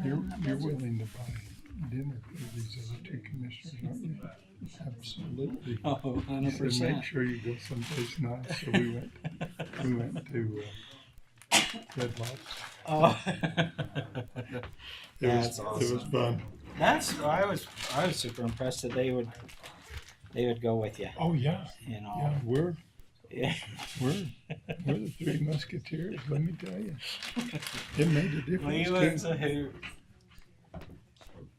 You're willing to buy dinner for these other two commissioners, aren't you? Absolutely. Oh, So 100%. make sure you go someplace nice. So we went to Red Lobster. Oh. It That's was awesome. fun. I was super impressed that they would go with you. Oh yeah, You know. yeah. We're Yeah. the Three Musketeers. Let me tell you, it made a difference. We went to who?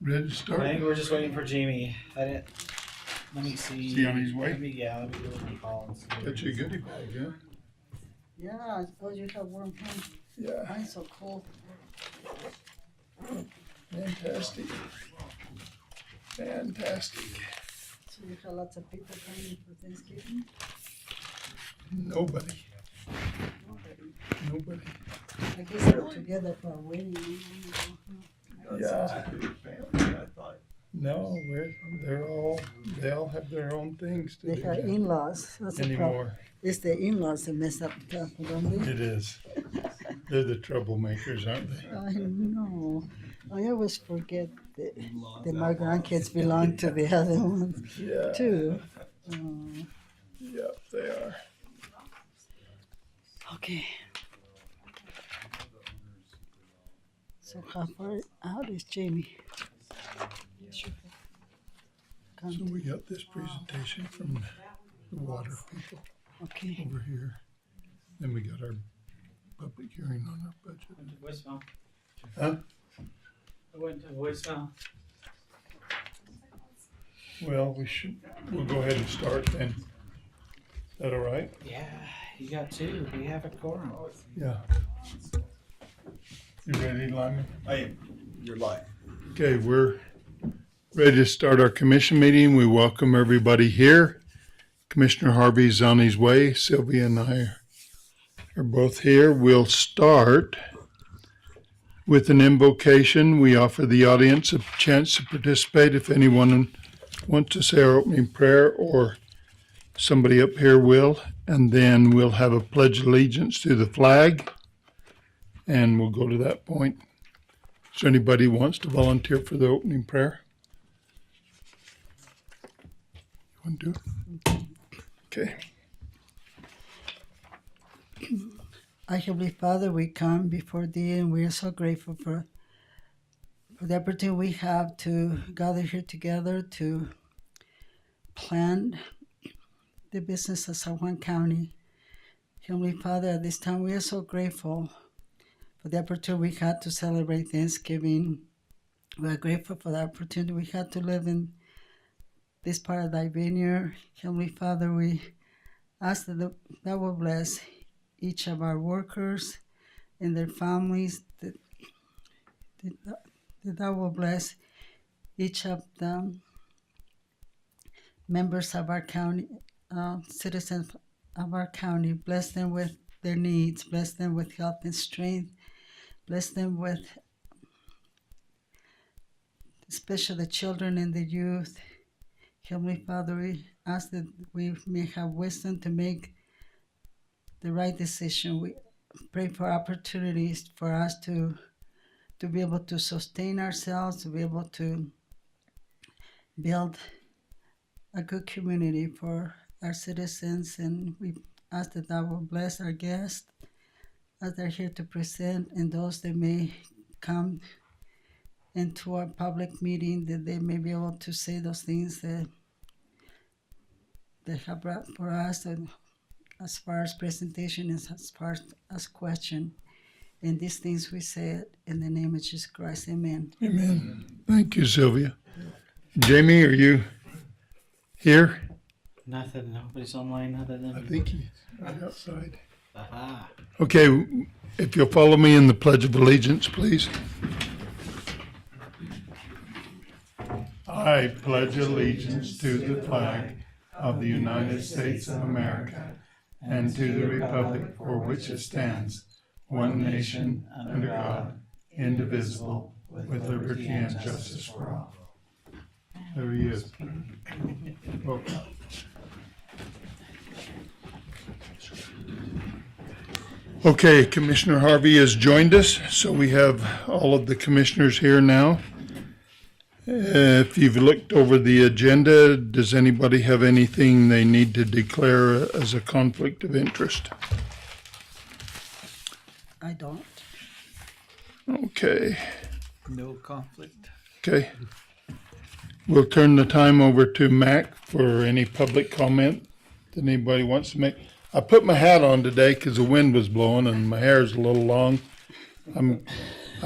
Ready to start? I think we're just waiting for Jamie. I didn't. Let me see. Is he on his way? Let me go to my call and see. Got you a goodie bag, yeah? Yeah, I suppose you have warm hands. Yeah. Mine's so cold. Fantastic. Fantastic. So you have lots of people coming for Thanksgiving? Nobody. Nobody. I guess they're together for a wedding. Yeah. No, they all have their own things to They do have now in-laws. That's the problem. anymore. It's the in-laws that mess up stuff, don't they? It is. They're the troublemakers, aren't they? I know. I always forget that my grandkids belong to the other ones Yeah. too. Yeah, they are. Okay. So how far out is Jamie? So we got this presentation from the water people Okay. over here. Then we got our public hearing on our budget. Voicemail. Huh? I went to voicemail. Well, we'll go ahead and start then. Is that all right? Yeah, you got two. We have a quorum. Yeah. You ready, Lyman? I am. You're live. Okay, we're ready to start our commission meeting. We welcome everybody here. Commissioner Harvey's on his way. Sylvia and I are both here. We'll start with an invocation. We offer the audience a chance to participate if anyone wants to say our opening prayer, or somebody up here will. And then we'll have a pledge of allegiance to the flag, and we'll go to that point. Is there anybody who wants to volunteer for the opening prayer? You want to do it? Okay. Our Heavenly Father, we come before Thee, and we are so grateful for the opportunity we have to gather here together to plan the business of San Juan County. Heavenly Father, at this time we are so grateful for the opportunity we had to celebrate Thanksgiving. We are grateful for the opportunity we had to live in this part of Thy vineyard. Heavenly Father, we ask that Thou will bless each of our workers and their families, that Thou will bless each of the members of our county, citizens of our county. Bless them with their needs. Bless them with health and strength. Bless them with, especially the children and the youth. Heavenly Father, we ask that we may have wisdom to make the right decision. We pray for opportunities for us to be able to sustain ourselves, to be able to build a good community for our citizens. And we ask that Thou will bless our guests as they're here to present, and those that may come into our public meeting, that they may be able to say those things that they have brought for us, and as far as presentation and as far as question. And these things we say in the name of Jesus Christ. Amen. Amen. Thank you, Sylvia. Jamie, are you here? Nothing. Nobody's online other than. I think he's right outside. Aha. Okay, if you'll follow me in the Pledge of Allegiance, please. I pledge allegiance to the flag of the United States of America and to the republic for which it stands, one nation, under God, indivisible, with liberty and justice for all. There he is. Welcome. Okay, Commissioner Harvey has joined us, so we have all of the commissioners here now. If you've looked over the agenda, does anybody have anything they need to declare as a conflict of interest? I don't. Okay, No conflict. okay. We'll turn the time over to Mac for any public comment that anybody wants to make. I put my hat on today because the wind was blowing and my hair is a little long. I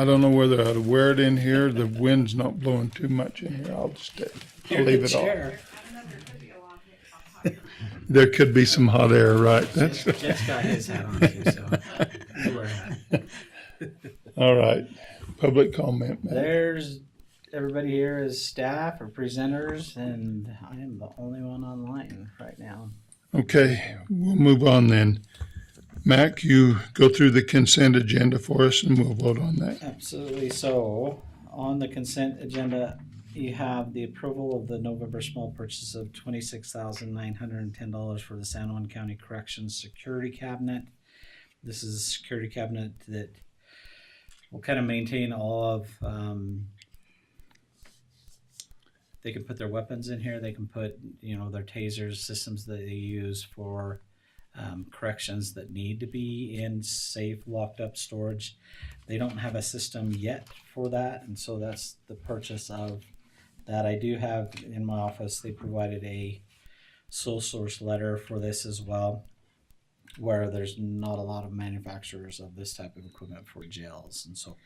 don't know whether I'd wear it in here. The wind's not blowing too much in here. I'll leave it off. There could be some hot air, right? That's Jeff's got his hat on too, so you wear a hat. all right. Public comment, Mac. There's everybody here is staff or presenters, and I am the only one online right now. Okay, we'll move on then. Mac, you go through the consent agenda for us and we'll vote on that. Absolutely. So on the consent agenda, you have the approval of the November small purchase of $26,910 for the San Juan County Corrections Security Cabinet. This is a security cabinet that will kind of maintain all of, they can put their weapons in here. They can put, their tasers, systems that they use for corrections that need to be in safe, locked up storage. They don't have a system yet for that, and so that's the purchase of that. I do have in my office, they provided a sole source letter for this as well, where there's not a lot of manufacturers of this type of equipment for jails, and so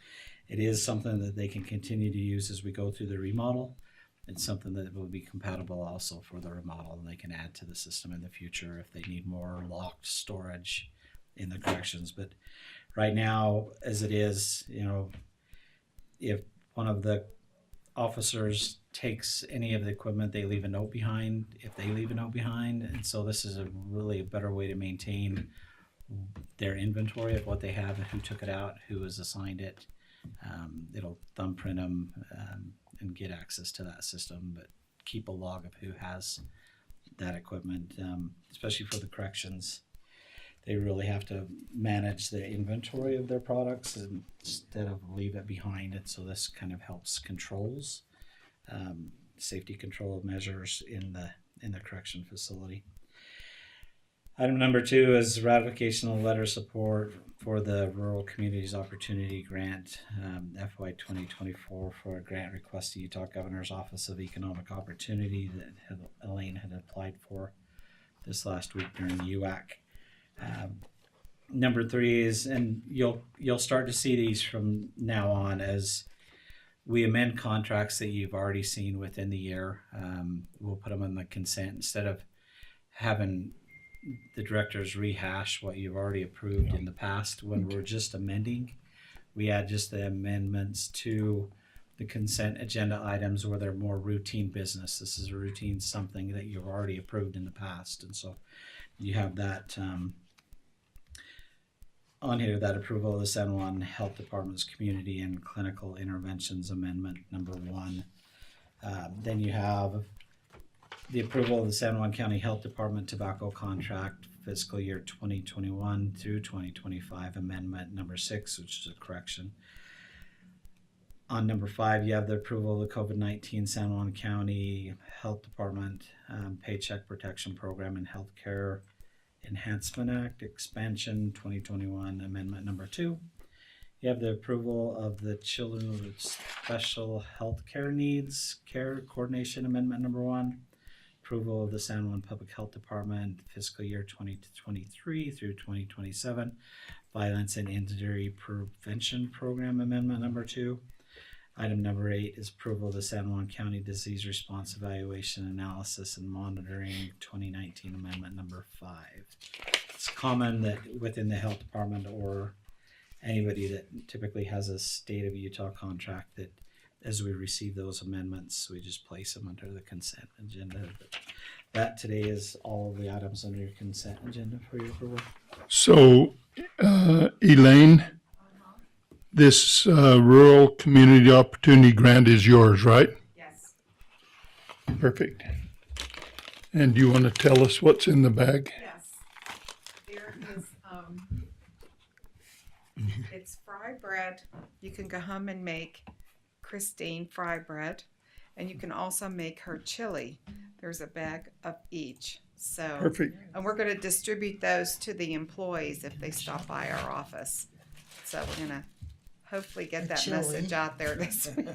it is something that they can continue to use as we go through the remodel. It's something that will be compatible also for the remodel, and they can add to the system in the future if they need more locked storage in the corrections. But right now, as it is, if one of the officers takes any of the equipment, they leave a note behind if they leave a note behind. And so this is a better way to maintain their inventory of what they have and who took it out, who was assigned it. It'll thumbprint them and get access to that system, but keep a log of who has that equipment, especially for the corrections. They really have to manage the inventory of their products instead of leave it behind. And so this kind of helps controls, safety control measures in the correction facility. Item number 2 is ratification of letter support for the Rural Communities Opportunity Grant, FY 2024, for a grant request to Utah Governor's Office of Economic Opportunity that Elaine had applied for this last week during UAC. Number 3 is, and you'll start to see these from now on as we amend contracts that you've already seen within the year. We'll put them on the consent instead of having the directors rehash what you've already approved in the past. When we're just amending, we add just the amendments to the consent agenda items where they're more routine business. This is a routine something that you've already approved in the past, and so you have that on here, that approval of the San Juan Health Department's Community and Clinical Interventions Amendment number 1. Then you have the approval of the San Juan County Health Department Tobacco Contract fiscal year 2021 through 2025 amendment number 6, which is a correction. On number 5, you have the approval of the COVID-19 San Juan County Health Department Paycheck Protection Program and Healthcare Enhancement Act expansion 2021 amendment number 2. You have the approval of the Children with Special Health Care Needs Care Coordination amendment number 1. Approval of the San Juan Public Health Department fiscal year 2023 through 2027 Violence and Injury Prevention Program amendment number 2. Item number 8 is approval of the San Juan County Disease Response Evaluation Analysis and Monitoring 2019 amendment number 5. It's common that within the health department or anybody that typically has a state of Utah contract that as we receive those amendments, we just place them under the consent agenda. But that today is all of the items under your consent agenda for your approval. So, Elaine, this Rural Community Opportunity Grant is yours, right? Yes. Perfect. And do you want to tell us what's in the bag? Yes. There is bread. You can go home and make Christine fry bread, and you can also make her chili. There's a bag of each. So, Perfect. and we're going to distribute those to the employees if they stop by our office. So we're going to hopefully get that Chili. message out there this week.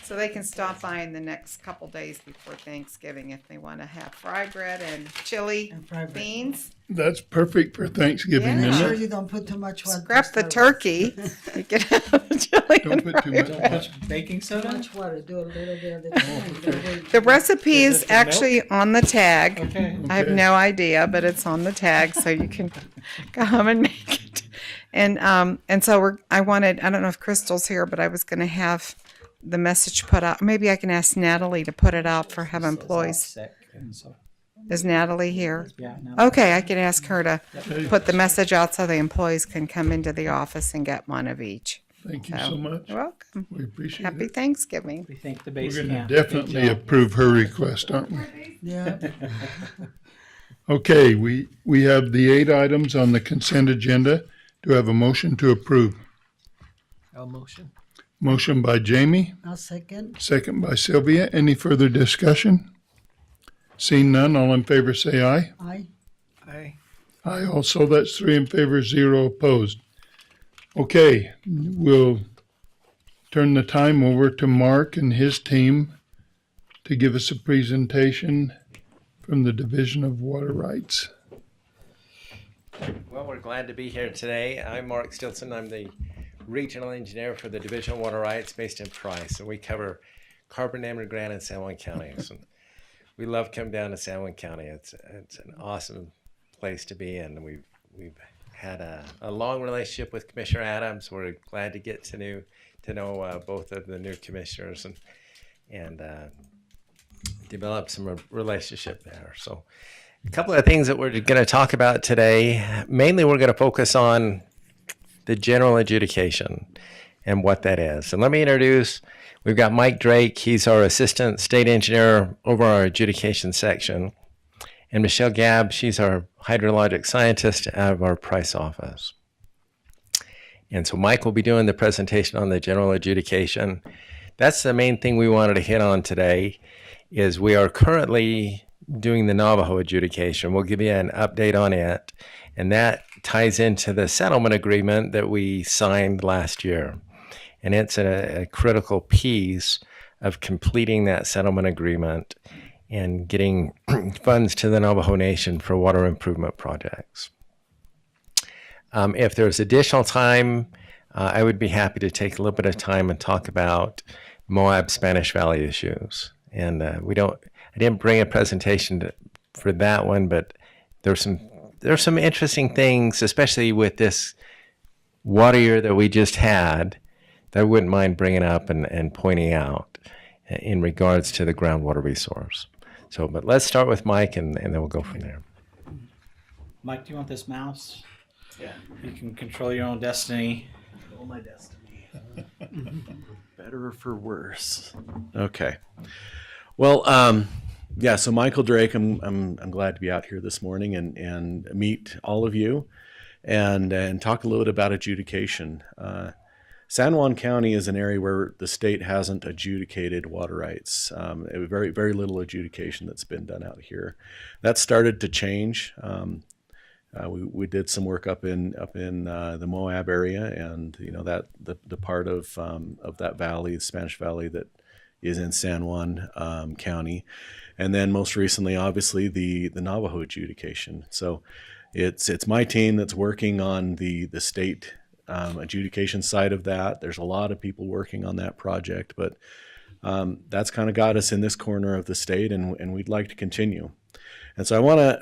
So they can stop by in the next couple days before Thanksgiving if they want to have fry bread and chili And fried bread. beans. That's perfect for Thanksgiving, Yeah. Make isn't sure it? you don't put too much water. Scrap the turkey. You can have chili Don't and put too fried much. Don't put baking Too soda? much water. Do a little bit of the time. The recipe Is is it for milk? actually on the tag. Okay. I have Okay. no idea, but it's on the tag, so you can go home and make it. And so I don't know if Crystal's here, but I was going to have the message put out. Maybe I can ask Natalie to put it out for have employees. Sick, and so, Is Natalie here? yeah, no. Okay, I can ask her to Hey, put the message out so the employees can come into the office and get one of each. thank you so much. You're welcome. We appreciate Happy it. Thanksgiving. We think the We're base going to camp. definitely Good job. approve her request, aren't we? Yeah. Okay, we have the 8 items on the consent agenda. Do I have a motion to approve? I'll motion. Motion by Jamie, I'll second. second by Sylvia. Any further discussion? Seeing none, all in favor say aye. Aye. Aye. Aye also, that's 3 in favor, 0 opposed. Okay, we'll turn the time over to Mark and his team to give us a presentation from the Division of Water Rights. Well, we're glad to be here today. I'm Mark Stilson. I'm the regional engineer for the Division of Water Rights based in Price, and we cover Carbon, Emerald, Grand, and San Juan counties. And we love coming down to San Juan County. It's an awesome place to be in. We've had a long relationship with Commissioner Adams. We're glad to get to know both of the new commissioners and develop some relationship there. So a couple of things that we're going to talk about today. Mainly, we're going to focus on the general adjudication and what that is. And let me introduce, we've got Mike Drake. He's our assistant state engineer over our adjudication section. And Michelle Gabb, she's our hydrologic scientist out of our Price office. And so Mike will be doing the presentation on the general adjudication. That's the main thing we wanted to hit on today, is we are currently doing the Navajo adjudication. We'll give you an update on it. And that ties into the settlement agreement that we signed last year. And it's a critical piece of completing that settlement agreement and getting funds to the Navajo Nation for water improvement projects. If there's additional time, I would be happy to take a little bit of time and talk about Moab Spanish Valley issues. And I didn't bring a presentation for that one, but there's some interesting things, especially with this water year that we just had, that I wouldn't mind bringing up and pointing out in regards to the groundwater resource. So, but let's start with Mike, and then we'll go from there. Mike, do you want this mouse? Yeah. You can control your own destiny. Control my destiny. Better or for worse. Okay. Well, yeah. So Michael Drake, I'm glad to be out here this morning and meet all of you, and talk a little bit about adjudication. San Juan County is an area where the state hasn't adjudicated water rights. Very, very little adjudication that's been done out here. That started to change. We did some work up in the Moab area, and that the part of that valley, the Spanish Valley, that is in San Juan County, and then most recently, obviously, the Navajo adjudication. So it's my team that's working on the state adjudication side of that. There's a lot of people working on that project, but that's kind of got us in this corner of the state, and we'd like to continue. And so I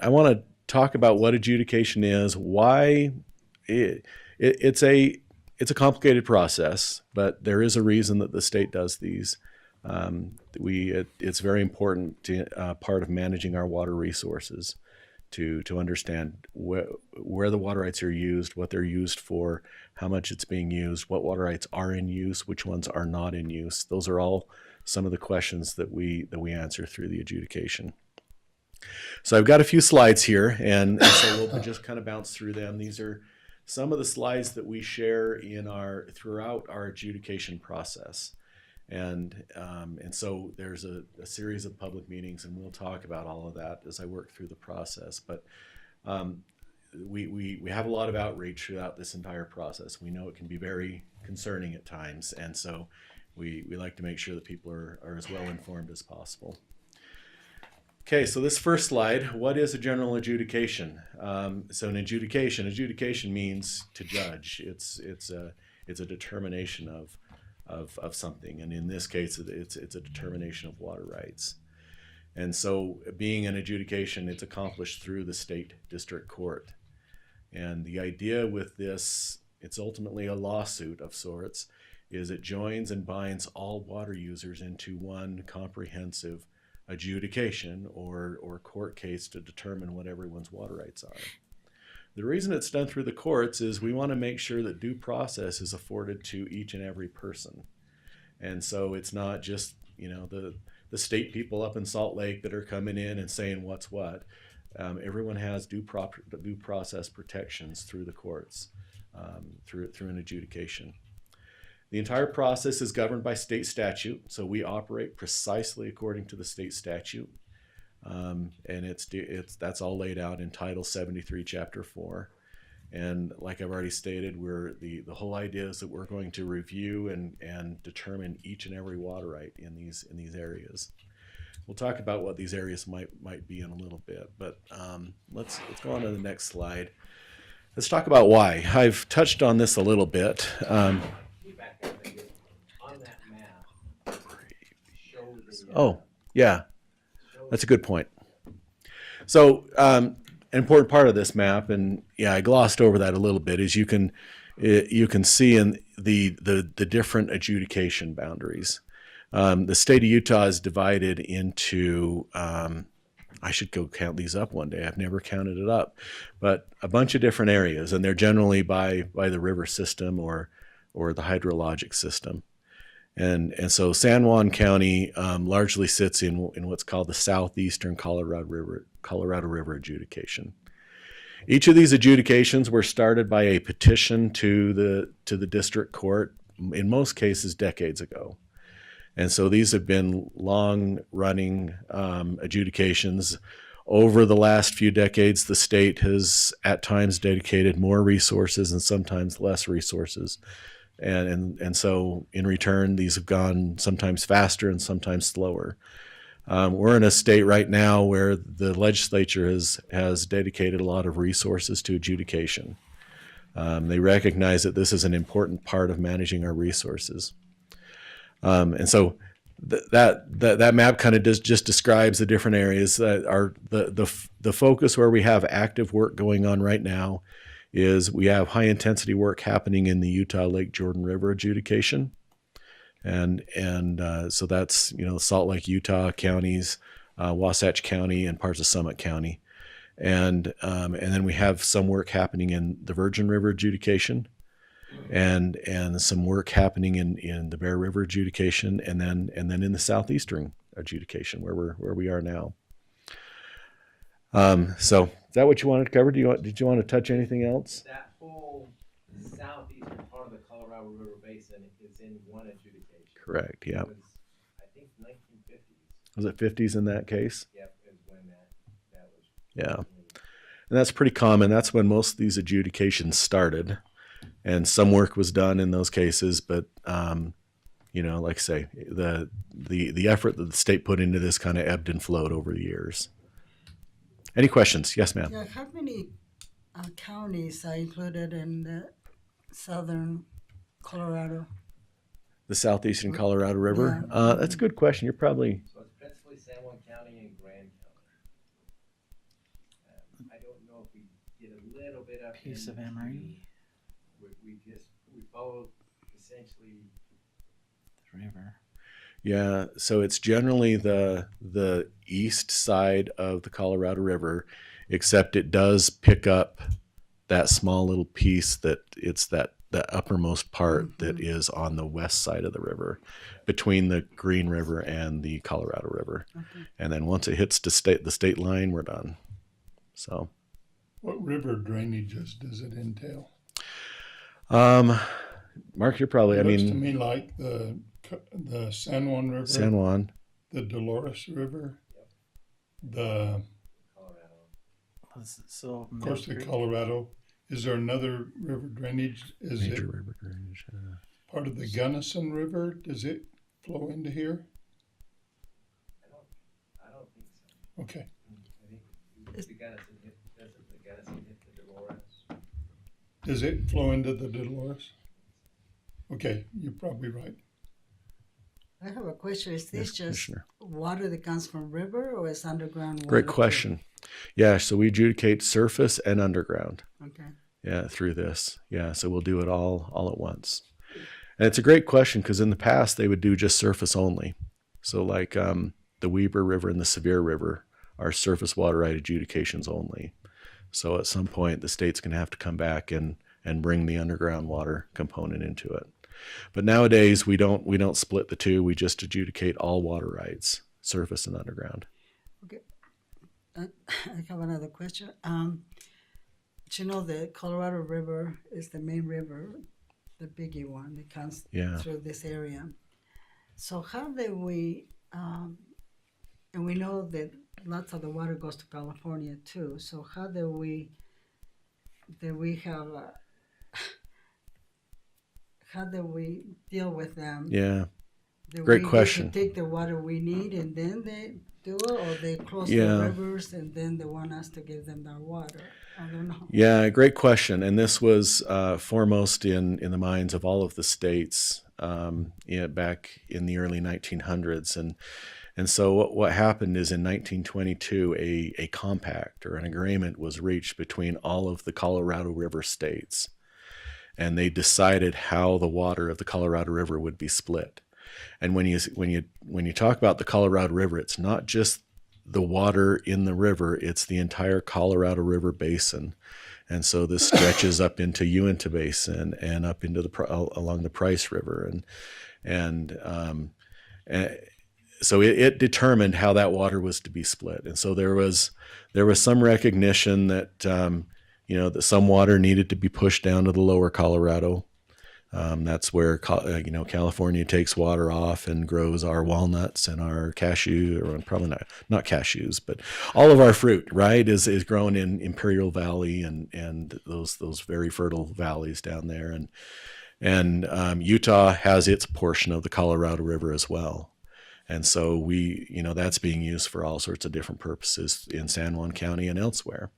want to talk about what adjudication is, why it's a complicated process, but there is a reason that the state does these. It's very important to part of managing our water resources, to understand where the water rights are used, what they're used for, how much it's being used, what water rights are in use, which ones are not in use. Those are all some of the questions that we answer through the adjudication. So I've got a few slides here, and so we'll just kind of bounce through them. These are some of the slides that we share throughout our adjudication process. And so there's a series of public meetings, and we'll talk about all of that as I work through the process. But we have a lot of outreach throughout this entire process. We know it can be very concerning at times, and so we like to make sure that people are as well informed as possible. Okay, so this first slide, what is a general adjudication? So an adjudication means to judge. It's a determination of something, and in this case, it's a determination of water rights. And so, being an adjudication, it's accomplished through the state district court. And the idea with this, it's ultimately a lawsuit of sorts, is it joins and binds all water users into one comprehensive adjudication or court case to determine what everyone's water rights are. The reason it's done through the courts is we want to make sure that due process is afforded to each and every person. And so it's not just, the state people up in Salt Lake that are coming in and saying what's what. Everyone has due process protections through the courts, through an adjudication. The entire process is governed by state statute, so we operate precisely according to the state statute, and that's all laid out in Title 73, Chapter 4. And like I've already stated, the whole idea is that we're going to review and determine each and every water right in these areas. We'll talk about what these areas might be in a little bit, but let's go on to the next slide. Let's talk about why. I've touched on this a little bit. Oh, yeah, that's a good point. So an important part of this map, and yeah, I glossed over that a little bit, is you can see in the different adjudication boundaries. The state of Utah is divided into, I should go count these up one day. I've never counted it up, but a bunch of different areas, and they're generally by the river system or the hydrologic system. And so San Juan County largely sits in what's called the southeastern Colorado River adjudication. Each of these adjudications were started by a petition to the district court, in most cases decades ago. And so these have been long-running adjudications. Over the last few decades, the state has at times dedicated more resources and sometimes less resources. And so in return, these have gone sometimes faster and sometimes slower. We're in a state right now where the legislature has dedicated a lot of resources to adjudication. They recognize that this is an important part of managing our resources. And so that map kind of just describes the different areas that are the focus where we have active work going on right now. Is we have high intensity work happening in the Utah Lake Jordan River adjudication. And so that's, Salt Lake, Utah counties, Wasatch County and parts of Summit County. And then we have some work happening in the Virgin River adjudication and some work happening in the Bear River adjudication and then in the southeastern adjudication where we are now. So is that what you wanted to cover? Did you want to touch anything else? That whole southeastern part of the Colorado River Basin is in one adjudication. Correct, yeah. It was, I think, 1950s. Was it 50s in that case? Yep, is when that was. Yeah. And that's pretty common. That's when most of these adjudications started. And some work was done in those cases, but like I say, the effort that the state put into this kind of ebbed and flowed over the years. Any questions? Yes, ma'am. Yeah, how many counties are included in the southern Colorado? The southeastern Colorado River? Yeah. That's a good question. You're probably... So it's principally San Juan County and Grand County. I don't know if we get a little bit up Piece of Emery, we follow essentially the river. Yeah, so it's generally the east side of the Colorado River, except it does pick up that small little piece that uppermost part that is on the west side of the river, between the Green River and the Colorado River. Okay. And then once it hits the state line, we're done. So, what river drainages does it entail? Mark, you're probably, I Looks to mean, me like the San Juan River, San Juan. the Dolores River, the So, of course the Colorado. Is there another river drainage? Is Major it river drainage. part of the Gunnison River? Does it flow into here? I don't think so. Okay. I think the Gunnison hit the Dolores. Does it flow into the Dolores? Okay, you're probably right. I have a question. Is this Yes, just Commissioner. water that comes from river or is underground water? Great too? question. Yeah, so we adjudicate surface and underground. Okay. Yeah, through this. Yeah, so we'll do it all at once. And it's a great question because in the past they would do just surface only. So like the Weber River and the Sevier River are surface water right adjudications only. So at some point the state's going to have to come back and bring the underground water component into it. But nowadays we don't split the two. We just adjudicate all water rights, surface and underground. Okay. I have another question. You know, the Colorado River is the main river, the biggie one that comes Yeah. through this area. So how do we, and we know that lots of the water goes to California too. So how do we have, how do we deal with them? Yeah. Do Great we get question. to take the water we need and then they do it, or they close Yeah. the rivers and then they want us to give them their water? I don't know. Yeah, great question. And this was foremost in the minds of all of the states back in the early 1900s. And so what happened is in 1922, a compact or an agreement was reached between all of the Colorado River states. And they decided how the water of the Colorado River would be split. And when you talk about the Colorado River, it's not just the water in the river, it's the entire Colorado River basin. And so this stretches up into Uinta Basin and up into along the Price River. And so it determined how that water was to be split. And so there was some recognition that, that some water needed to be pushed down to the lower Colorado. That's where California takes water off and grows our walnuts and our cashew, or probably not cashews, but all of our fruit, right, is grown in Imperial Valley and those very fertile valleys down there, and Utah has its portion of the Colorado River as well, and so that's being used for all sorts of different purposes in San Juan County and elsewhere.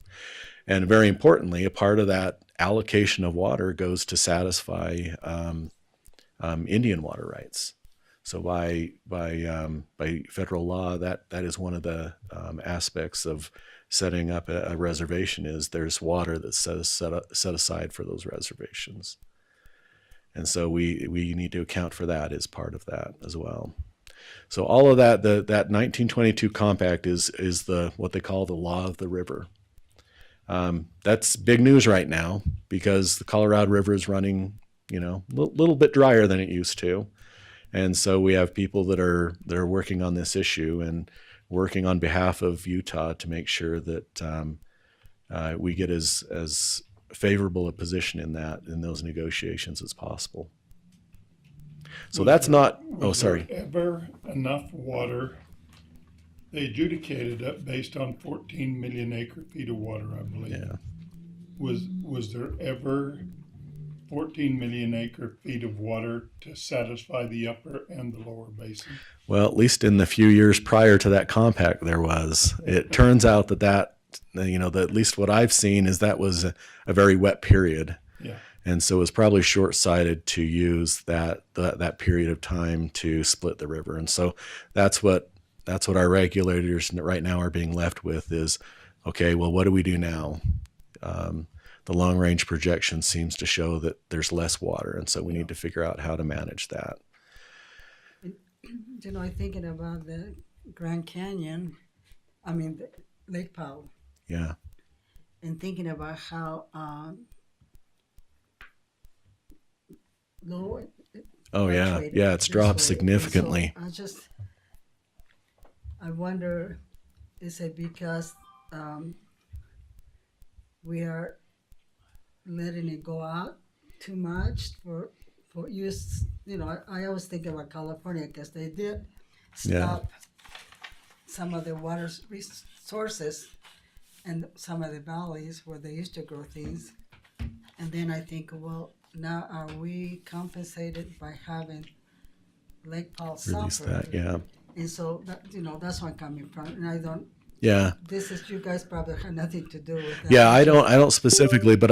And very importantly, a part of that allocation of water goes to satisfy Indian water rights. So by federal law, that is one of the aspects of setting up a reservation is there's water that's set aside for those reservations. And so we need to account for that as part of that as well. So all of that 1922 compact is what they call the law of the river. That's big news right now because the Colorado River is running, a little bit drier than it used to. And so we have people that are working on this issue and working on behalf of Utah to make sure that we get as favorable a position in those negotiations as possible. So that's not, sorry. There ever enough water? They adjudicated it based on 14 million acre feet of water, I believe. Yeah. Was there ever 14 million acre feet of water to satisfy the upper and the lower basin? Well, at least in the few years prior to that compact, there was. It turns out that at least what I've seen is that was a very wet period. Yeah. And so it was probably short-sighted to use that period of time to split the river. And so that's what our regulators right now are being left with is, okay, well, what do we do now? The long-range projection seems to show that there's less water, and so we need to figure out how to manage that. Thinking about the Grand Canyon, the Lake Powell, Yeah. and thinking about how low. Oh, yeah. Yeah, it's dropped significantly. So I wonder, is it because we are letting it go out too much for use. You know, I always think about California because they did stop some of the water resources and some of the valleys where they used to grow things. And then I think, well, now are we compensated by having Lake Powell Release suffer? that, yeah. And so, that, you know, that's where I'm coming from. And I don't, Yeah. this is, you guys probably have nothing to do with that. Yeah, I don't specifically, but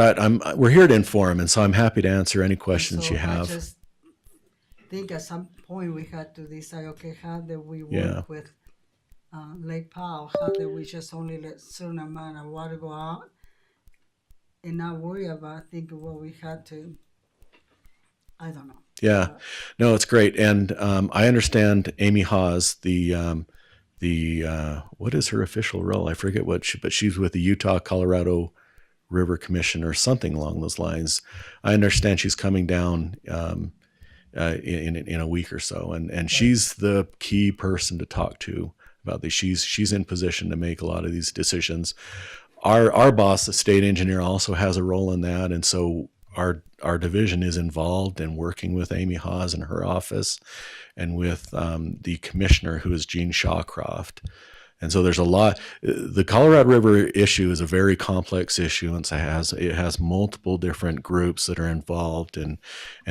we're here to inform, and so I'm happy to answer any questions So you I have. just think at some point we had to decide, okay, how do we work Yeah. with Lake Powell? How do we just only let certain amount of water go out and not worry about thinking, well, we had to, I don't know. Yeah, no, it's great, and I understand Amy Hawes, the what is her official role? I forget but she's with the Utah Colorado River Commission or something along those lines. I understand she's coming down in a week or so, and she's the key person to talk to about this. She's in position to make a lot of these decisions. Our boss, the state engineer, also has a role in that, and so our division is involved in working with Amy Hawes in her office, and with the commissioner, who is Gene Shawcroft. And so there's a lot. The Colorado River issue is a very complex issue, and it has multiple different groups that are involved in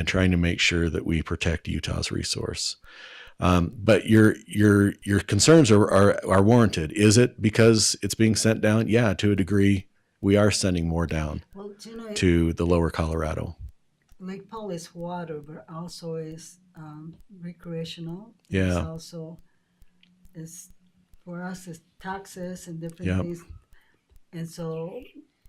trying to make sure that we protect Utah's resource. But your concerns are warranted. Is it because it's being sent down? Yeah, to a degree, we are sending more down Well, you know, to the lower Colorado. Lake Powell is water, but also is recreational. Yeah. It's also is for us is taxes and different Yep. things, and so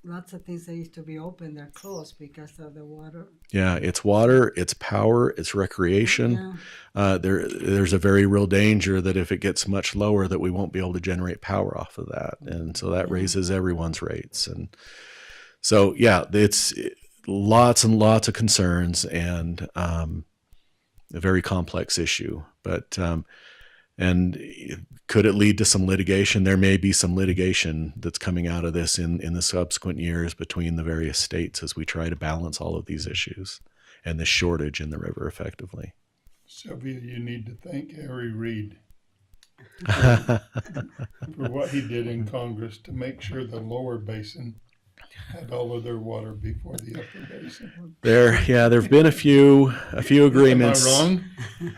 lots of things that used to be open they're closed because of the water. Yeah, it's water, it's power, it's recreation. Yeah. There's a very real danger that if it gets much lower, that we won't be able to generate power off of that, and so that raises everyone's rates. And so, yeah, it's lots and lots of concerns, and a very complex issue. But and could it lead to some litigation? There may be some litigation that's coming out of this in the subsequent years between the various states as we try to balance all of these issues and the shortage in the river effectively. Sylvia, you need to thank Harry Reid for what he did in Congress to make sure the lower basin had all of their water before the upper basin. There've been a few agreements. Am I wrong?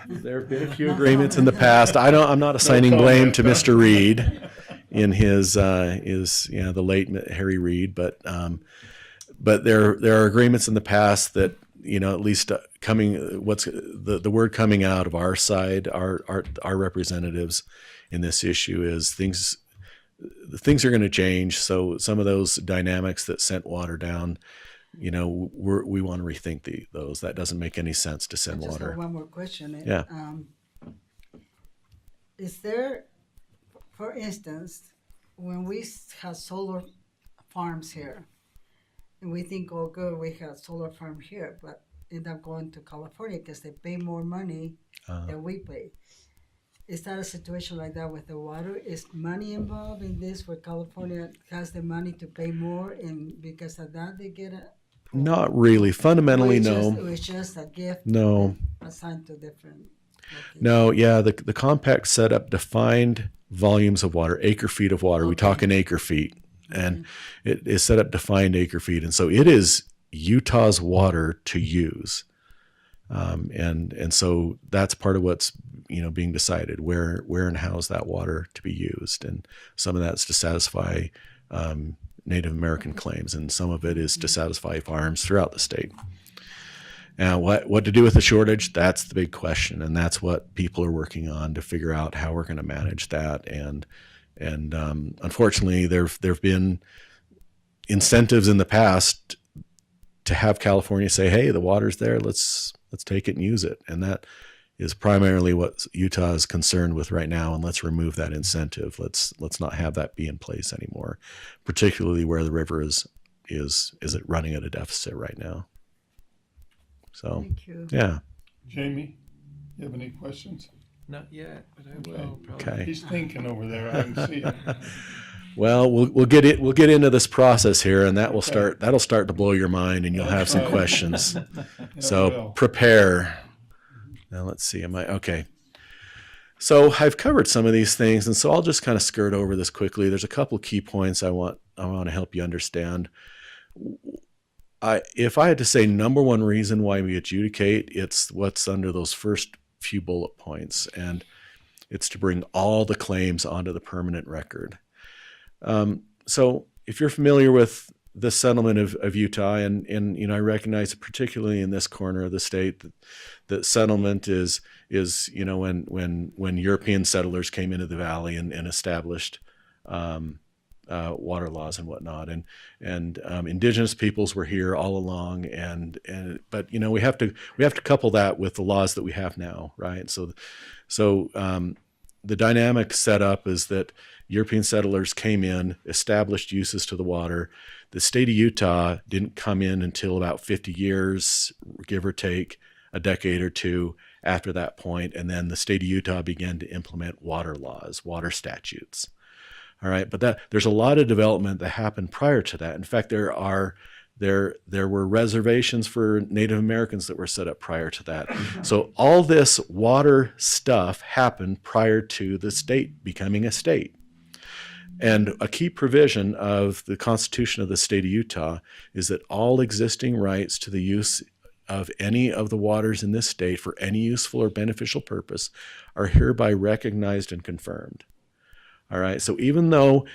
There have been a few agreements in the past. I'm not assigning blame to Mr. Reid in his the late Harry Reid, but there are agreements in the past that, at least what's the word coming out of our side, our representatives in this issue is things are going to change. So some of those dynamics that sent water down, we want to rethink those. That doesn't make any sense to send I just water. have one more question. Yeah. Is there, for instance, when we have solar farms here, and we think, oh, good, we have solar farm here, but end up going to California because they pay more money than we pay. Is that a situation like that with the water? Is money involved in this where California has the money to pay more, and because of that they get a? Not really. Fundamentally, no. It was just a gift. No. Assigned to different. Locations. No, yeah, the compact setup defined volumes of water, acre feet of water. We talk in acre feet, and it is set up defined acre feet, and so it is Utah's water to use, and so that's part of what's being decided where and how is that water to be used, and some of that's to satisfy Native American claims, and some of it is to satisfy farms throughout the state. Now, what to do with the shortage? That's the big question, and that's what people are working on to figure out how we're going to manage that. And unfortunately, there've been incentives in the past to have California say, "Hey, the water's there. Let's take it and use it," and that is primarily what Utah is concerned with right now. And let's remove that incentive. Let's not have that be in place anymore, particularly where the river is it running at a deficit right now. So, Thank you. yeah. Jamie, you have any questions? Not yet, but I will. Probably. Okay. He's thinking over there. I can see it. Well, we'll get it. We'll get into this process here, and that'll start to blow your mind, and you'll have some Right. questions. It So will. prepare. Now let's see. Am I okay? So I've covered some of these things, and so I'll just kind of skirt over this quickly. There's a couple key points I want to help you understand. If I had to say number one reason why we adjudicate, it's what's under those first few bullet points, and it's to bring all the claims onto the permanent record. So if you're familiar with the settlement of Utah, and I recognize that particularly in this corner of the state, that settlement is when European settlers came into the valley and established water laws and whatnot, and indigenous peoples were here all along, but we have to couple that with the laws that we have now, right? So the dynamic setup is that European settlers came in, established uses to the water. The state of Utah didn't come in until about 50 years, give or take a decade or two after that point, and then the state of Utah began to implement water laws, water statutes. All right, but there's a lot of development that happened prior to that. In fact, there were reservations for Native Americans that were set up prior to that. So all this water stuff happened prior to the state becoming a state. And a key provision of the Constitution of the state of Utah is that all existing rights to the use of any of the waters in this state for any useful or beneficial purpose are hereby recognized and confirmed. All right, so even though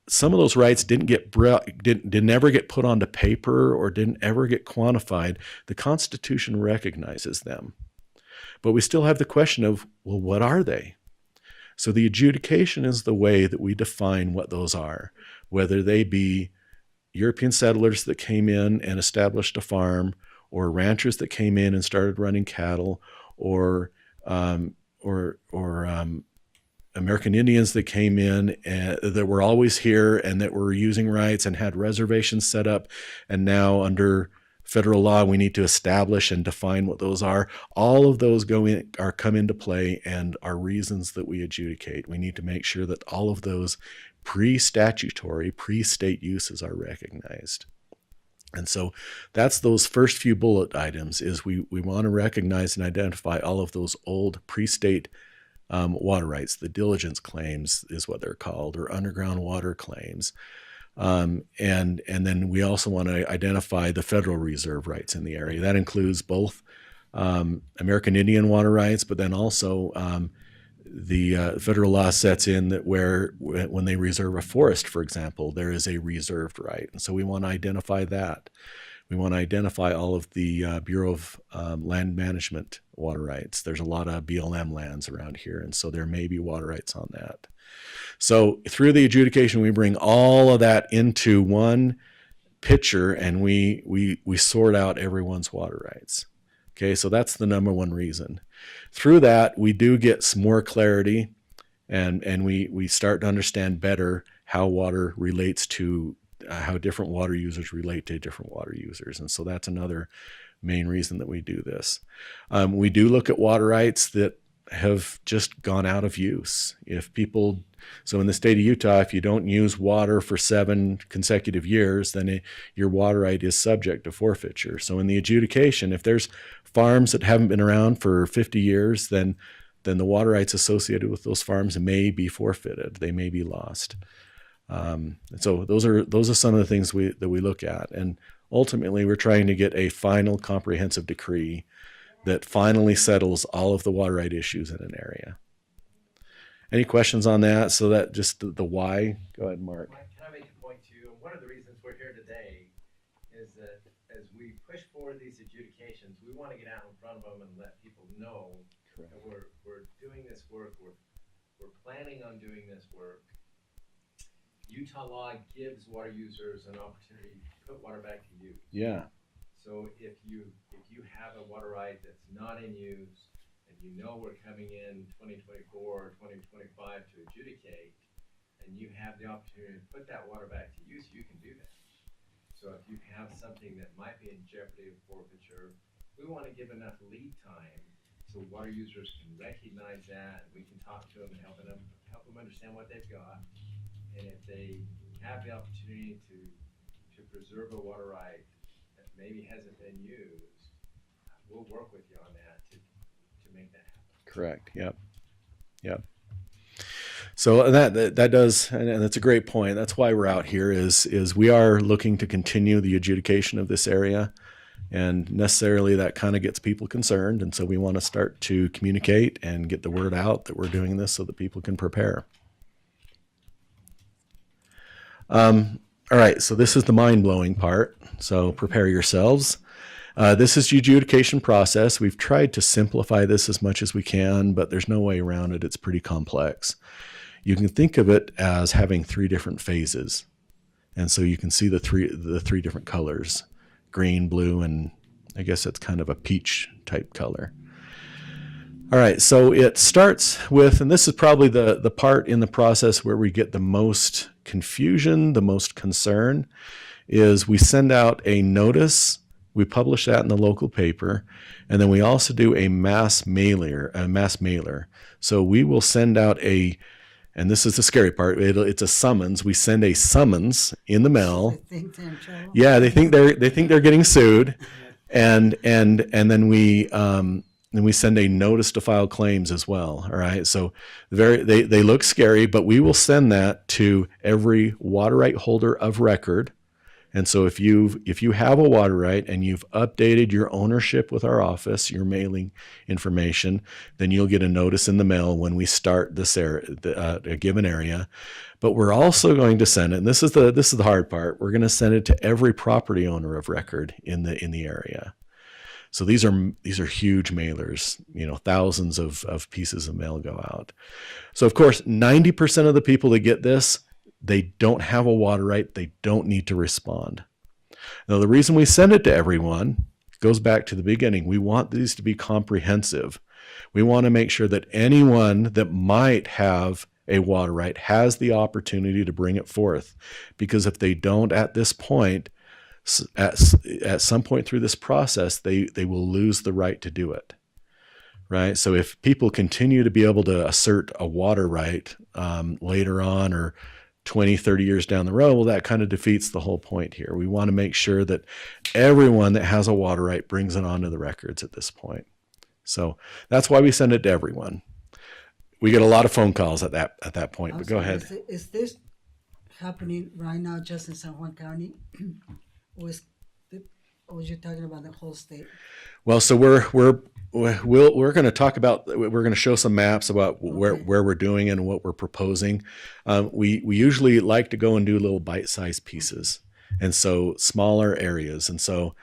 some of those rights didn't ever get put onto paper or didn't ever get quantified, the Constitution recognizes them. But we still have the question of, well, what are they? So the adjudication is the way that we define what those are, whether they be European settlers that came in and established a farm, or ranchers that came in and started running cattle, or American Indians that came in and that were always here and that were using rights and had reservations set up, and now under federal law we need to establish and define what those are. All of those come into play and are reasons that we adjudicate. We need to make sure that all of those pre-statutory, pre-state uses are recognized. And so that's those first few bullet items, is we want to recognize and identify all of those old pre-state water rights. The diligence claims is what they're called, or underground water claims. And then we also want to identify the federal reserve rights in the area. That includes both American Indian water rights, but then also the federal law sets in that when they reserve a forest, for example, there is a reserved right. And so we want to identify that. We want to identify all of the Bureau of Land Management water rights. There's a lot of BLM lands around here, and so there may be water rights on that. So through the adjudication, we bring all of that into one picture, and we sort out everyone's water rights. Okay, so that's the number one reason. Through that, we do get some more clarity, and we start to understand better how water relates to how different water users relate to different water users. And so that's another main reason that we do this. We do look at water rights that have just gone out of use. So in the state of Utah, if you don't use water for 7 consecutive years, then your water right is subject to forfeiture. So in the adjudication, if there's farms that haven't been around for 50 years, then the water rights associated with those farms may be forfeited. They may be lost. So those are some of the things that we look at, and ultimately we're trying to get a final comprehensive decree that finally settles all of the water right issues in an area. Any questions on that? So that just the why. Go ahead, Mark. Mike, can I make a point too? One of the reasons we're here today is that as we push forward these adjudications, we want to get out in front of them and let people know that we're doing this work. We're planning on doing this work. Utah law gives water users an opportunity to put water back to use. Yeah. So if you have a water right that's not in use, and you know we're coming in 2024 or 2025 to adjudicate, and you have the opportunity to put that water back to use, you can do that. So if you have something that might be in jeopardy of forfeiture, we want to give enough lead time so water users can recognize that, and we can talk to them and help them understand what they've got. And if they have the opportunity to preserve a water right that maybe hasn't been used, we'll work with you on that to make that happen. Correct. Yep. Yep. So that does, and that's a great point. That's why we're out here is we are looking to continue the adjudication of this area, and necessarily that kind of gets people concerned. And so we want to start to communicate and get the word out that we're doing this so that people can prepare. All right. So this is the mind-blowing part. So prepare yourselves. This is the adjudication process. We've tried to simplify this as much as we can, but there's no way around it. It's pretty complex. You can think of it as having 3 different phases. And so you can see the three different colors, green, blue, and I guess it's kind of a peach type color. All right, so it starts with, and this is probably the part in the process where we get the most confusion, the most concern, is we send out a notice. We publish that in the local paper, and then we also do a mass mailer. So we will send out and this is the scary part. It's a summons. We send a summons in the mail. I think they're in trouble. Yeah, they think they're getting sued, and then we send a notice to file claims as well. All right, so they look scary, but we will send that to every water right holder of record. And so if you have a water right and you've updated your ownership with our office, your mailing information, then you'll get a notice in the mail when we start this a given area. But we're also going to send it, and this is the hard part. We're going to send it to every property owner of record in the area. So these are huge mailers. Thousands of pieces of mail go out. So of course, 90% of the people that get this, they don't have a water right. They don't need to respond. Now, the reason we send it to everyone goes back to the beginning. We want these to be comprehensive. We want to make sure that anyone that might have a water right has the opportunity to bring it forth. Because if they don't at this point, at some point through this process, they will lose the right to do it. Right? So if people continue to be able to assert a water right later on, or 20, 30 years down the road, well, that kind of defeats the whole point here. We want to make sure that everyone that has a water right brings it onto the records at this point. So that's why we send it to everyone. We get a lot of phone calls at that point, but go ahead. Is this happening right now just in San Juan County? Or was you talking about the whole state? Well, so we're going to talk about, we're going to show some maps about where we're doing and what we're proposing. We usually like to go and do little bite-sized pieces, and so smaller areas. And so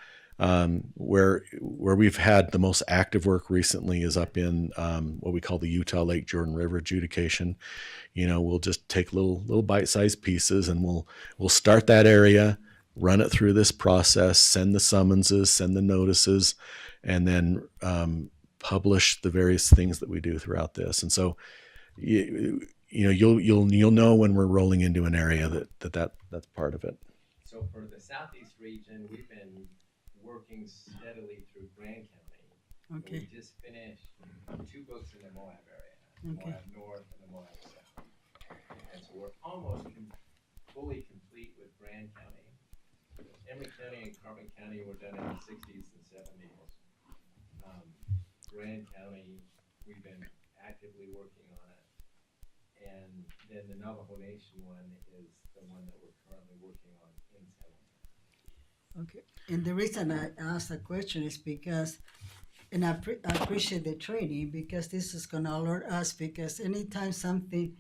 where we've had the most active work recently is up in what we call the Utah Lake Jordan River adjudication. We'll just take little bite-sized pieces, and we'll start that area, run it through this process, send the summonses, send the notices, and then publish the various things that we do throughout this. And so, you'll know when we're rolling into an area that's part of it. So for the southeast region, we've been working steadily through Grand County. Okay. We just finished 2 books in the Moab area, the Moab North and the Moab South. And so we're almost fully complete with Grand County. Emory County and Carbon County were done in the 60s and 70s. Grand County, we've been actively working on it. And then the Navajo Nation one is the one that we're currently working on in San Juan. Okay. And the reason I asked the question is because, and I appreciate the training, because this is going to alert us, because anytime something,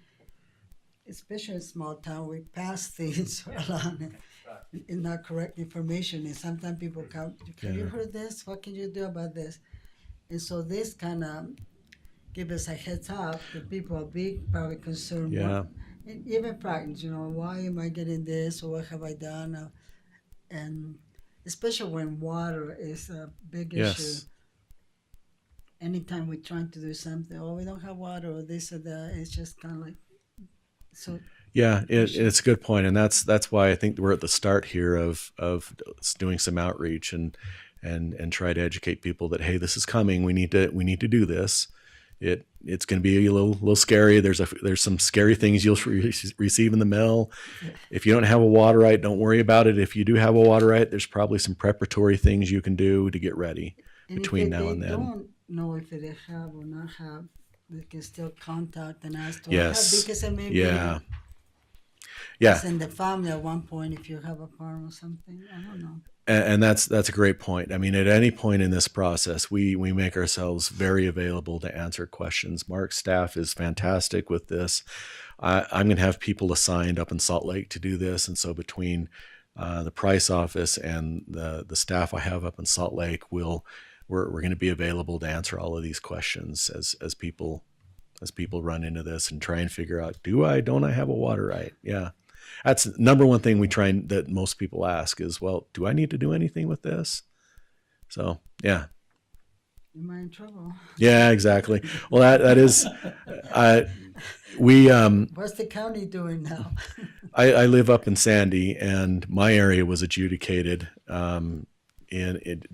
especially in small town, we pass things along and not correct information. And sometimes people come, have you heard this? What can you do about this? And so this kind of give us a heads up that people are probably concerned. Yeah. And even practice, why am I getting this, or what have I done? And especially when water is a big issue. Anytime we're trying to do something, we don't have water, or this or that, it's just kind of like, so. Yeah, it's a good point, and that's why I think we're at the start here of doing some outreach and try to educate people that, hey, this is coming. We need to do this, it's going to be a little scary. There's some scary things you'll receive in the mail. If you don't have a water right, don't worry about it. If you do have a water right, there's probably some preparatory things you can do to get ready between now and They then. don't know if they have or not have, they can still contact and ask to Yes. have, because it may Yeah. be Yeah. it's in the family at one point if you have a farm or something. I don't know. And that's a great point. I mean, at any point in this process, we make ourselves very available to answer questions. Mark's staff is fantastic with this. I'm going to have people assigned up in Salt Lake to do this, and so between the Price office and the staff I have up in Salt Lake, we're going to be available to answer all of these questions as people run into this and try and figure out, don't I have a water right? Yeah. That's the number one thing that most people ask is, well, do I need to do anything with this? So, yeah. Am I in trouble? Yeah, exactly. Well, that is, What's the county doing now? I live up in Sandy, and my area was adjudicated.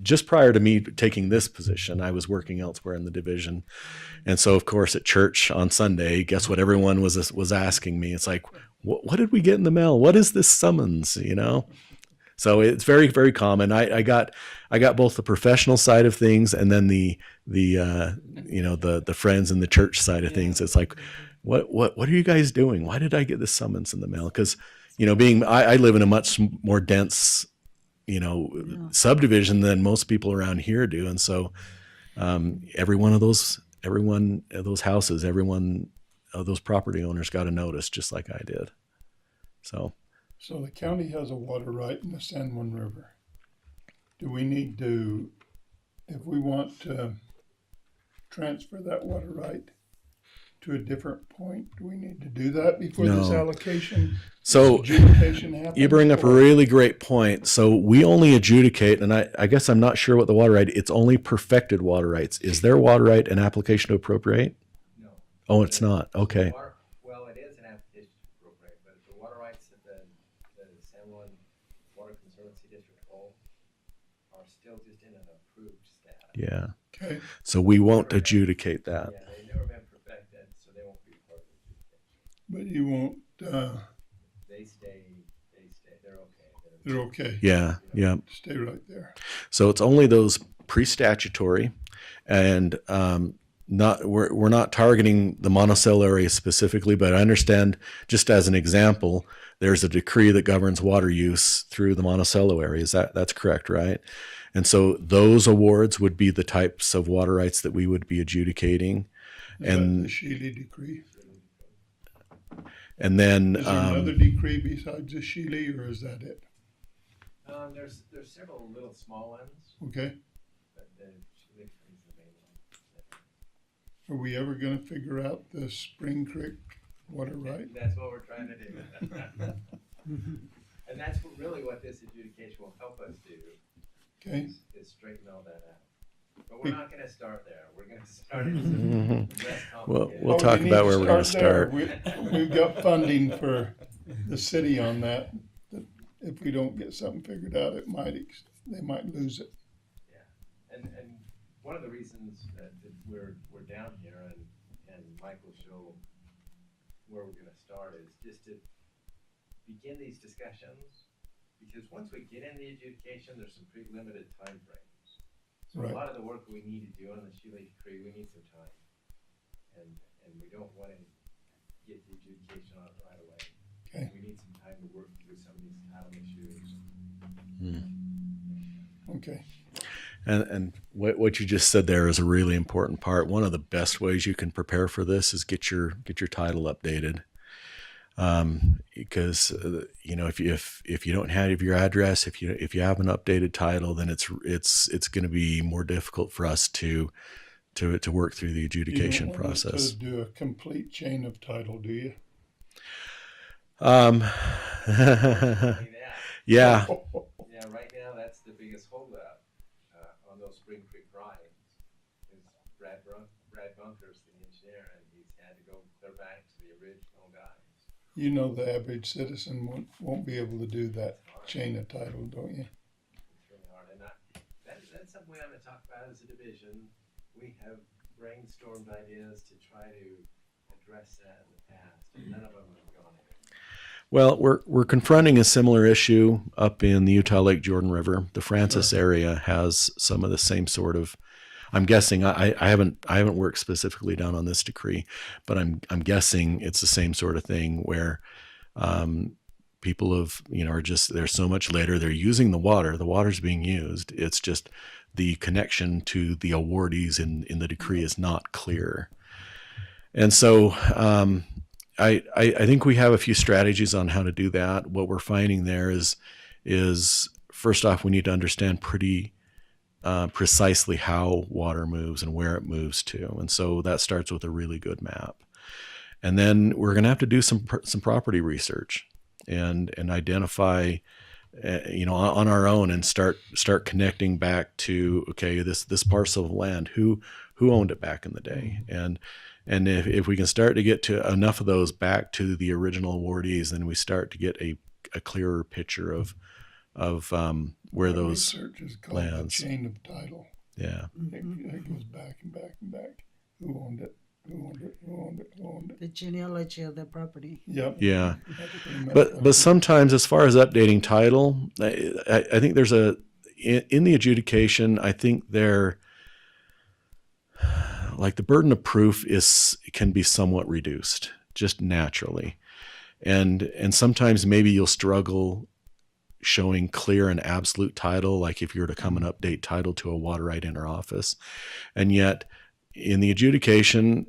Just prior to me taking this position, I was working elsewhere in the division. And so, of course, at church on Sunday, guess what everyone was asking me? It's like, what did we get in the mail? What is this summons? So it's very, very common. I got both the professional side of things and then the friends and the church side of things. It's like, what are you guys doing? Why did I get this summons in the mail? Because, I live in a much more dense, subdivision than most people around here do. And so, every one of those houses, every one of those property owners got a notice just like I did. So the county has a water right in the San Juan River. Do we need to, if we want to transfer that water right to a different point, do we need to do that before this No. allocation? So Adjudication happens? you bring up a really great point. So we only adjudicate, and I guess I'm not sure what the water right, it's only perfected water rights. Is their water right an application to appropriate? No. Oh, it's not. Okay. Well, it is an application to appropriate, but the water rights that the San Juan Water Conservancy District hold are still just in an approved status. Yeah. Okay. So we won't adjudicate that. Yeah, they've never been perfected, so they won't be part of the adjudication. But you won't, They stay, they're okay. they're okay. Yeah. Yeah. Stay right there. So it's only those pre-statutory, and we're not targeting the Monticello area specifically, but I understand, just as an example, there's a decree that governs water use through the Monticello area. That's correct, right? And so those awards would be the types of water rights that we would be adjudicating. Is And- that the Shealy decree? And then Is there another decree besides the Shealy, or is that it? There's several little small ones, Okay. but the Chile is the main one. Are we ever gonna figure out the Spring Creek water right? That's what we're trying to do. And that's really what this adjudication will help us do, Okay. is straighten all that out. But we're not gonna start there. We're gonna start at less complicated. We'll talk you need about where we're going to there. start. We've got funding for the city on that. If we don't get something figured out, they might lose it. And one of the reasons that we're down here, and Mike will show where we're gonna start, is just to begin these discussions, because once we get in the adjudication, there's some pretty limited time frames. So Right. a lot of the work we need to do on the Shealy decree, we need some time. And we don't wanna get the adjudication on it right away. Okay. We need some time to work through some of these title issues. Okay. And what you just said there is a really important part. One of the best ways you can prepare for this is get your title updated. Because if you don't have your address, if you have an updated title, then it's going to be more difficult for us to work through the adjudication You don't want us process. to do a complete chain of title, do you? I mean, Yeah. Yeah, right now, that's the biggest holdup on those Spring Creek drawings, is Brad Bunker's the engineer, and he's had to go clear back to the original guys. You know the average citizen won't be able to do that chain of title, don't you? It's really hard, and that's something we haven't talked about as a division. We have brainstormed ideas to try to address that in the past, and none of them have gone anywhere. Well, we're confronting a similar issue up in the Utah Lake Jordan River. The Francis area has some of the same sort of. I'm guessing I haven't worked specifically down on this decree, but I'm guessing it's the same sort of thing where people have are just they're so much later. They're using the water's being used. It's just the connection to the awardees in the decree is not clear, and so. I think we have a few strategies on how to do that. What we're finding there is first off, we need to understand pretty precisely how water moves and where it moves to. And so that starts with a really good map. And then we're going to have to do some property research and identify, on our own and start connecting back to, okay, this parcel of land, who owned it back in the day. And if we can start to get to enough of those back to the original awardees, then we start to get a clearer picture of where That those research is called lands. the chain of title. Yeah. It goes back and back and back. Who owned it? Who owned it? Who owned it? Who owned it? The genealogy of the property. Yep. Yeah. That's pretty much But what- sometimes, as far as updating title, I think there's in the adjudication, I think like the burden of proof can be somewhat reduced just naturally, and sometimes maybe you'll struggle showing clear and absolute title, like if you were to come and update title to a water right in our office, and yet in the adjudication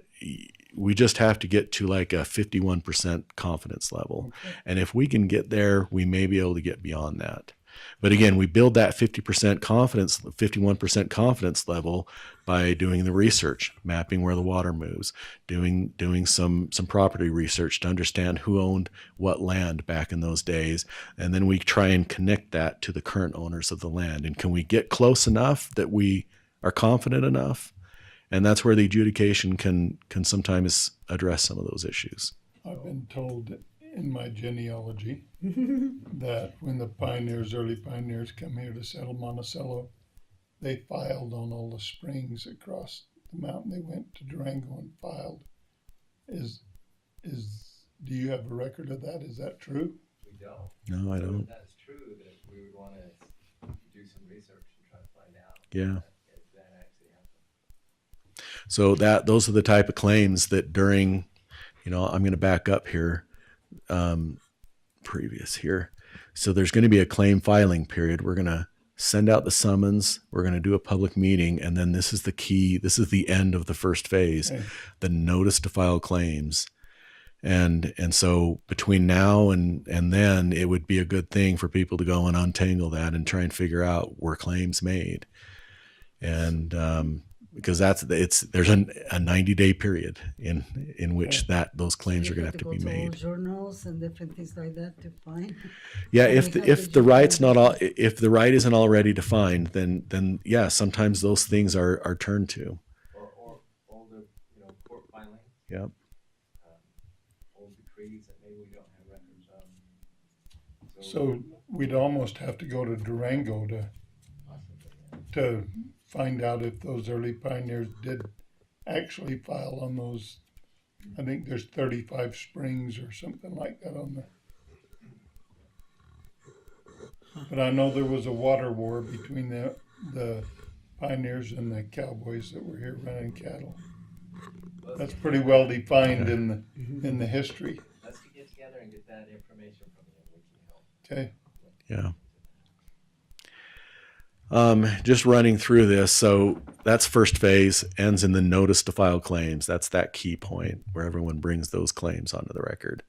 we just have to get to like a 51% confidence level. Okay. And if we can get there, we may be able to get beyond that. But again, we build that 51% confidence level by doing the research, mapping where the water moves, doing some property research to understand who owned what land back in those days. And then we try and connect that to the current owners of the land. And can we get close enough that we are confident enough? And that's where the adjudication can sometimes address some of those issues. I've been told in my genealogy that when the early pioneers come here to settle Monticello, they filed on all the springs across the mountain. They went to Durango and filed. Do you have a record of that? Is that true? We don't. No, I don't. If that's true, that we would want to do some research and try to find out. Yeah. If that actually happened. So those are the type of claims that during, I'm going to back up here, previous here. So there's going to be a claim filing period. We're going to send out the summons. We're going to do a public meeting. And then this is the key. This is the end of the first phase, the notice to file claims. And so between now and then, it would be a good thing for people to go and untangle that and try and figure out were claims made. And, because there's a 90-day period in which those claims are going to have to be made. Journals and different things like that to find. Yeah, And if we have to the right's do- if the right isn't already defined, then yeah, sometimes those things are turned to. Or older, court filings, Yep. old decrees that maybe we don't have records of. So we'd almost have to go to Durango to find out if those early pioneers did actually file on those. I think there's 35 springs or something like that on there. But I know there was a water war between the pioneers and the cowboys that were here running cattle. That's pretty well defined in the history. Let's get together and get that information from you. We can help. Okay. Yeah. Just running through this. So that's first phase, ends in the notice to file claims. That's that key point where everyone brings those claims onto the record.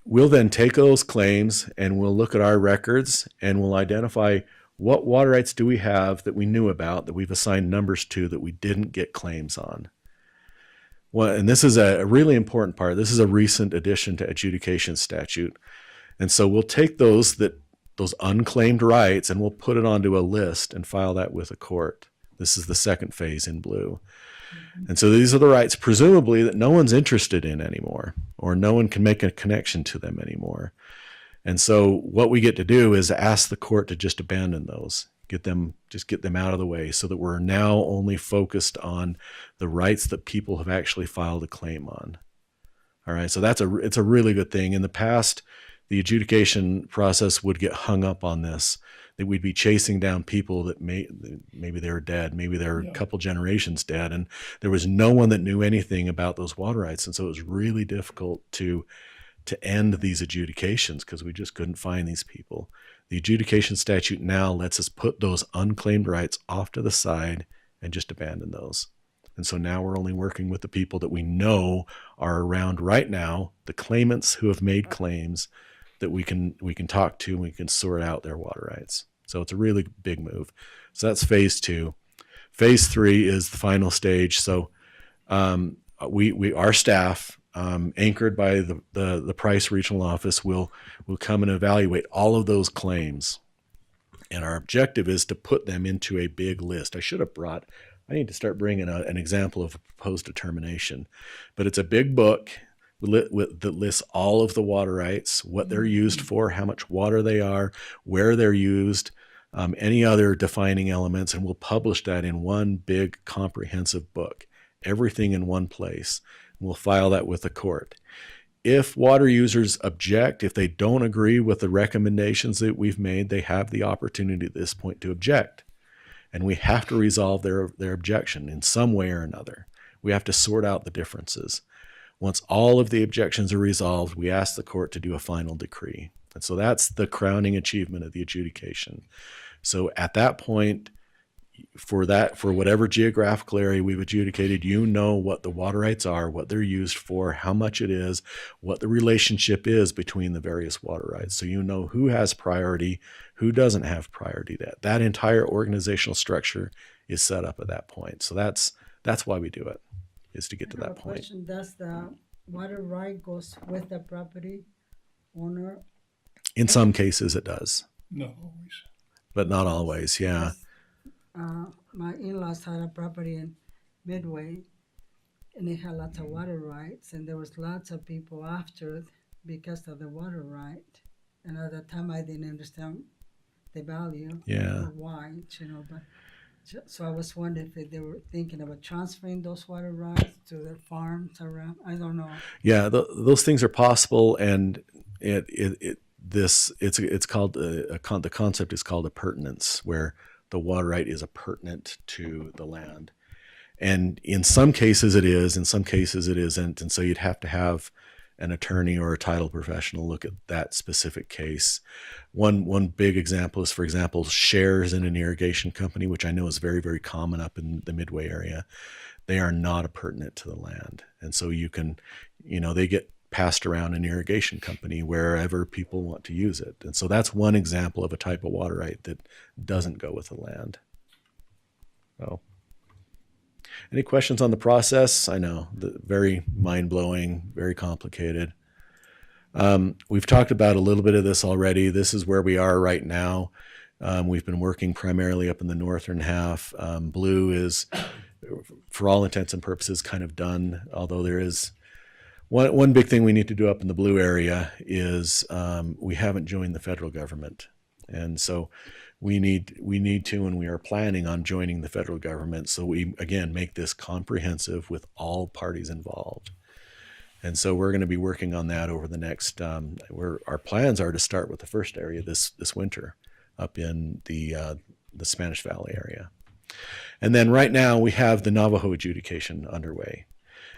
We'll then take those claims and we'll look at our records and we'll identify what water rights do we have that we knew about, that we've assigned numbers to, that we didn't get claims on. Well, and this is a really important part. This is a recent addition to adjudication statute. And so we'll take those unclaimed rights and we'll put it onto a list and file that with a court. This is the second phase in blue. And so these are the rights presumably that no one's interested in anymore, or no one can make a connection to them anymore. And so what we get to do is ask the court to just abandon those, get them out of the way, so that we're now only focused on the rights that people have actually filed a claim on. All right, so it's a really good thing. In the past, the adjudication process would get hung up on this, that we'd be chasing down people that maybe they were dead, maybe they're a couple generations dead, and there was no one that knew anything about those water rights, and so it was really difficult to end these adjudications because we just couldn't find these people. The adjudication statute now lets us put those unclaimed rights off to the side and just abandon those. And so now we're only working with the people that we know are around right now, the claimants who have made claims that we can talk to, and we can sort out their water rights. So it's a really big move. So that's phase 2. Phase 3 is the final stage. So our staff, anchored by the Price Regional Office, will come and evaluate all of those claims. And our objective is to put them into a big list. I need to start bringing an example of a proposed determination. But it's a big book that lists all of the water rights, what they're used for, how much water they are, where they're used, any other defining elements, and we'll publish that in one big comprehensive book, everything in one place. We'll file that with the court. If water users object, if they don't agree with the recommendations that we've made, they have the opportunity at this point to object. And we have to resolve their objection in some way or another. We have to sort out the differences. Once all of the objections are resolved, we ask the court to do a final decree. And so that's the crowning achievement of the adjudication. So at that point, for whatever geographical area we've adjudicated, you know what the water rights are, what they're used for, how much it is, what the relationship is between the various water rights. So you know who has priority, who doesn't have priority. That entire organizational structure is set up at that point. So that's why we do it, is to get to that point. Question, does the water right goes with the property owner? In some cases it does, Not always. but not always. Yeah. My in-laws had a property in Midway, and it had lots of water rights, and there was lots of people after it because of the water right. And at the time, I didn't understand the value. Yeah. Or why, but so I was wondering if they were thinking about transferring those water rights to their farms around. I don't know. Yeah, those things are possible, and it's called the concept is called appurtenance, where the water right is appurtenant to the land. And in some cases it is, in some cases it isn't. And so you'd have to have an attorney or a title professional look at that specific case. One big example is, for example, shares in an irrigation company, which I know is very, very common up in the Midway area. They are not appurtenant to the land. And so they get passed around an irrigation company wherever people want to use it. And so that's one example of a type of water right that doesn't go with the land. So, any questions on the process? I know, very mind-blowing, very complicated. We've talked about a little bit of this already. This is where we are right now. We've been working primarily up in the northern half. Blue is, for all intents and purposes, kind of done, although there is one big thing we need to do up in the blue area is we haven't joined the federal government. And so we need to, and we are planning on joining the federal government. So we, again, make this comprehensive with all parties involved. And so we're going to be working on that over the next, our plans are to start with the first area this winter up in the Spanish Valley area. And then right now we have the Navajo adjudication underway.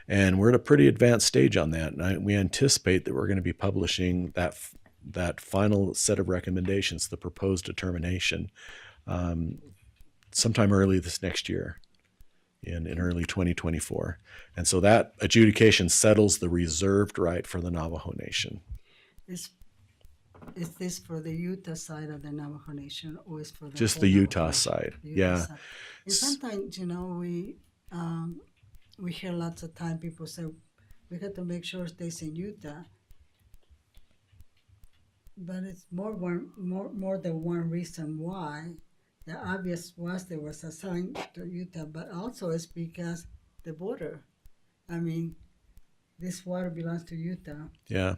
And we're at a pretty advanced stage on that. And we anticipate that we're going to be publishing that final set of recommendations, the proposed determination, sometime early this next year, in early 2024. And so that adjudication settles the reserved right for the Navajo Nation. Is this for the Utah side of the Navajo Nation, or is for the Just whole the Navajo Utah Nation? side. The Utah Yeah. side. And sometimes, we hear lots of time people say we have to make sure it stays in Utah. But it's more than one reason why. The obvious was there was assigned to Utah, but also it's because the border. I mean, this water belongs to Utah. Yeah.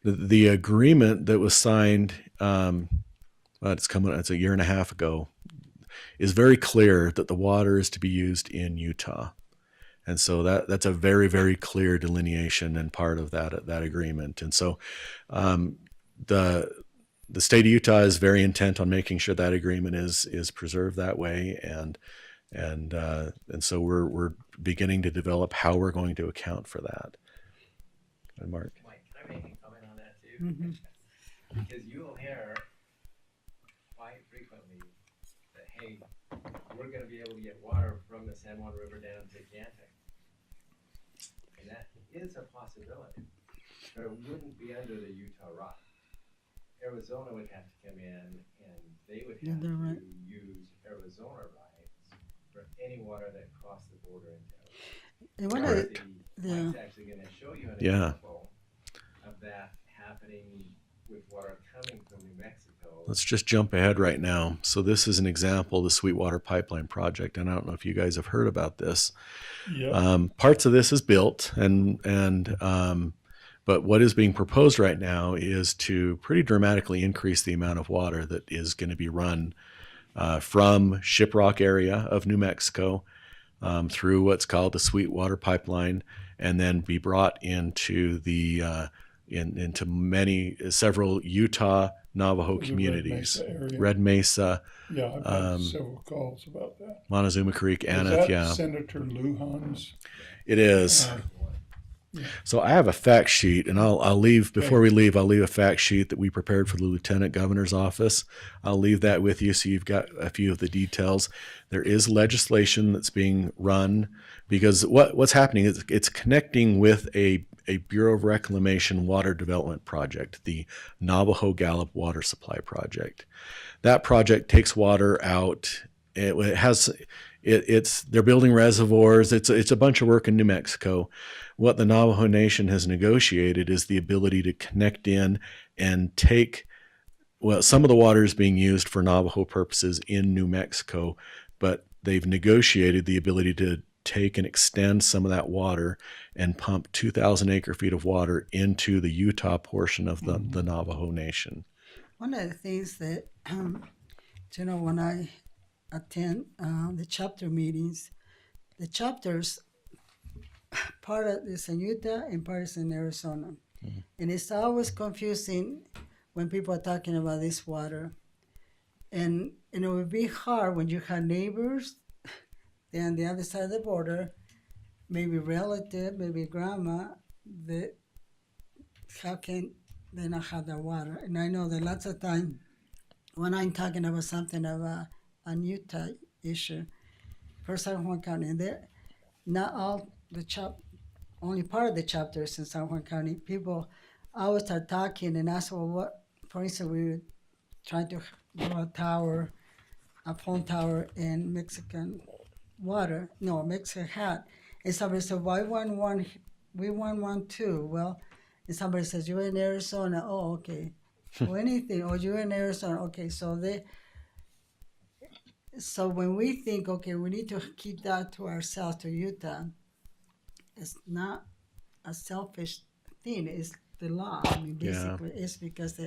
The agreement that was signed, it's a year and a half ago. is very clear that the water is to be used in Utah. And so that's a very, very clear delineation and part of that agreement. And so the state of Utah is very intent on making sure that agreement is preserved that way. And so we're beginning to develop how we're going to account for that. And Mark. Mike, can I make a comment on that too? Mhm. Because you will hear quite frequently that, hey, we're going to be able to get water from the San Juan River down to Gantic. And that is a possibility, but it wouldn't be under the Utah rock. Arizona would have to come in and they would Yeah, have they're right. to use Arizona rights for any water that crossed the border into Arizona. And one of the, Mike's actually going to show you an Yeah. example of that happening with water coming from New Mexico. Let's just jump ahead right now. So this is an example, the Sweetwater Pipeline Project. And I don't know if you guys have heard about this. Yep. Parts of this is built, but what is being proposed right now is to pretty dramatically increase the amount of water that is going to be run from Shiprock area of New Mexico through what's called the Sweetwater Pipeline, and then be brought into the into several Utah Navajo The communities. Red Mesa area. Red Mesa, Yeah, I've had several calls about that. Montezuma Creek, Is Aneth, that yeah. Senator Lujan's? It is. So I have a fact sheet, and I'll leave before we leave. I'll leave a fact sheet that we prepared for the Lieutenant Governor's office. I'll leave that with you, so you've got a few of the details. There is legislation that's being run because what's happening is it's connecting with a Bureau of Reclamation water development project, the Navajo Gallup Water Supply Project. That project takes water out. They're building reservoirs. It's a bunch of work in New Mexico. What the Navajo Nation has negotiated is the ability to connect in and take, well, some of the water is being used for Navajo purposes in New Mexico, but they've negotiated the ability to take and extend some of that water and pump 2,000 acre feet of water into the Utah portion of the Navajo Nation. one of the things that, when I attend the chapter meetings, the chapters, part of is in Utah and part is in Arizona. And it's always confusing when people are talking about this water. And it would be hard when you have neighbors on the other side of the border, maybe relative, maybe grandma, that how can they not have that water? And I know that lots of time when I'm talking about something about a Utah issue for San Juan County, and there, not all the only part of the chapters in San Juan County, people always start talking and ask, well, what, for instance, we were trying to do a phone tower in Mexican Mexican hat. And somebody said, why we want one too? Well, and somebody says, you're in Arizona. Oh, okay. Or anything, or you're in Arizona. Okay, so when we think, okay, we need to keep that to ourselves, to Utah, it's not a selfish thing. It's the law. I mean, basically, it's because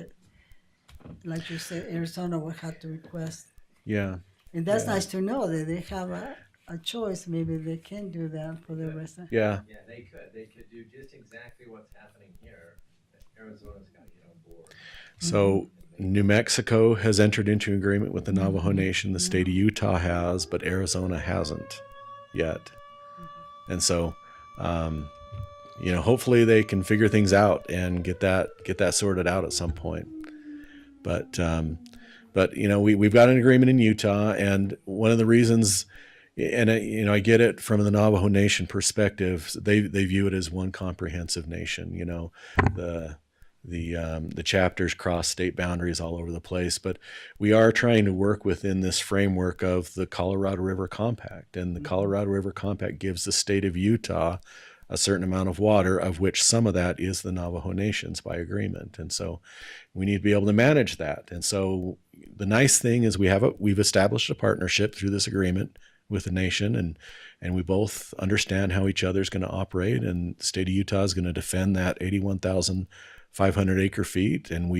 like you said, Arizona will have to request. Yeah. And that's nice to know that they have a choice. Maybe they can do that for the rest of Yeah. Yeah, they could. They could do just exactly what's happening here. Arizona's got to get on board. So New Mexico has entered into an agreement with the Navajo Nation. The state of Utah has, but Arizona hasn't yet. And so, hopefully they can figure things out and get that sorted out at some point. But we've got an agreement in Utah, and one of the reasons, and I get it from the Navajo Nation perspective, they view it as one comprehensive nation. The chapters cross state boundaries all over the place, but we are trying to work within this framework of the Colorado River Compact, and the Colorado River Compact gives the state of Utah a certain amount of water, of which some of that is the Navajo Nation's by agreement. And so we need to be able to manage that. And so the nice thing is we've established a partnership through this agreement with the nation, and we both understand how each other's going to operate, and the state of Utah is going to defend that 81,500 acre feet, and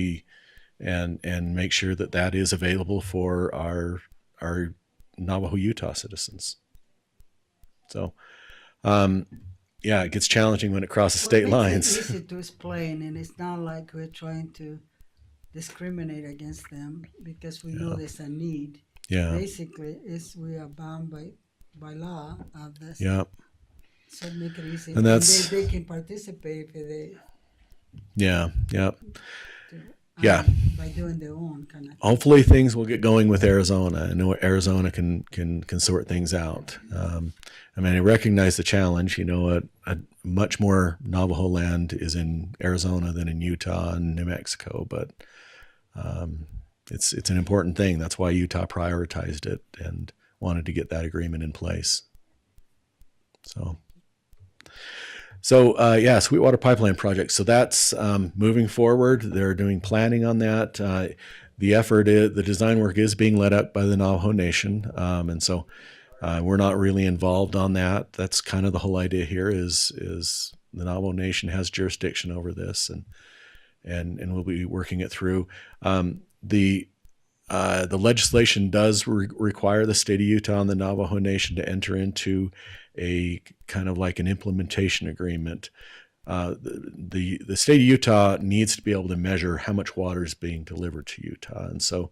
make sure that is available for our Navajo Utah citizens. So, yeah, it gets challenging when it crosses state Well, it lines. makes it easy to explain, and it's not like we're trying to discriminate against them because we know there's a need. Yeah, Basically, is we are bound by law of this. yeah, So make it easy, And that's- they can participate if they yeah, yeah. do, Yeah. by doing their own kind of. Hopefully things will get going with Arizona. I know Arizona can sort things out. I mean, I recognize the challenge. You know, a much more Navajo land is in Arizona than in Utah and New Mexico, but it's an important thing. That's why Utah prioritized it and wanted to get that agreement in place. So yeah, Sweetwater Pipeline Project. So that's moving forward. They're doing planning on that. The design work is being led up by the Navajo Nation, and so we're not really involved on that. That's kind of the whole idea here. Is the Navajo Nation has jurisdiction over this, and we'll be working it through. The legislation does require the state of Utah and the Navajo Nation to enter into a kind of like an implementation agreement. The state of Utah needs to be able to measure how much water is being delivered to Utah. And so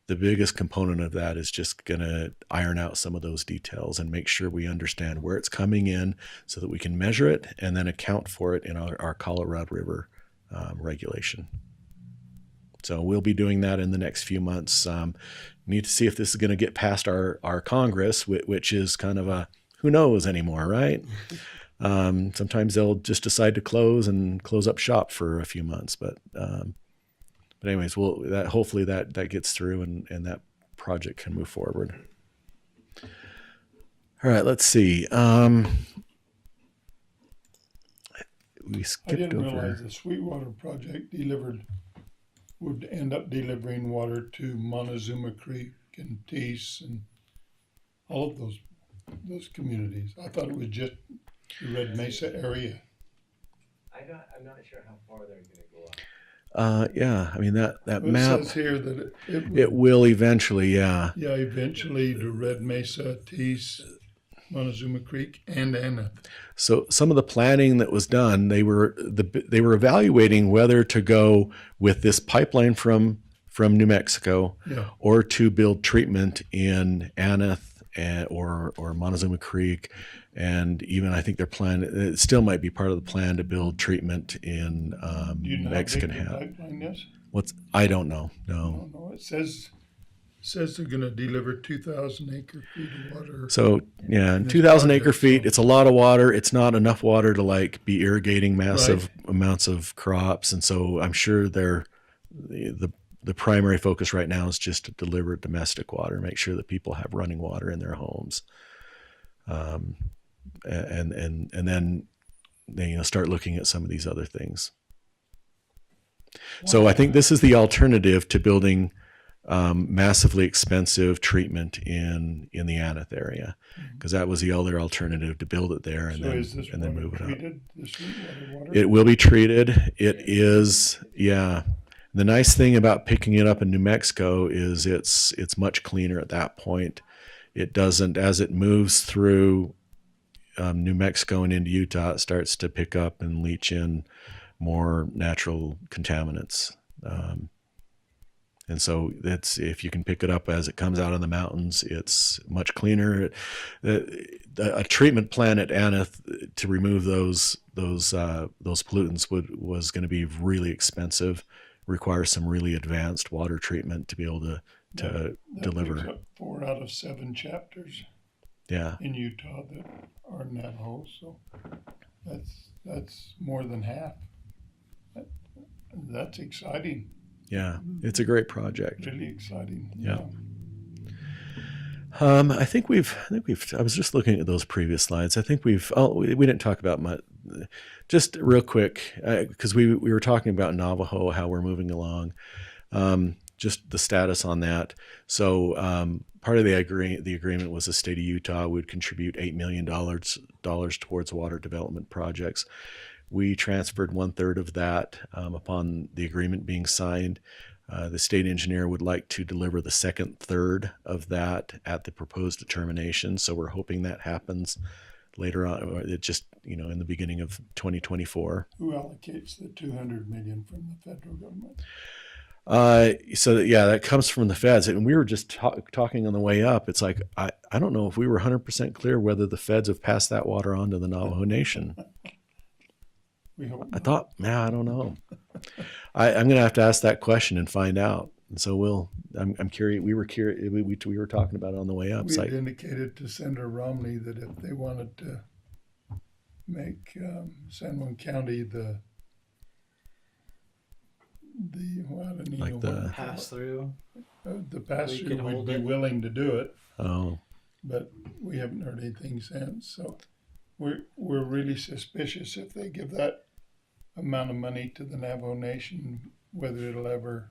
the biggest component of that is just going to iron out some of those details and make sure we understand where it's coming in so that we can measure it and then account for it in our Colorado River regulation. So we'll be doing that in the next few months. Need to see if this is going to get past our Congress, which is kind of a who knows anymore, right? Sometimes they'll just decide to close up shop for a few months. But anyways, hopefully that gets through and that project can move forward. All right, let's see. We I skipped didn't over. realize the Sweetwater project would end up delivering water to Montezuma Creek and Tees and all of those communities. I thought it was just the Red Mesa area. I'm not sure how far they're going to go up. Yeah, I mean that It map. says here that It will eventually, yeah. yeah, eventually to Red Mesa, Tees, Montezuma Creek, and Aneth. So some of the planning that was done, they were evaluating whether to go with this pipeline from New Mexico, Yeah. or to build treatment in Aneth or Montezuma Creek, and even I think their plan, it still might be part of the plan to build treatment in Do you know Mexican how big the Hat. pipeline is? I don't know. I No. don't know. It says they're going to deliver 2,000 acre feet of water. So yeah, This 2,000 acre project, feet. so- It's a lot of water. It's not enough water to like be irrigating massive amounts of crops, and so I'm sure the primary focus right now is just to deliver domestic water, make sure that people have running water in their homes, and then they start looking at some of these other things. So I think this is the alternative to building massively expensive treatment in the Aneth area, because that was the other alternative, to build it there and So then is this water move it up. treated, the Sweetwater water? It will be treated. It is, yeah. The nice thing about picking it up in New Mexico is it's much cleaner at that point. It doesn't, as it moves through New Mexico and into Utah, it starts to pick up and leach in more natural contaminants. And so if you can pick it up as it comes out of the mountains, it's much cleaner. A treatment plant at Aneth to remove those pollutants was going to be really expensive, require some really advanced water treatment to be able to That deliver. picks up 4 out of 7 chapters Yeah, in Utah that are Navajo, so that's more than half. That's exciting, yeah, it's a great project. really exciting. Yeah. I think we've. I was just looking at those previous slides. I think we didn't talk about much. Just real quick, because we were talking about Navajo, how we're moving along. Just the status on that. So part of the agreement was the state of Utah would contribute $8 million towards water development projects. We transferred 1/3 of that upon the agreement being signed. The state engineer would like to deliver the second third of that at the proposed determination. So we're hoping that happens later on, or it just, in the beginning of 2024. Who allocates the 200 million from the federal government? That comes from the feds. And we were just talking on the way up. It's like, I don't know if we were 100% clear whether the feds have passed that water on to the Navajo Nation. We hope I not. thought, I don't know. I'm going to have to ask that question and find out. And so I'm curious. We were curious. We were talking about it on the way up. We It's had like, indicated to Senator Romney that if they wanted to make San Juan County the well, I don't even Like know the- what to call Pass it. through. The pass could through, we'd hold be it. willing to do it, oh, but we haven't heard anything since. So we're really suspicious if they give that amount of money to the Navajo Nation, whether it'll ever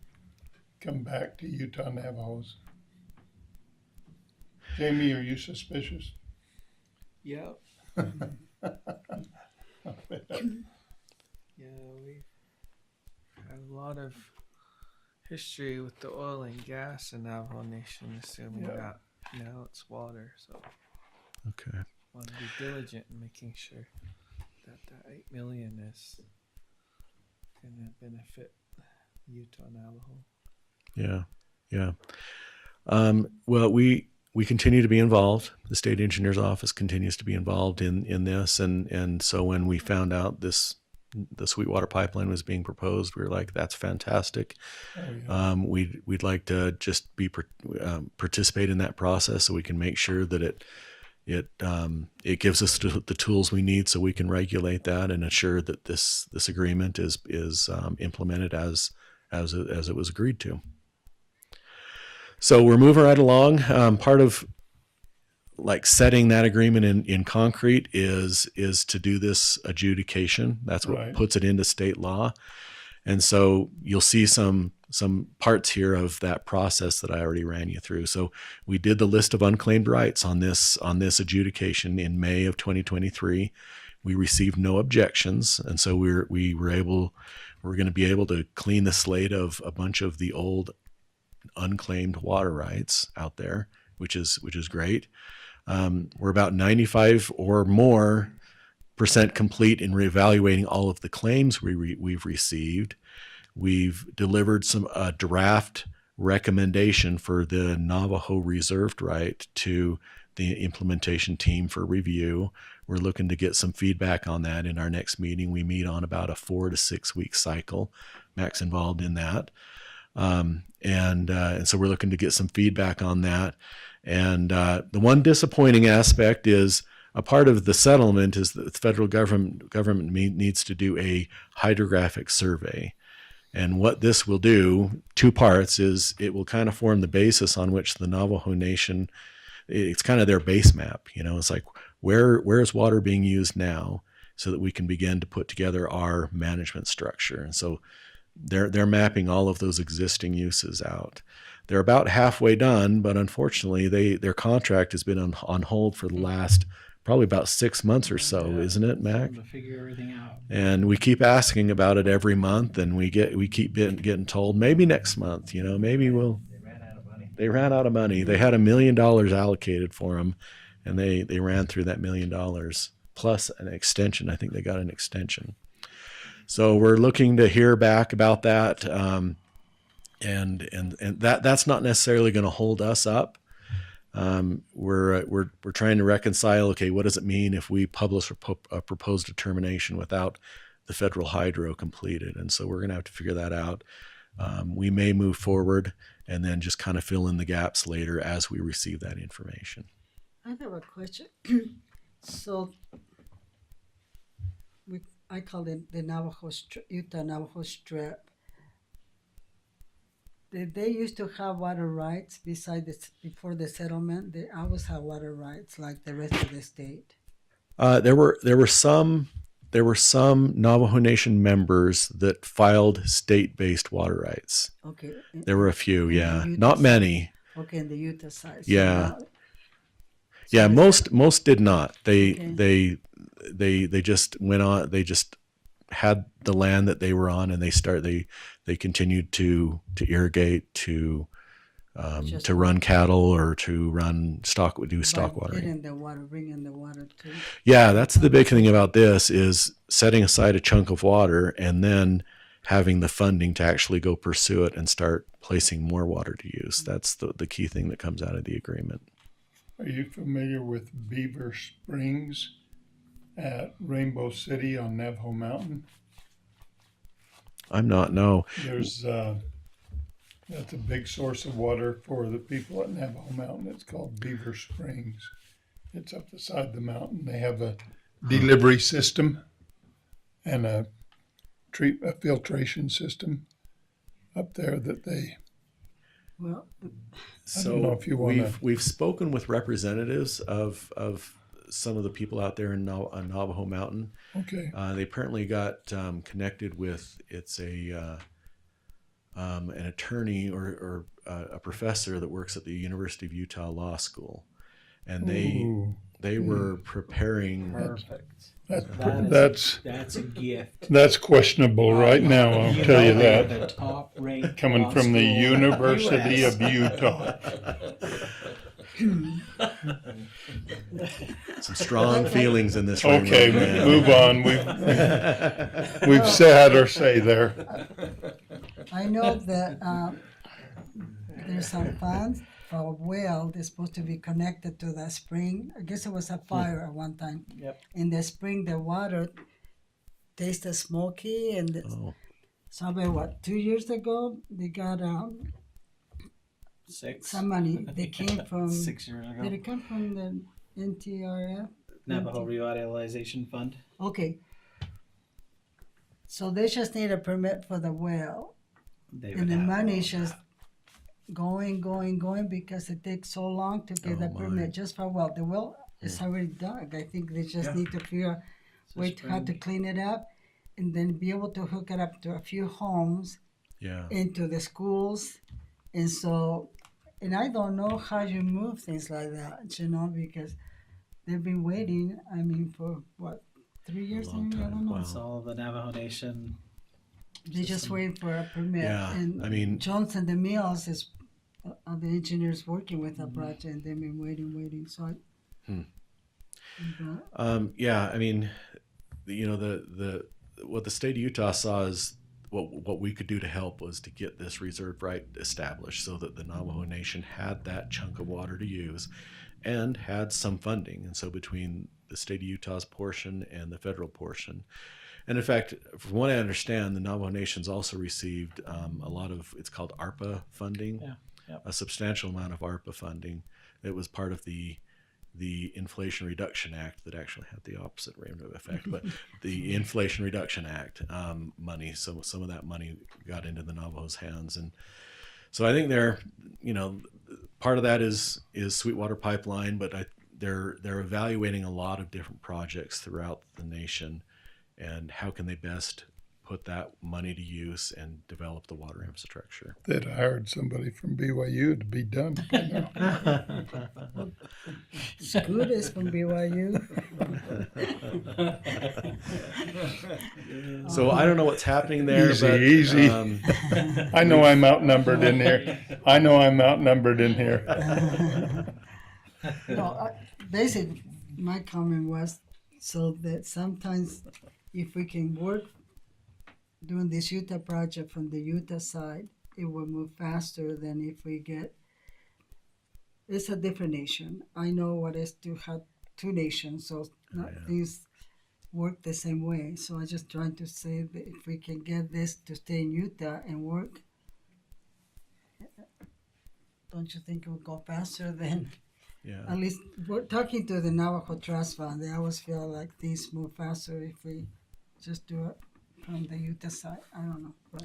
come back to Utah Navajos. Jamie, are you suspicious? Yeah. Yeah, we've had a lot of history with the oil and gas in Navajo Nation, assuming Yeah. that now it's water. So okay. want to be diligent in making sure that that 8 million is going to benefit Utah Navajo. Yeah. Yeah. Well, we continue to be involved. The state engineer's office continues to be involved in this. And so when we found out the Sweetwater pipeline was being proposed, we were like, that's fantastic. Oh, yeah. We'd like to just participate in that process so we can make sure that it gives us the tools we need so we can regulate that and ensure that this agreement is implemented as it was agreed to. So we're moving right along. Part of like setting that agreement in concrete is to do this adjudication. That's what Right. puts it into state law. And so you'll see some parts here of that process that I already ran you through. So we did the list of unclaimed rights on this adjudication in May of 2023. We received no objections, and so we're going to be able to clean the slate of a bunch of the old unclaimed water rights out there, which is great. We're about 95 or more % complete in reevaluating all of the claims we've received. We've delivered a draft recommendation for the Navajo reserved right to the implementation team for review. We're looking to get some feedback on that in our next meeting. We meet on about a 4 to 6 week cycle. Mac's involved in that. And so we're looking to get some feedback on that. And the one disappointing aspect is a part of the settlement is that the federal government needs to do a hydrographic survey. And what this will do, two parts, is it will kind of form the basis on which the Navajo Nation, it's kind of their base map. It's like, where is water being used now so that we can begin to put together our management structure. And so they're mapping all of those existing uses out. They're about halfway done, but unfortunately their contract has been on hold for the last probably about 6 months or so, Yeah. it, Mac? To figure everything out. And we keep asking about it every month, and we keep getting told maybe next month. Maybe we'll. They ran out of money. They ran out of money. They had $1 million allocated for them, and they ran through that $1 million plus an extension. I think they got an extension. So we're looking to hear back about that, and that's not necessarily going to hold us up. We're trying to reconcile. Okay, what does it mean if we publish a proposed determination without the federal hydro completed? And so we're going to have to figure that out. We may move forward and then just kind of fill in the gaps later as we receive that information. I have a question. So, I call it the Utah Navajo Strip. Did they used to have water rights before the settlement? They always have water rights like the rest of the state. There were some Navajo Nation members that filed state-based water rights. Okay. There were a few, yeah, Utah not side. many. Okay, in the Utah side. Yeah. now- Yeah, so most did not. Okay. They just went on. They just had the land that they were on, and they continued to irrigate, to Just run cattle or to run stock by watering. getting the water, bringing the water to. Yeah, that's the big thing about this is setting aside a chunk of water and then having the funding to actually go pursue it and start placing more water to use. That's the key thing that comes out of the agreement. Are you familiar with Beaver Springs at Rainbow City on Navajo Mountain? I'm not, no. There's that's a big source of water for the people at Navajo Mountain. It's called Beaver Springs. It's up the side of the mountain. They have a delivery system and a filtration system up there that they. Well, So don't know if you wanna- we've spoken with representatives of some of the people out there on Navajo Mountain. Okay. They apparently got connected with an attorney or a professor that works at the University of Utah Law School, and Ooh, they were preparing. Perfect. that's That's a gift. that's questionable right now. I'll tell you that. The top ranked Coming law from the school in University US. of Utah. Some strong feelings in this room. Okay, right now. move on. We've said our say there. I know that there's some funds for a well that's supposed to be connected to the spring. I guess it was a fire at one time. Yep. In the spring, the water tasted smoky, and Oh, so about 2 years ago, they got Six. some money. They came from. 6 years Did ago. it come from the NTRF? Navajo Revitalization Fund. Okay. So they just need a permit for the well. They And would the have money all is just that. going because it takes so long to get Oh, the my. permit just for well. The well is already dug. I think they just Yeah. need to figure out way to how to clean it up and then be able to hook it up to a few homes yeah. into the schools. And so, and I don't know how you move things like that, because they've been waiting, I mean, for what, 3 years? long maybe? I time. don't know. Wow. It's all the Navajo Nation. They just waiting for a permit. Yeah, And I mean- Johnson the Mills is the engineers working with the project, and they've been waiting. So I. But- Yeah, I mean, the what the state of Utah saw is what we could do to help was to get this reserve right established so that the Navajo Nation had that chunk of water to use and had some funding. And so between the state of Utah's portion and the federal portion, and in fact, from what I understand, the Navajo Nation's also received a lot of, it's called ARPA funding, Yeah, yep. a substantial amount of ARPA funding that was part of the Inflation Reduction Act that actually had the opposite effect, but the Inflation Reduction Act money. So some of that money got into the Navajo's hands, and so I think they're, part of that is Sweetwater Pipeline, but they're evaluating a lot of different projects throughout the nation, and how can they best put that money to use and develop the water infrastructure. They'd hired somebody from BYU to be done by now. Scoot is from BYU. So I don't know what's happening there, Easy, but easy. I know I'm outnumbered in here. Basically, my comment was so that sometimes if we can work doing this Utah project from the Utah side, it will move faster than if we get. It's a different nation. I know what it is to have two nations, so not things work the same way. So I'm just trying to say that if we can get this to stay in Utah and work, don't you think it will go faster than? yeah. At least we're talking to the Navajo Trust Fund. They always feel like things move faster if we just do it from the Utah side. I don't know. But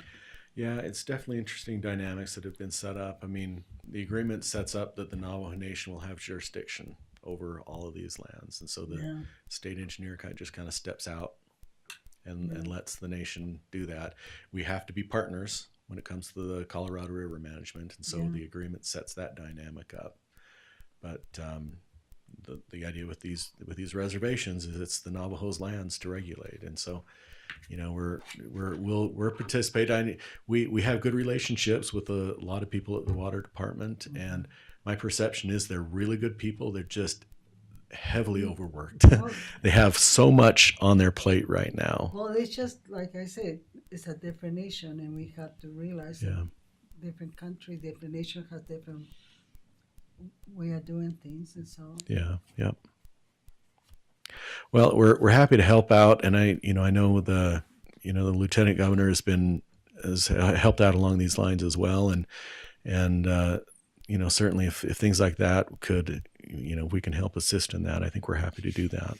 Yeah, it's definitely interesting dynamics that have been set up. I mean, the agreement sets up that the Navajo Nation will have jurisdiction over all of these lands, and so the yeah, state engineer kind of steps out and lets the nation do that. We have to be partners when it comes to the Colorado River management, and so Yeah. the agreement sets that dynamic up. But the idea with these reservations is it's the Navajo's lands to regulate, and so you know, we're participating. We have good relationships with a lot of people at the water department, and my perception is they're really good people. They're just heavily overworked. They have so much on their plate right now. Well, it's just like I said, it's a different nation, and we have to realize Yeah. that different country, different nation has different way of doing things, and so Yeah. Yep. Well, we're happy to help out, and I know the lieutenant governor has helped out along these lines as well, and certainly if things like that could, we can help assist in that. I think we're happy to do that.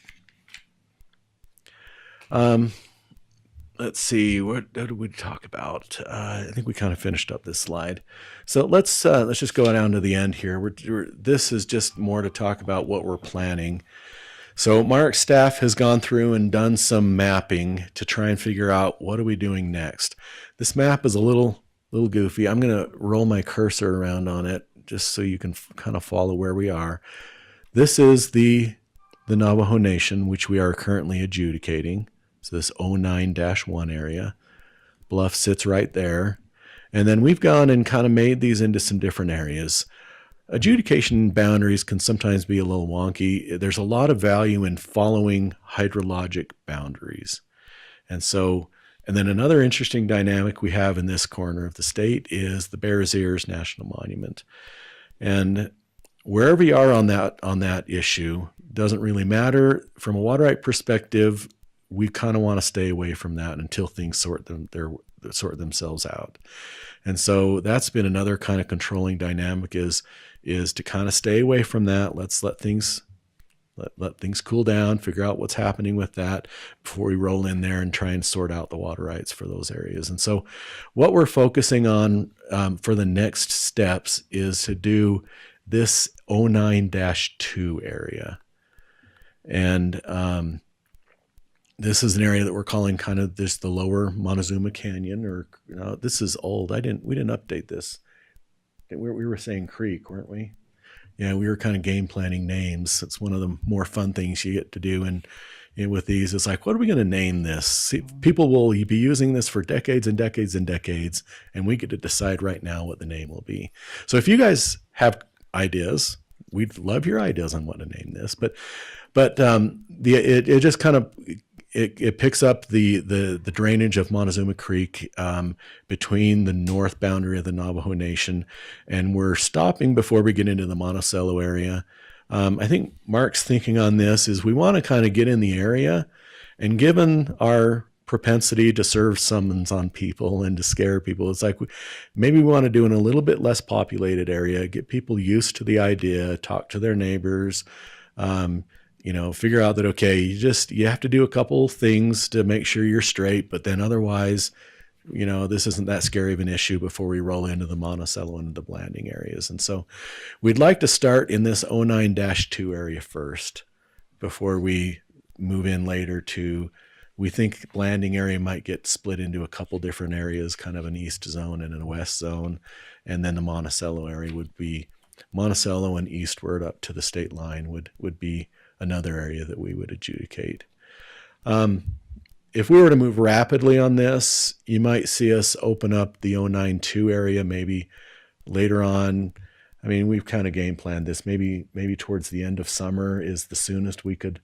Let's see, what did we talk about? I think we kind of finished up this slide. So let's just go down to the end here. This is just more to talk about what we're planning. So Mark's staff has gone through and done some mapping to try and figure out what are we doing next. This map is a little goofy. I'm going to roll my cursor around on it just so you can kind of follow where we are. This is the Navajo Nation, which we are currently adjudicating. So this 09-1 area. Bluff sits right there. And then we've gone and kind of made these into some different areas. Adjudication boundaries can sometimes be a little wonky. There's a lot of value in following hydrologic boundaries. And then another interesting dynamic we have in this corner of the state is the Bears Ears National Monument. And wherever you are on that issue, doesn't really matter. From a water right perspective, we kind of want to stay away from that until things sort themselves out. And so that's been another kind of controlling dynamic is to kind of stay away from that. Let's let things cool down, figure out what's happening with that before we roll in there and try and sort out the water rights for those areas. And so what we're focusing on for the next steps is to do this 09-2 area. And this is an area that we're calling kind of the lower Montezuma Canyon, or this is old. We didn't update this. We were saying creek, weren't we? Yeah, we were kind of game planning names. It's one of the more fun things you get to do. And with these, it's like, what are we going to name this? See, people will be using this for decades and decades and decades, and we get to decide right now what the name will be. So if you guys have ideas, we'd love your ideas on what to name this. But it just kind of it picks up the drainage of Montezuma Creek between the north boundary of the Navajo Nation, and we're stopping before we get into the Monticello area. I think Mark's thinking on this is we want to kind of get in the area, and given our propensity to serve summons on people and to scare people, it's like maybe we want to do in a little bit less populated area, get people used to the idea, talk to their neighbors, figure out that, okay, you have to do a couple things to make sure you're straight, but then otherwise, this isn't that scary of an issue before we roll into the Monticello and the Blanding areas. And so we'd like to start in this 09-2 area first before we move in later to, we think Blanding area might get split into a couple different areas, kind of an east zone and a west zone. And then the Monticello area would be Monticello and eastward up to the state line would be another area that we would adjudicate. If we were to move rapidly on this, you might see us open up the 09-2 area maybe later on. I mean, we've kind of game planned this. Maybe towards the end of summer is the soonest we could,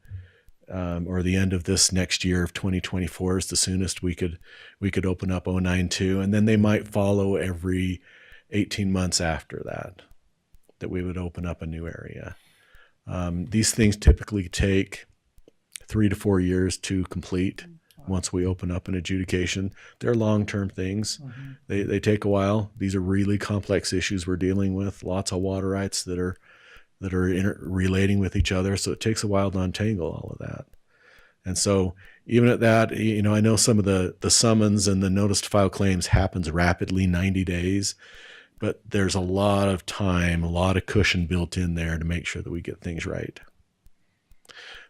or the end of this next year of 2024 is the soonest we could open up 09-2, and then they might follow every 18 months after that we would open up a new area. These things typically take 3 to 4 years to complete once we open up an adjudication. They're long-term things. Mm-hmm. They take a while. These are really complex issues we're dealing with, lots of water rights that are relating with each other. So it takes a while to untangle all of that. And so even at that, I know some of the summons and the notice to file claims happens rapidly, 90 days. But there's a lot of time, a lot of cushion built in there to make sure that we get things right.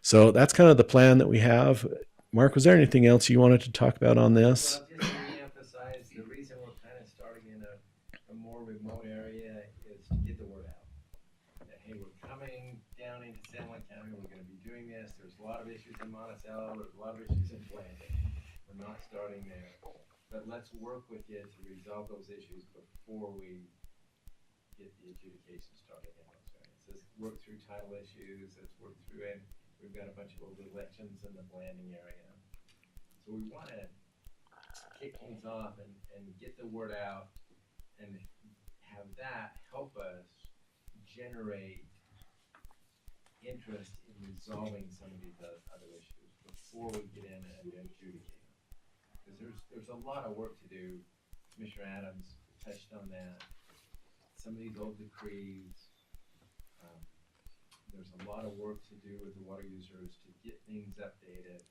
So that's kind of the plan that we have. Mark, was there anything else you wanted to talk about on this? Well, just to reemphasize, the reason we're kind of starting in a more remote area is to get the word out. That, hey, we're coming down into San Juan County, we're going to be doing this. There's a lot of issues in Monticello, there's a lot of issues in Blanding. We're not starting there. But let's work with you to resolve those issues before we get the adjudication started in those areas. Let's work through title issues, let's work through it. We've got a bunch of old elections in the Blanding area. So we want to kick things off and get the word out and have that help us generate interest in resolving some of these other issues before we get in and adjudicate them. Because there's a lot of work to do. Commissioner Adams touched on that. Some of these old decrees, there's a lot of work to do with the water users to get things updated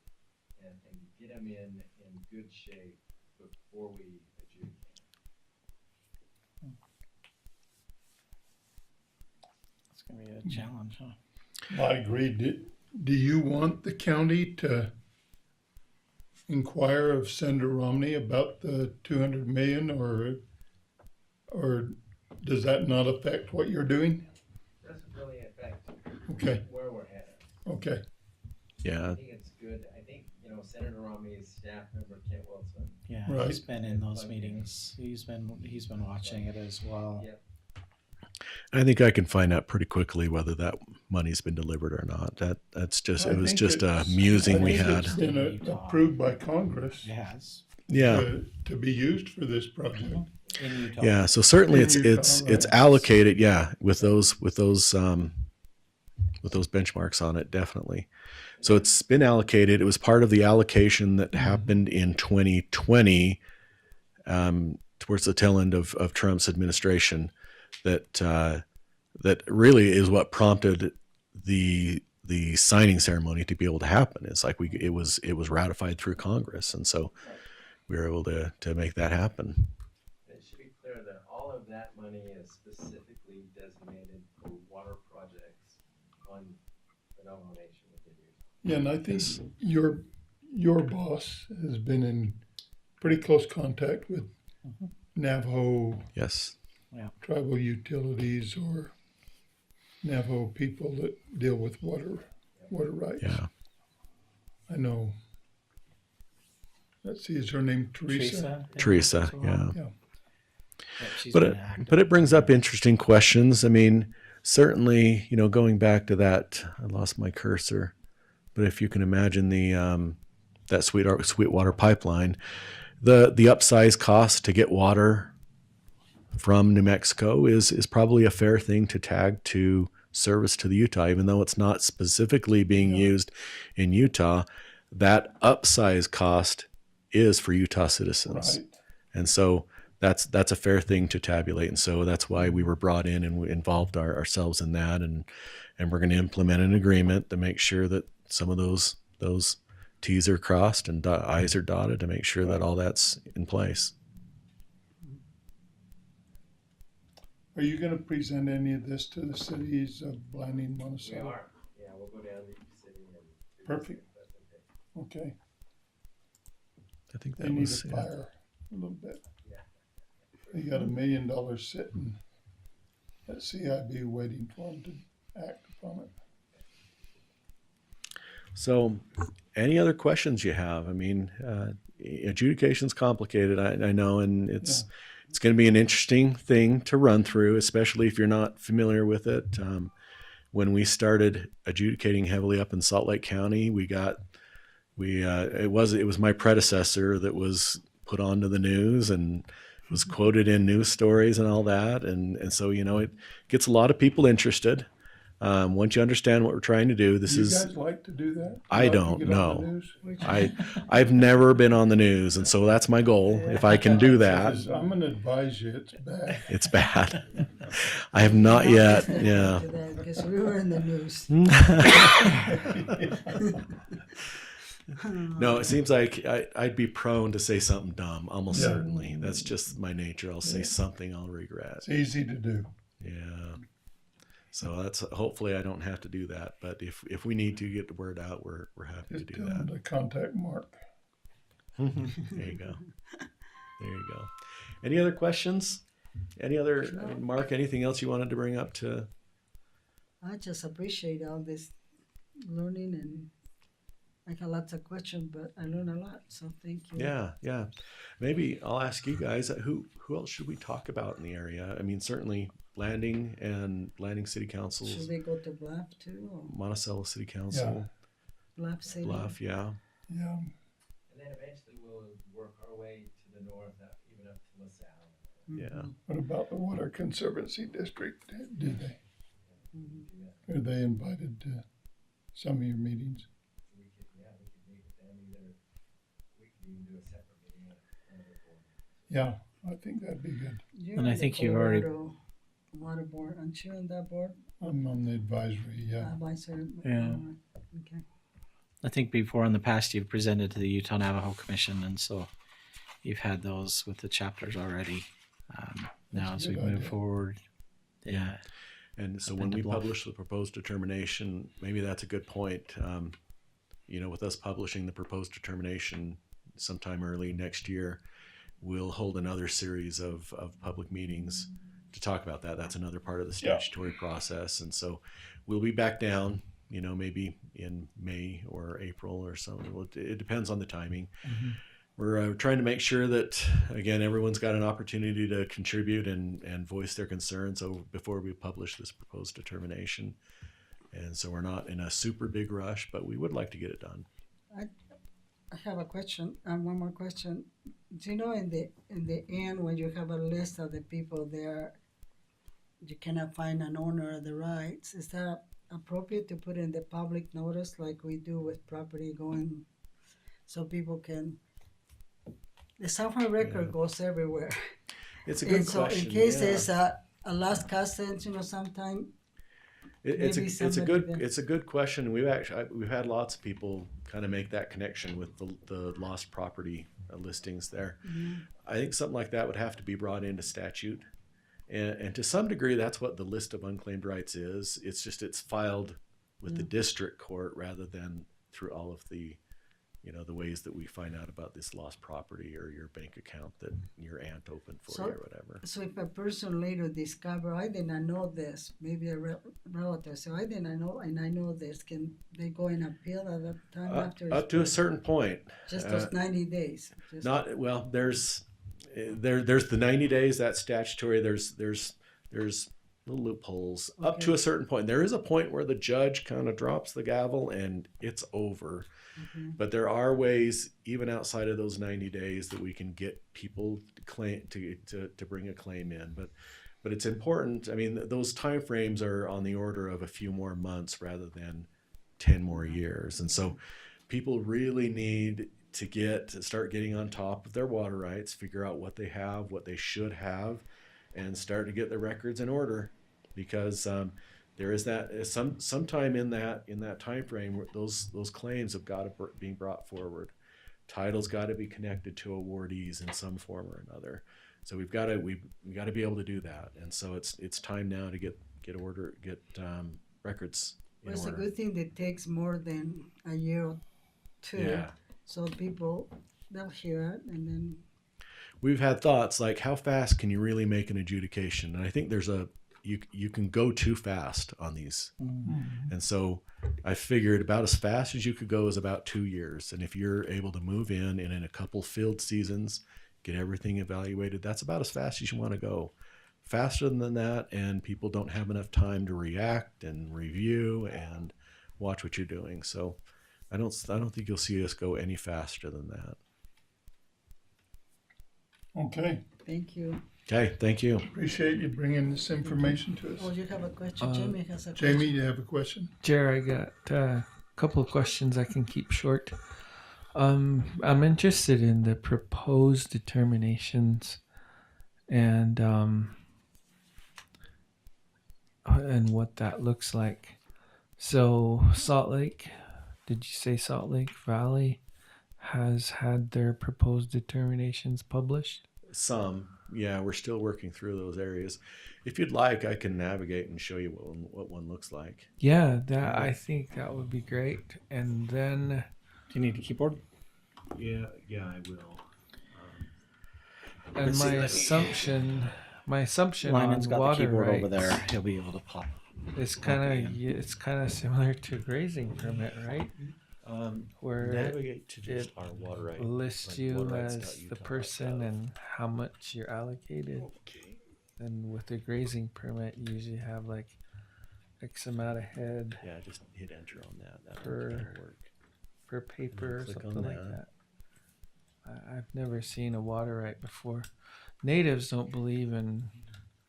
and get them in good shape before we adjudicate. It's going to be a challenge, huh? I agree. Do you want the county to inquire of Senator Romney about the 200 million, or does that not affect what you're doing? Doesn't really affect Okay, where we're headed. okay. Yeah. I think it's good. I think, Senator Romney's staff member, Kent Wilson. Yeah, Right. he's been in those meetings. He's been watching it as well. Yep. I think I can find out pretty quickly whether that money's been delivered or not. That's just it was just a musing we had. It's been approved by Congress It has Yeah. to be used for this project. in Utah. Yeah, so certainly In it's Utah, it's right. allocated, yeah, with those benchmarks on it, definitely. So it's been allocated. It was part of the allocation that happened in 2020, towards the tail end of Trump's administration. That really is what prompted the signing ceremony to be able to happen. It's like it was ratified through Congress, and so we were able to make that happen. It should be clear that all of that money is specifically designated for water projects on the Navajo Nation within Utah. Yeah, and I think your boss has been in pretty close contact with Navajo Yes. tribal utilities or Navajo people that deal with water rights. Yeah. I know. Let's see, is her name Teresa? Teresa. Yeah. Yeah. Yep, she's But been it, active. but it brings up interesting questions. I mean, certainly, going back to that, I lost my cursor, but if you can imagine that Sweetwater pipeline, the upsize cost to get water from New Mexico is probably a fair thing to tag to service to the Utah, even though it's not specifically being used in Utah. That upsize cost is for Utah citizens. Right. And so that's a fair thing to tabulate. And so that's why we were brought in and we involved ourselves in that. And we're going to implement an agreement to make sure that some of those T's are crossed and I's are dotted to make sure that all that's in place. Are you going to present any of this to the cities of Blanding, We Monticello? are. Yeah, we'll go down to each city and do Perfect. this, if that's okay. Okay. I think They that need was to it. fire a little bit. Yeah. They got $1 million sitting at CIB waiting for them to act upon it. So, any other questions you have? I mean, adjudication's complicated, I know, and it's going to be an interesting thing to run through, especially if you're not familiar with it. When we started adjudicating heavily up in Salt Lake County, it was my predecessor that was put onto the news and was quoted in news stories and all that, and so it gets a lot of people interested. Once you understand what we're trying to do, Do you guys is like to do that? I Like to don't get on the know. news? I've never been on the news, and so that's my goal. If I can do that, Because I'm going to advise you, it's bad. it's bad. I have not yet. Yeah. Because we were in the news. No, it seems like I'd be prone to say something dumb, almost Yeah. certainly. That's just my nature. I'll say something I'll regret. It's easy to do. Yeah. So that's hopefully I don't have to do that. But if we need to get the word out, we're happy to Just do tell them that. to contact Mark. There you go. There you go. Any other questions? Mark, anything else you wanted to bring up to? I just appreciate all this learning, and I got lots of questions, but I learned a lot. So thank you. Yeah. Maybe I'll ask you guys, who else should we talk about in the area? I mean, certainly Landing and Landing City Councils, Should they go to Bluff too? Or Monticello City Council, Bluff City? Bluff, yeah. Yeah. And then eventually we'll work our way to the north, even up to LaSalle. Yeah. What about the Water Conservancy District? Do they? Mhm. Are they invited to some of your meetings? We could meet with them either. We could even do a separate meeting on another board. Yeah, I think that'd be good. You're And on I the think you've already- Colorado Water Board. Aren't you on that board? I'm on the advisory, yeah. Advisor. Yeah. Okay. I think before in the past you've presented to the Utah Navajo Commission, and so you've had those with the chapters already. Now That's as a we good move idea. forward, yeah, And so Up when into we Bluff. publish the proposed determination, maybe that's a good point. With us publishing the proposed determination sometime early next year, we'll hold another series of public meetings to talk about that. That's another part of the Yeah. statutory process. And so we'll be back down, maybe in May or April or so. It depends on the timing. We're trying to make sure that, again, everyone's got an opportunity to contribute and voice their concerns before we publish this proposed determination. And so we're not in a super big rush, but we would like to get it done. I have a question. One more question. Do you know in the end when you have a list of the people there, you cannot find an owner of the rights? Is that appropriate to put in the public notice like we do with property going, so people can? The software record goes everywhere, It's a good and so question. in case yeah. there's a lost cousin, sometime. It's maybe a somebody then- it's a good question. We've had lots of people kind of make that connection with the lost property listings there. I think something like that would have to be brought into statute, and to some degree, that's what the list of unclaimed rights is. It's filed with the district court rather than through all of the the ways that we find out about this lost property or your bank account that your aunt opened for you or whatever. So if a person later discover, I did not know this, maybe a relative, so I did not know, and I know this, can they go and appeal at that time after? Up to a certain point. Just those 90 days. Just, Not well. There's the 90 days. That's statutory. There's little loopholes up to Okay. a certain point. There is a point where the judge kind of drops the gavel and it's over. But there are ways, even outside of those 90 days, that we can get people to bring a claim in. But it's important. I mean, those timeframes are on the order of a few more months rather than 10 more years. And so people really need to start getting on top of their water rights, figure out what they have, what they should have, and start to get their records in order, because there is that sometime in that time frame where those claims have got to be brought forward. Title's got to be connected to awardees in some form or another. So we got to be able to do that. And so it's time now to get records in it's a order. good thing that takes more than a year or two. Yeah. So people, they'll hear it and then. We've had thoughts like, how fast can you really make an adjudication? And I think you can go too fast on these. And so I figured about as fast as you could go is about 2 years. And if you're able to move in a couple field seasons, get everything evaluated, that's about as fast as you want to go. Faster than that, and people don't have enough time to react and review and watch what you're doing. So I don't think you'll see us go any faster than that. Okay, Thank you. Okay, thank you. appreciate you bringing this information to Oh, us. you have a question? Jamie has a Jamie, question. you have a question? Jer, I got a couple of questions I can keep short. I'm interested in the proposed determinations and what that looks like. So Salt Lake, did you say Salt Lake Valley has had their proposed determinations published? Some, yeah, we're still working through those areas. If you'd like, I can navigate and show you what one looks like. Yeah, I think that would be great. And then do you need a keyboard? Yeah, I will. and Let's see, my let me- assumption Lyman's on got the water keyboard rights over there. He'll be able to pop. It's kind of similar to grazing permit, right? where Navigate to just it our water right. lists like you as the waterrights.utah.gov. person and how much you're allocated. Okay. And with a grazing permit, you usually have like X amount of head Yeah, just hit enter on that. That'll Per- work. per paper or click something on like that. that. I've never seen a water right before. Natives don't believe in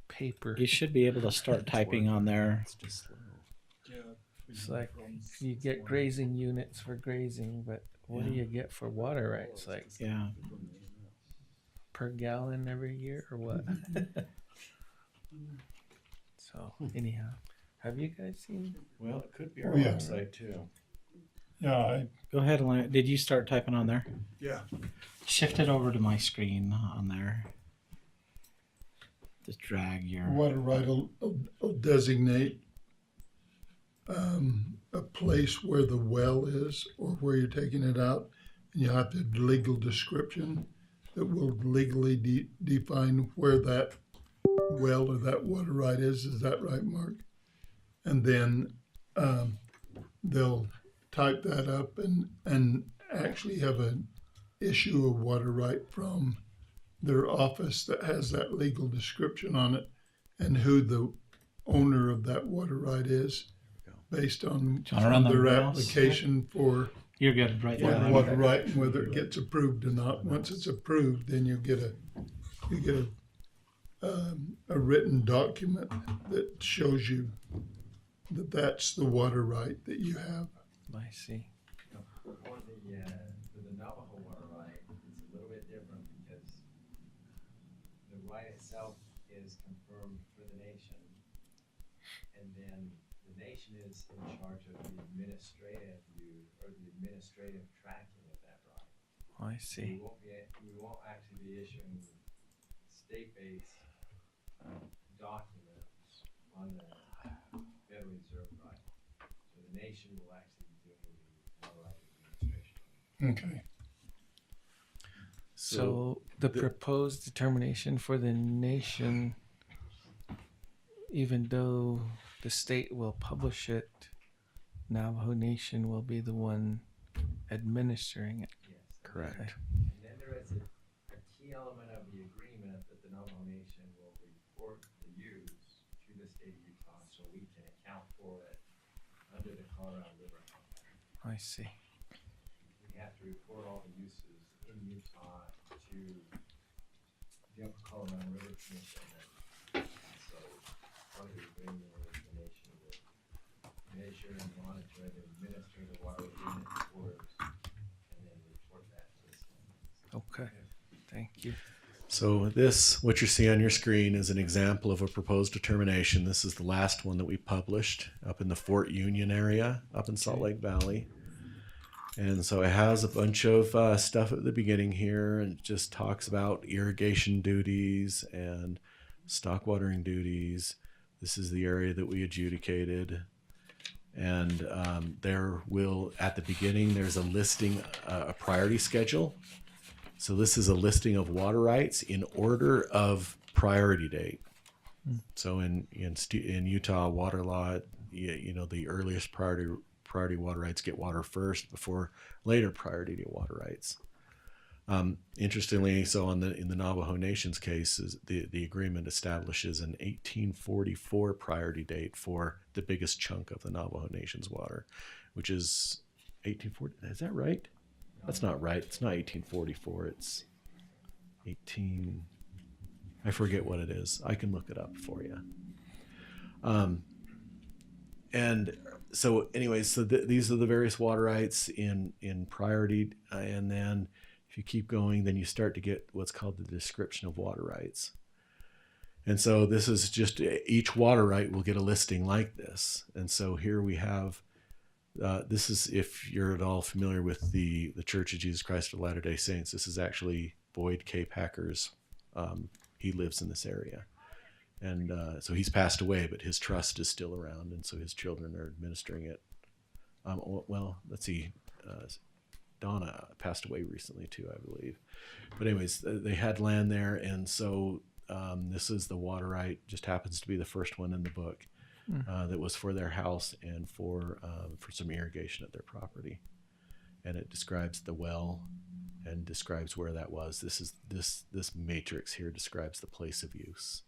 paper. You should be able to start typing on there. It's just slow. It's like you get grazing units for grazing, but what do Yeah. you get for water rights? Like Yeah. per gallon every year or what? So anyhow, have you guys seen? Well, it could be our our yeah. website too. Yeah, Go ahead, and did you start typing on there? yeah. Shift it over to my screen on there. Just drag your. Water right will designate a place where the well is or where you're taking it out. And you have the legal description that will legally define where that well or that water right is. Is that right, Mark? And then they'll type that up and actually have an issue of water right from their office that has that legal description on it and who the owner of that water right is based on Do you wanna run the their mouse? application for You're good, right? for there. the water right and whether it gets approved or not. Once it's approved, then you get a written document that shows you that that's the water right that you have. I see. For the Navajo water right, it's a little bit different because the right itself is confirmed for the nation. And then the nation is in charge of the administrative tracking of that right. I see. We won't actually be issuing state-based documents on the Federal Reserve right. So the nation will actually be doing the water right administration. Okay. So the proposed determination for the nation, even though the state will publish it, Navajo Nation will be the one administering it. Yes. Correct. Okay. And then there is a key element of the agreement that the Navajo Nation will report the use to the state of Utah so we can account for it under the Colorado River Compact. I see. We have to report all the uses in Utah to the Upper Colorado River Commission. And so part of the agreement is the nation will measure and monitor and administer the water agreement reports and then report that to the state. Okay. Thank you. So this, what you see on your screen, is an example of a proposed determination. This is the last one that we published up in the Fort Union area, up in Salt Lake Valley. And so it has a bunch of stuff at the beginning here, and it just talks about irrigation duties and stock watering duties. This is the area that we adjudicated. And there will, at the beginning, there's a listing, a priority schedule. So this is a listing of water rights in order of priority date. So in Utah water law, the earliest priority water rights get water first before later priority to water rights. Interestingly, so in the Navajo Nation's case, is the agreement establishes an 1844 priority date for the biggest chunk of the Navajo Nation's water, which is 1840. Is that right? That's not right. It's not 1844. It's 18. I forget what it is. I can look it up for you. And so, anyways, so these are the various water rights in priority, and then if you keep going, then you start to get what's called the description of water rights. And so this is just each water right will get a listing like this. And so here we have. This is, if you're at all familiar with the Church of Jesus Christ of Latter-day Saints, this is actually Boyd K. Packer's. He lives in this area. And so he's passed away, but his trust is still around, and so his children are administering it. Well, let's see. Donna passed away recently too, I believe. But anyways, they had land there, and so this is the water right. Just happens to be the first one in the book. That was for their house and for some irrigation at their property. and it describes the well and describes where that was. This matrix here describes the place of use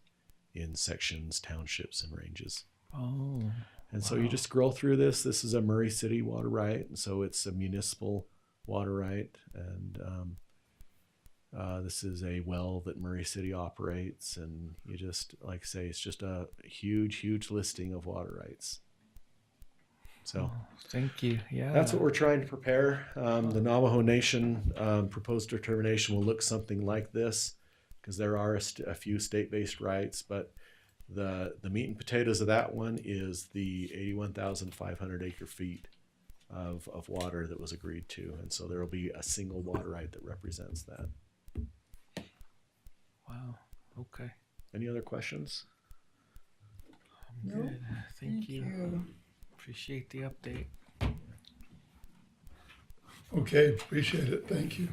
in sections, townships, and ranges. Oh. And so you just scroll through this. This is a Murray City water right, and so it's a municipal water right, and this is a well that Murray City operates. And you just, like I say, it's just a huge listing of water rights. So Thank you. Yeah. that's what we're trying to prepare. The Navajo Nation proposed determination will look something like this, because there are a few state-based rights, but the meat and potatoes of that one is the 81,500 acre feet of water that was agreed to. And so there will be a single water right that represents that. Wow. Okay. Any other questions? No, Good. Thank you. Appreciate the update. Okay, appreciate it. Thank you.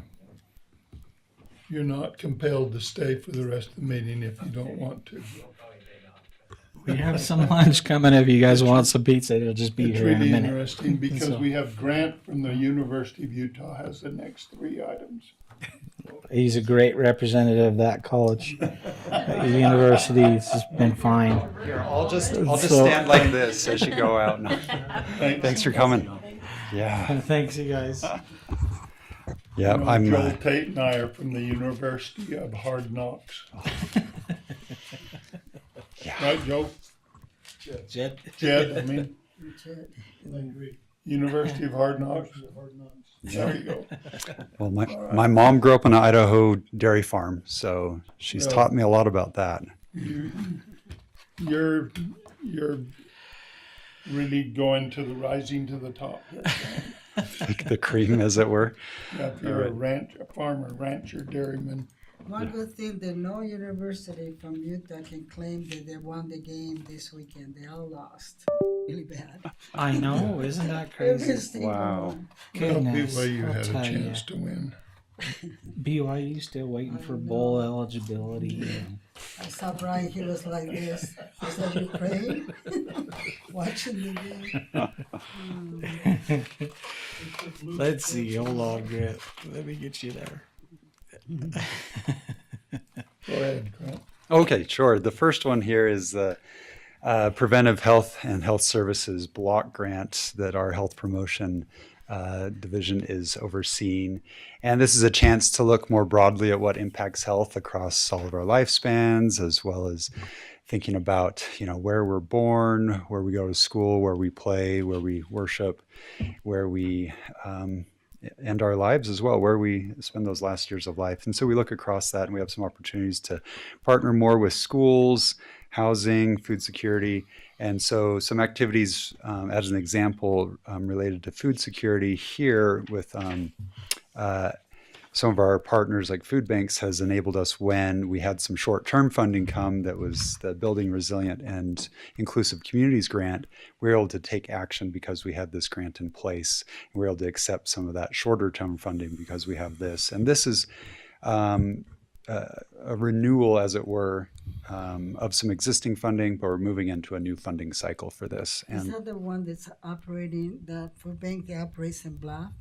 You're not compelled to stay for the rest of the meeting if you don't want to. We have some lunch coming. If you guys want some pizza, it'll just be It's here in a really minute. interesting because So- we have Grant from the University of Utah has the next 3 items. He's a great representative of that college. The university has been fine. Here, I'll just So- stand like this as you go out. Thanks. Thanks for coming. Yeah. Thanks, you guys. Yeah, You know, I'm. Joel Tate and I are from the University of Hard Knocks. Right, Joe? Jed? Jed, I mean, Richard. University of Hard Knocks. There you go. Well, my mom grew up on an Idaho dairy farm, so she's Really? taught me a lot about that. You're really going to the rising to the top. The cream, as it were. Yeah, if you're a farmer, rancher, dairyman. One good thing that no university from Utah can claim that they won the game this weekend. They all lost. Really bad. I know, isn't that Every crazy? single Wow. one. Well, Goodness, BYU I'll had a tell chance ya. to win. BYU still waiting for bowl eligibility. I saw Brian, he was like this. He said, "You praying?" Watching the game. Let's see. Hold on, Grant. Let me get you there. Go ahead, Grant. Okay, sure. The first one here is the Preventive Health and Health Services block grant that our health promotion division is overseeing. And this is a chance to look more broadly at what impacts health across all of our lifespans, as well as thinking about, where we're born, where we go to school, where we play, where we worship, where we end our lives as well, where we spend those last years of life. And so we look across that, and we have some opportunities to partner more with schools, housing, food security. And so some activities, as an example, related to food security here with some of our partners like food banks has enabled us, when we had some short-term funding come that was the Building Resilient and Inclusive Communities grant, we were able to take action because we had this grant in place. We were able to accept some of that shorter-term funding because we have this. And this is a renewal, as it were, of some existing funding, but we're moving into a new funding cycle for this. Is And that the one that's operating, the food bank that operates in Bluff?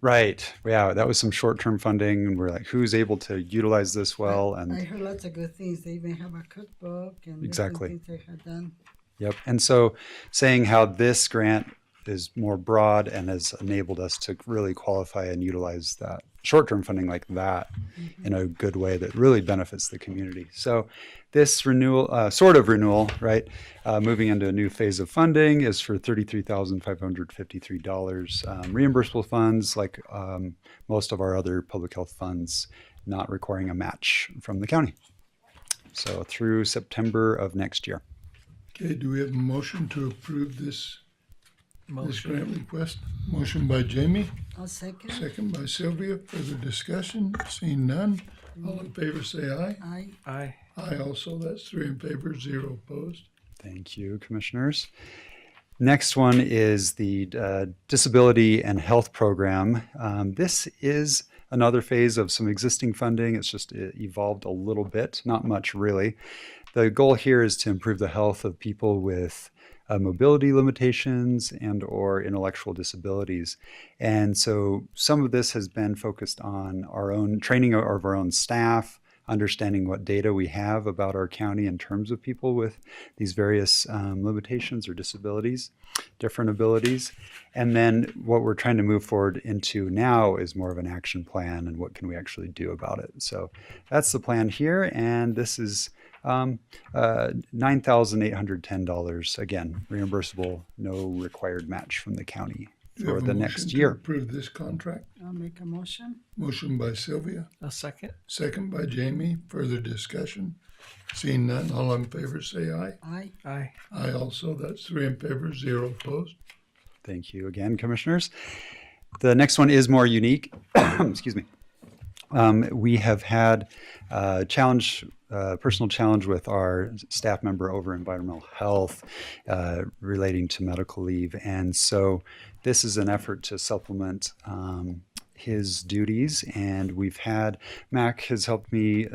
right, yeah, that was some short-term funding, and we're like, who's able to utilize this well? I And heard lots of good things. They even have a cookbook and Exactly. different things they have done. yep. And so saying how this grant is more broad and has enabled us to really qualify and utilize that short-term funding like that in a good way that really benefits the community. So this renewal, sort of renewal, right, moving into a new phase of funding is for $33,553. Reimbursable funds, like most of our other public health funds, not requiring a match from the county. So through September of next year. Okay, do we have a motion to approve this Motion. grant request? Motion by Jamie, I'll second. second by Sylvia. Further discussion? Seeing none. All in favor say aye. Aye. Aye also. That's 3 in favor, 0 opposed. Thank you, commissioners. Next one is the Disability and Health Program. This is another phase of some existing funding. It's just evolved a little bit, not much really. The goal here is to improve the health of people with mobility limitations and or intellectual disabilities. And so some of this has been focused on our own training of our own staff, understanding what data we have about our county in terms of people with these various limitations or disabilities, different abilities. And then what we're trying to move forward into now is more of an action plan and what can we actually do about it. So that's the plan here. And this is $9,810, again, reimbursable, no required match from the county Do you have for a the motion next to year. approve this contract? I'll make a motion. Motion by Sylvia, A second. second by Jamie. Further discussion? Seeing none, all in favor say aye. Aye. Aye. Aye also, that's 3 in favor, 0 opposed. Thank you again, commissioners. The next one is more unique. Excuse me. We have had a challenge, personal challenge with our staff member over environmental health relating to medical leave. And so this is an effort to supplement his duties. And we've had, Mac has helped me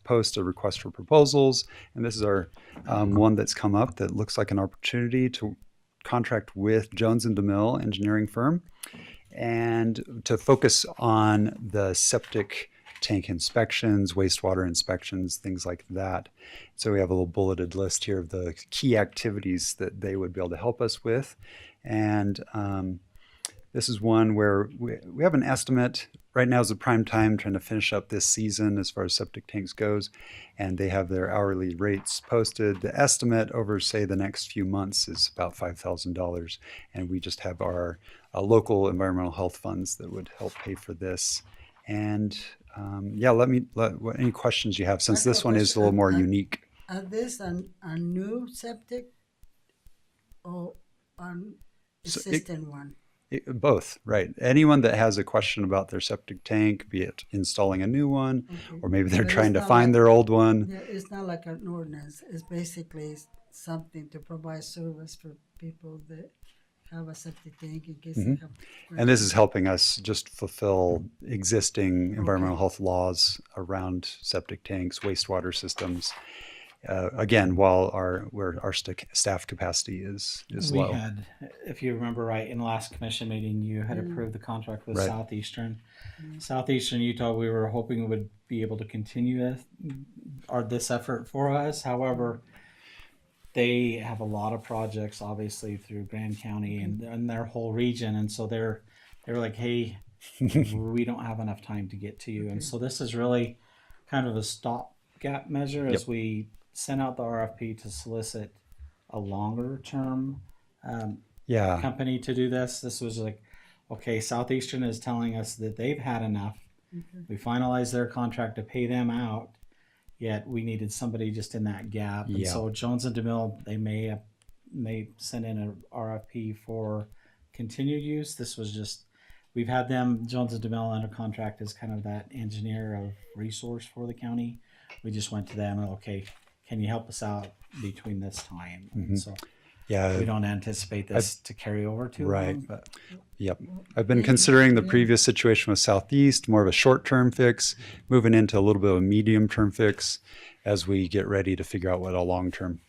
post a request for proposals. And this is our one that's come up that looks like an opportunity to contract with Jones and DeMille engineering firm and to focus on the septic tank inspections, wastewater inspections, things like that. So we have a little bulleted list here of the key activities that they would be able to help us with. And this is one where we have an estimate. Right now is the prime time trying to finish up this season as far as septic tanks goes. And they have their hourly rates posted. The estimate over, say, the next few months is about $5,000. And we just have our local environmental health funds that would help pay for this. And yeah, any questions you have, since this one is a little more unique. Are this a new septic or an existing one? Both, right. Anyone that has a question about their septic tank, be it installing a new one, Okay. or maybe they're But trying it's to not find like- their old one. Yeah, it's not like an ordinance. It's basically something to provide service for people that have a septic tank in case they have. And this is helping us just fulfill existing environmental health laws around septic tanks, wastewater systems. Again, while our staff capacity is We low. had, if you remember right, in the last commission meeting, you had approved the contract with Right. Southeastern. Southeastern Utah, we were hoping would be able to continue this effort for us. However, they have a lot of projects, obviously, through Grand County and their whole region, and so they were like, "Hey, we don't have enough time to get to you." And so this is really kind of a stopgap measure as we sent out the RFP to solicit a longer term Yeah. company to do this. This was like, okay, Southeastern is telling us that they've had enough. We finalized their contract to pay them out, yet we needed somebody just in that gap. And Yeah. so Jones and DeMille, they may send in an RFP for continued use. This was just, we've had them, Jones and DeMille, under contract as kind of that engineer of resource for the county. We just went to them and, okay, can you help us out between this time? And so Yeah. we don't anticipate this to carry over too Right. long, but Yep. I've been considering the previous situation with Southeast, more of a short-term fix, moving into a little bit of a medium-term fix as we get ready to figure out what a long-term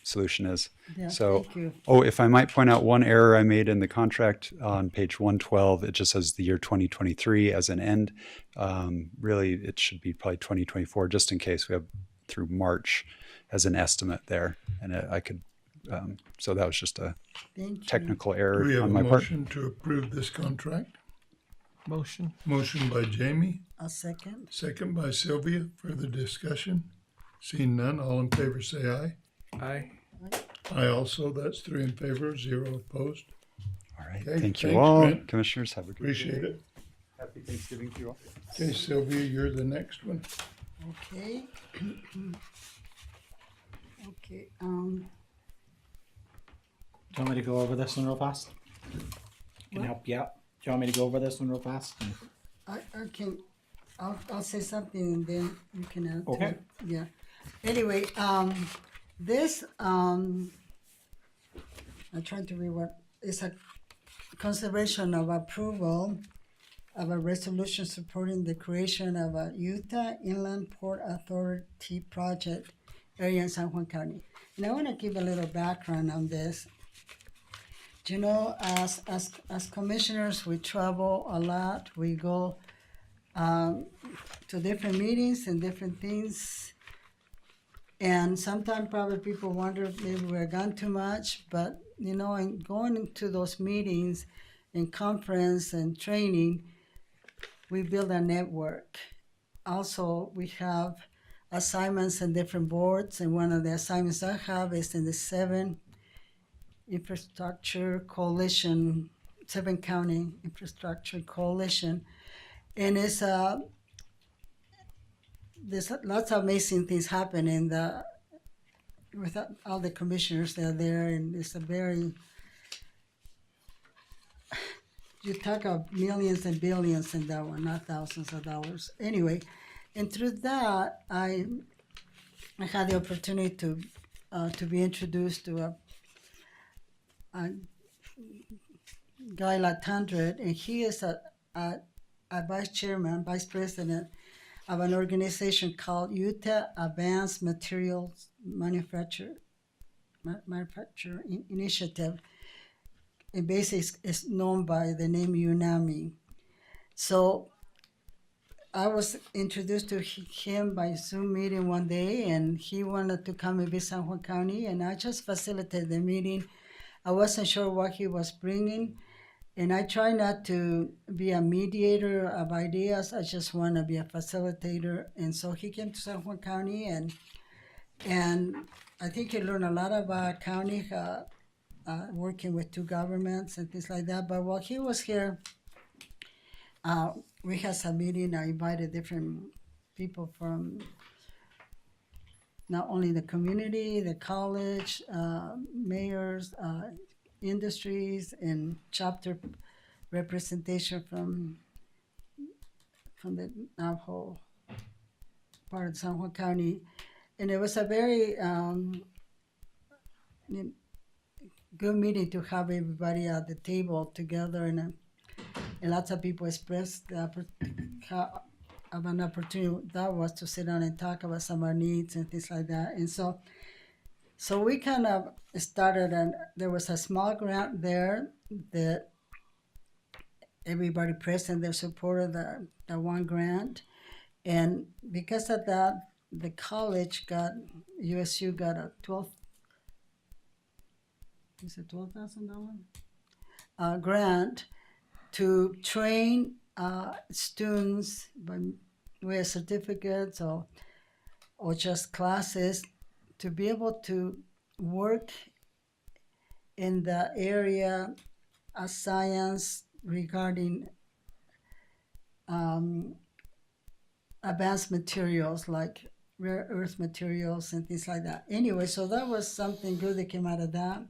solution is. Yeah, So, thank you. if I might point out one error I made in the contract on page 112, it just says the year 2023 as an end. Really, it should be probably 2024, just in case we have through March as an estimate there. And I could, so that was just a Thank you. technical Do error we have a on my part. motion to approve this contract? Motion. Motion by Jamie, A second. second by Sylvia. Further discussion? Seeing none, all in favor say aye. Aye. Aye also, that's 3 in favor, 0 opposed. All right. Okay, Thank you thanks, all. Brent. Commissioners, have a good Appreciate day. it. Happy Thanksgiving to you all. Okay, Sylvia, you're the next one. Okay. Okay. do you want me to go over this one real fast? Can I help you out? Do you want me to go over this one real fast? I can. I'll say something and then you can add. to Okay. it. Yeah. Anyway, this I'm trying to read what it's a consideration of approval of a resolution supporting the creation of a Utah Inland Port Authority project area in San Juan County. And I want to give a little background on this. You know, as commissioners, we travel a lot. We go to different meetings and different things. And sometimes probably people wonder maybe we're gone too much, but you know, in going into those meetings and conference and training, we build a network. Also, we have assignments in different boards, and one of the assignments I have is in the 7 Infrastructure Coalition, 7 County Infrastructure Coalition, and it's there's lots of amazing things happen in the with all the commissioners that are there, and it's a very you talk of millions and billions in that one, not thousands of dollars. Anyway, and through that, I had the opportunity to be introduced to a guy like Tandred, and he is a vice president of an organization called Utah Advanced Materials Manufacture Initiative. And basically it's known by the name UNAMI. So I was introduced to him by Zoom meeting one day, and he wanted to come and visit San Juan County, and I just facilitated the meeting. I wasn't sure what he was bringing, and I try not to be a mediator of ideas. I just want to be a facilitator. And so he came to San Juan County, and I think he learned a lot about county, working with 2 governments and things like that. But while he was here, we had some meeting. I invited different people from not only the community, the college, mayors, industries, and chapter representation from the Navajo part of San Juan County. And it was a very good meeting to have everybody at the table together, and lots of people expressed how of an opportunity that was to sit down and talk about some of our needs and things like that. And so we kind of started, and there was a small grant there that everybody present there supported the one grant, and because of that, the college USU got a $12,000 grant to train students with certificates or just classes to be able to work in the area of science regarding advanced materials like rare earth materials and things like that. Anyway, so that was something good that came out of that.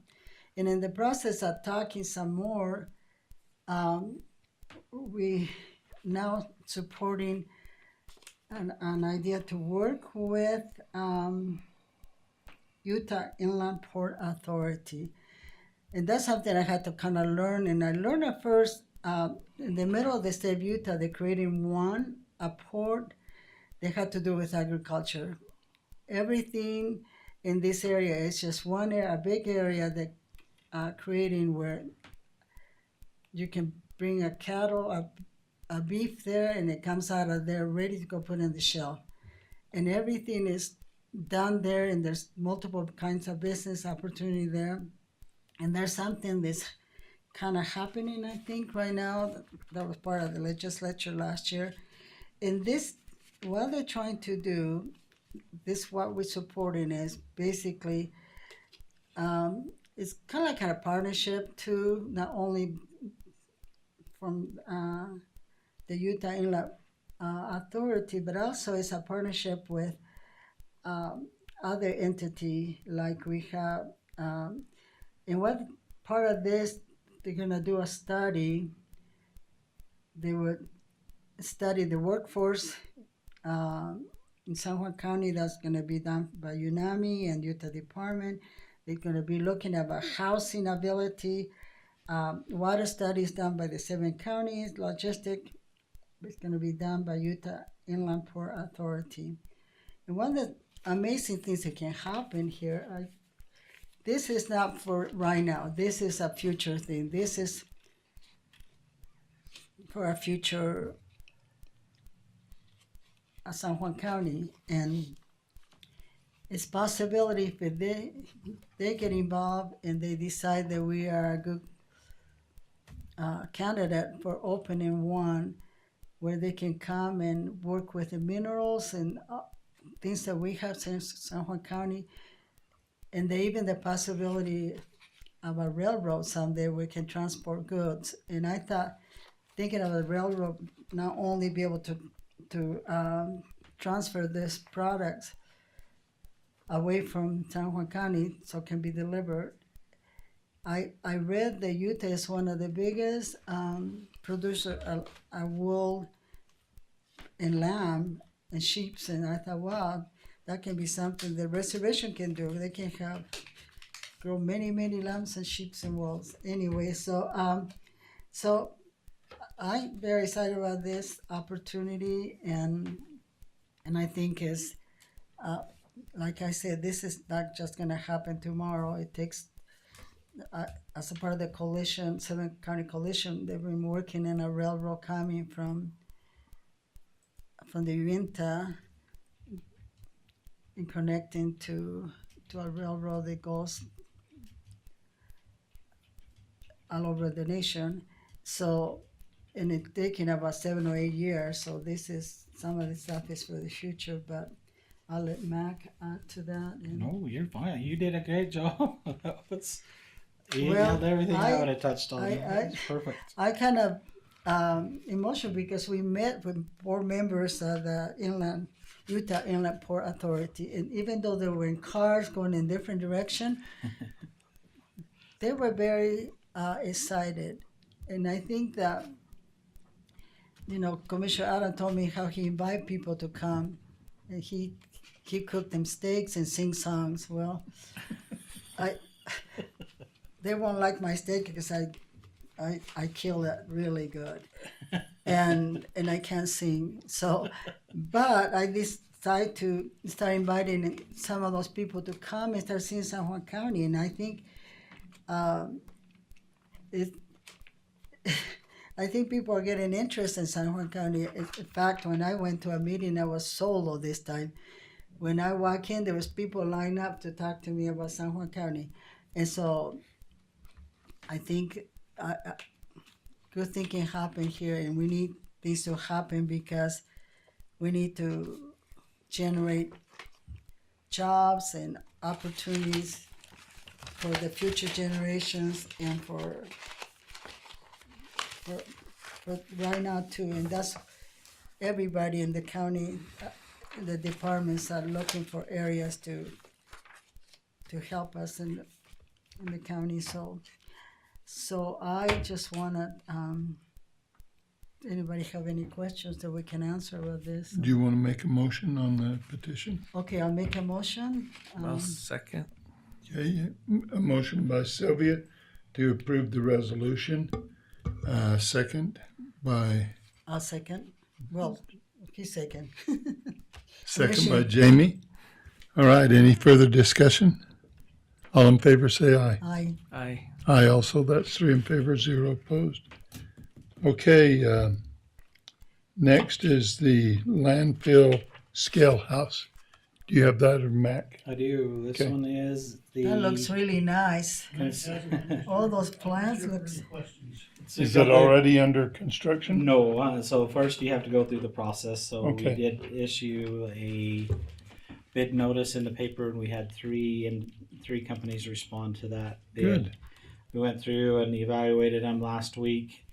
And in the process of talking some more, we now supporting an idea to work with Utah Inland Port Authority. And that's something I had to kind of learn. And I learned at first, in the middle of the state of Utah, they're creating a port that had to do with agriculture. Everything in this area is just one area, a big area that creating where you can bring a cattle, a beef there, and it comes out of there ready to go put in the shelf. And everything is done there, and there's multiple kinds of business opportunity there. And there's something that's kind of happening, I think, right now. That was part of the legislature last year. And this, what they're trying to do, this what we're supporting is basically, it's kind of like a partnership too, not only from the Utah Inland Authority, but also it's a partnership with other entity like we have. And what part of this, they're gonna do a study. They would study the workforce in San Juan County. That's gonna be done by UNAMI and Utah Department. They're gonna be looking at housing ability, water studies done by the 7 counties, logistic, it's gonna be done by Utah Inland Port Authority. And one of the amazing things that can happen here, this is not for right now. This is a future thing. This is for a future San Juan County, and it's possibility if they get involved and they decide that we are a good candidate for opening one where they can come and work with the minerals and things that we have in San Juan County, and even the possibility of a railroad someday we can transport goods. And I thought, thinking of a railroad, not only be able to transfer these products away from San Juan County so it can be delivered. I read that Utah is one of the biggest producer of wool and lamb and sheep, and I thought, wow, that can be something the reservation can do. They can grow many lambs and sheep and wolves. Anyway, so I'm very excited about this opportunity, and I think is, like I said, this is not just going to happen tomorrow. It takes, as a part of the coalition, Seven County Coalition, they've been working in a railroad coming from the Uinta and connecting to a railroad that goes all over the nation. So, and it's taking about 7 or 8 years. So this is, some of the stuff is for the future, but I'll let Mac add to that. And No, you're fine. You did a great job. You Well, nailed everything I would have touched on. I- Perfect. I kind of emotional because we met with 4 members of the Utah Inland Port Authority, and even though they were in cars going in different direction, they were very excited. And I think that, Commissioner Adam told me how he invited people to come, and he cooked them steaks and sing songs. Well, they won't like my steak because I kill it really good, and I can't sing. So, but I decided to start inviting some of those people to come and start seeing San Juan County, and I think I think people are getting interest in San Juan County. In fact, when I went to a meeting, I was solo this time. When I walked in, there was people lined up to talk to me about San Juan County, and so I think good thinking happened here, and we need things to happen because we need to generate jobs and opportunities for the future generations and for right now too. And that's everybody in the county, the departments are looking for areas to help us in the county. So I just wanna, anybody have any questions that we can answer about this? Do you want to make a motion on the petition? Okay, I'll make a motion. I'll second. Okay, a motion by Sylvia to approve the resolution. Second by I'll second. Well, he's second. second by Jamie. All right, any further discussion? All in favor say aye. Aye. Aye also, that's 3 in favor, 0 opposed. Okay, next is the landfill scale house. Do you have that, or Mac? I do. This Okay. one is the. That looks really nice. It's- All those plants looks, Is it already under construction? No. So first you have to go through the process. So Okay. we did issue a bid notice in the paper, and we had three companies respond to that bid. Good. We went through and evaluated them last week.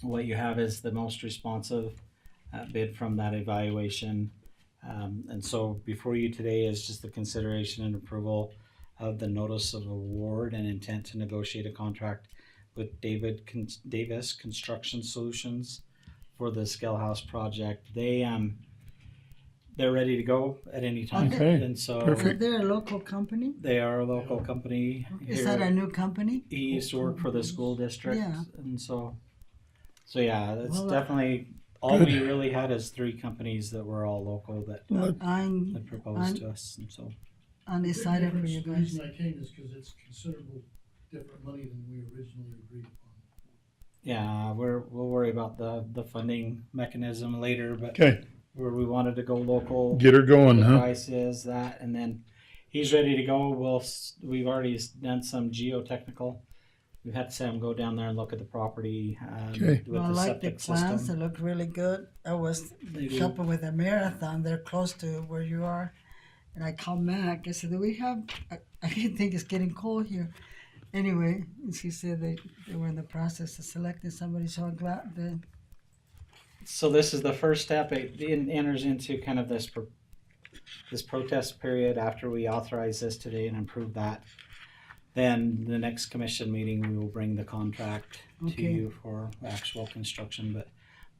What you have is the most responsive bid from that evaluation. And so before you today is just the consideration and approval of the notice of award and intent to negotiate a contract with Davis Construction Solutions for the Scale House project. They're ready to go at any time. Okay, And so perfect. they're a local company? they are a local company. Is here. that a new company? He used to work for the school district, Yeah. and so yeah, that's Well, definitely all Good. we really had is 3 companies that were all local that Well, I'm proposed to us, and so undecided for you The guys. reason I came is because it's considerable different money than we originally agreed upon. Yeah, we'll worry about the funding mechanism later, but Okay, where we wanted to go local, get her going, the huh? price is that, and then he's ready to go. We've already done some geotechnical. We've had Sam go down there and look at the property Okay. with I the like the septic plans. system. They look really good. I was They do. helping with a marathon. They're close to where you are. And I called Mac. I said, do we have, I didn't think it's getting cold here. Anyway, and she said they were in the process of selecting somebody. So I'm glad that, So this is the first step. It enters into kind of this protest period after we authorize this today and approve that. Then the next commission meeting, we will bring the contract to Okay. you for actual construction. But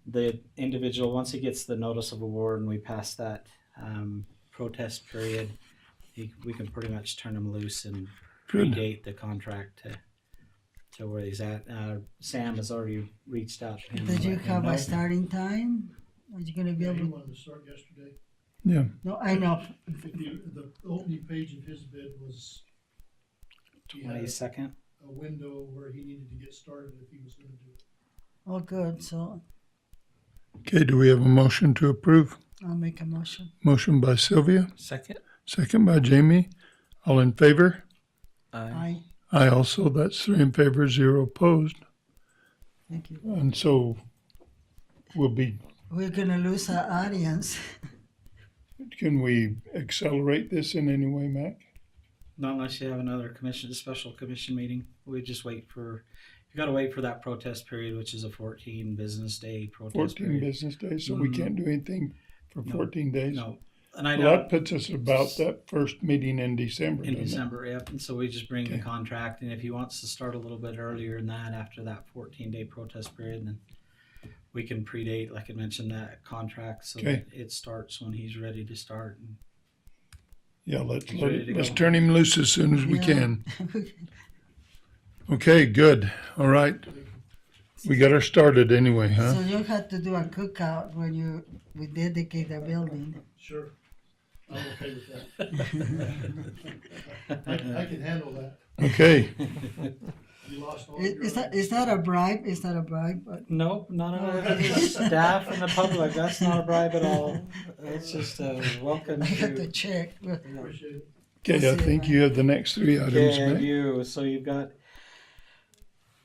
the individual, once he gets the notice of award and we pass that protest period, we can pretty much turn him loose and Good. predate the contract to where he's at. Sam has already reached out to him. did and you let him have know. a starting time? Are you going to be Yeah, he able to? wanted to start yesterday. Yeah, No, I know. The opening page of his bid was he had 22nd. a window where he needed to get started if he was gonna do it. Oh, good. So Okay, do we have a motion to approve? I'll make a motion. Motion by Sylvia, Second. second by Jamie. All in favor? Aye. I also, that's 3 in favor, 0 opposed. Thank you. And so we'll be, We're going to lose our audience. can we accelerate this in any way, Mac? Not unless you have another special commission meeting. We just wait for, you gotta wait for that protest period, which is a 14 business day protest 14 period. business days, so we can't do anything for No. 14 days? No, and I Well, know that puts us about that first meeting in December, in doesn't it? December, yep, and so we just bring the Okay. contract, and if he wants to start a little bit earlier than that, after that 14-day protest period, then we can predate, like I mentioned, that contract so Okay. that it starts when he's ready to start. And Yeah, let's, He's ready to let's go. turn him loose as soon as we Yeah. can. Okay, good. All right. We got her started anyway, So huh? you had to do a cookout when we dedicate the building. Sure. I'm okay with that. I can handle that. Okay. You lost all Is that a bribe? Is that a bribe? Nope, none of it. It's staff and the public. That's not a bribe at all. It's just a welcome I have to to. check. Okay, I think you have the next 3 items, Yeah, Mac. you. So you've got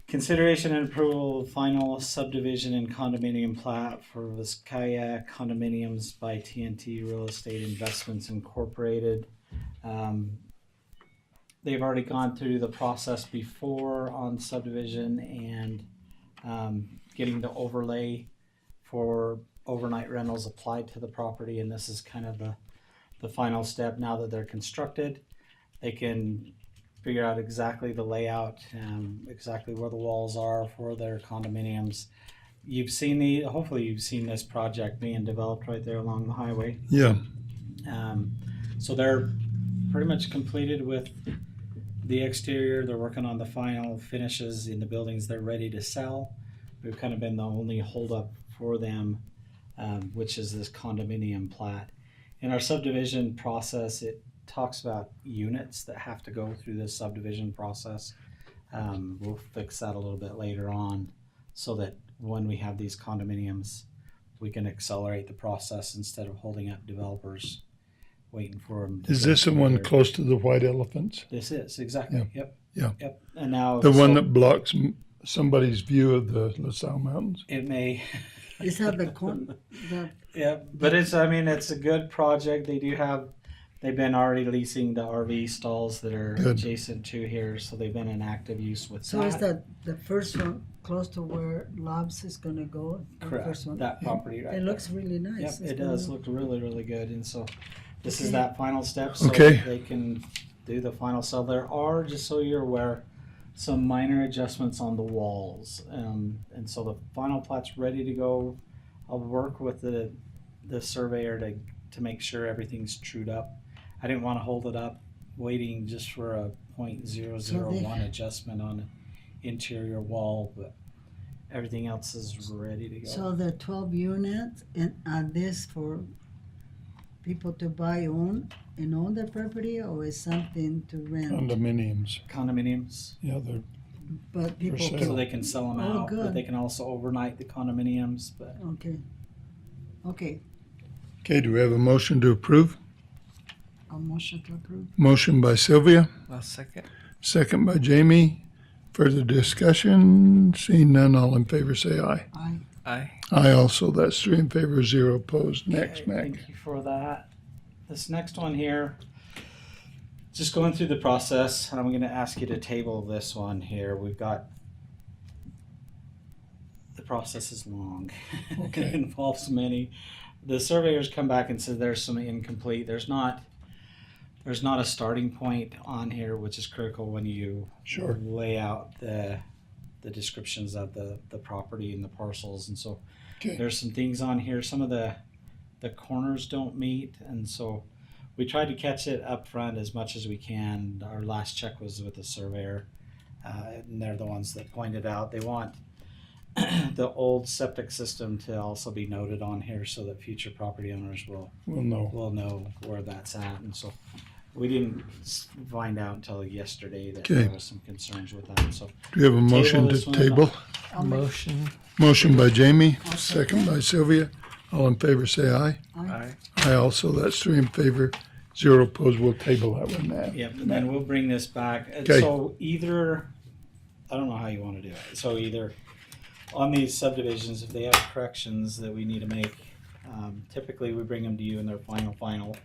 consideration and approval of final subdivision and condominium plat for Vizcaya Condominiums by TNT Real Estate Investments Incorporated. They've already gone through the process before on subdivision and getting the overlay for overnight rentals applied to the property, and this is kind of the final step. Now that they're constructed, they can figure out exactly the layout, exactly where the walls are for their condominiums. Hopefully you've seen this project being developed right there along the highway. Yeah, So they're pretty much completed with the exterior. They're working on the final finishes in the buildings they're ready to sell. We've kind of been the only holdup for them, which is this condominium plat. In our subdivision process, it talks about units that have to go through this subdivision process. We'll fix that a little bit later on so that when we have these condominiums, we can accelerate the process instead of holding up developers waiting for them. is this the one close to the white elephants? This is, exactly. Yeah. Yep. Yeah. Yep. And now The one so that blocks somebody's view of the LaSalle Mountains? it may, Is that the yeah, but it's a good project. They've been already leasing the RV stalls that are Good. adjacent to here, so they've been in active use with so is that the first one close to where Lobs is gonna go? The correct first one. that property right It there. looks really nice. Yep, It's it gonna does look- look really, really good. And so this is Okay. that final step so Okay. that they can do the final sell. There are, just so you're aware, some minor adjustments on the walls. And so the final plat's ready to go. I'll work with the surveyor to make sure everything's trued up. I didn't want to hold it up waiting just for a 0.001 adjustment on the interior wall, but everything else is ready to go. So the 12 units and this people to buy own their property, or is something to rent? Condominiums. Condominiums, Yeah, they're But people sale. so can, they can sell them Oh, out, but good. they can also overnight the condominiums, but okay. Okay, okay. Do we have a motion to approve? I'll motion to approve. Motion by Sylvia, I'll second. second by Jamie. Further discussion? Seeing none, all in favor say aye. Aye. Aye. Aye also. That's 3 in favor, 0 opposed. Next, okay, Mac. thank you for that. This next one here, just going through the process, I'm going to ask you to table this one here. We've got, the process is long. Okay. It involves many. The surveyors come back and said there's some incomplete. There's not a starting point on here, which is critical when you Sure. lay out the descriptions of the property and the parcels. And so Okay. there's some things on here. Some of the corners don't meet, and so we tried to catch it up front as much as we can. Our last check was with the surveyor, and they're the ones that pointed out they want the old septic system to also be noted on here so that future property owners will We'll know. know where that's at. And so we didn't find out until yesterday that Okay. there was some concerns with that. So Do we have a motion this to one. table? Motion. Motion by Jamie, second by Sylvia. All in favor say aye. Aye. Aye also. That's 3 in favor, 0 opposed. We'll table that one now. yep, and then we'll bring this back. And Okay. so either, I don't know how you want to do it. So either on these subdivisions, if they have corrections that we need to make, typically we bring them to you in their final,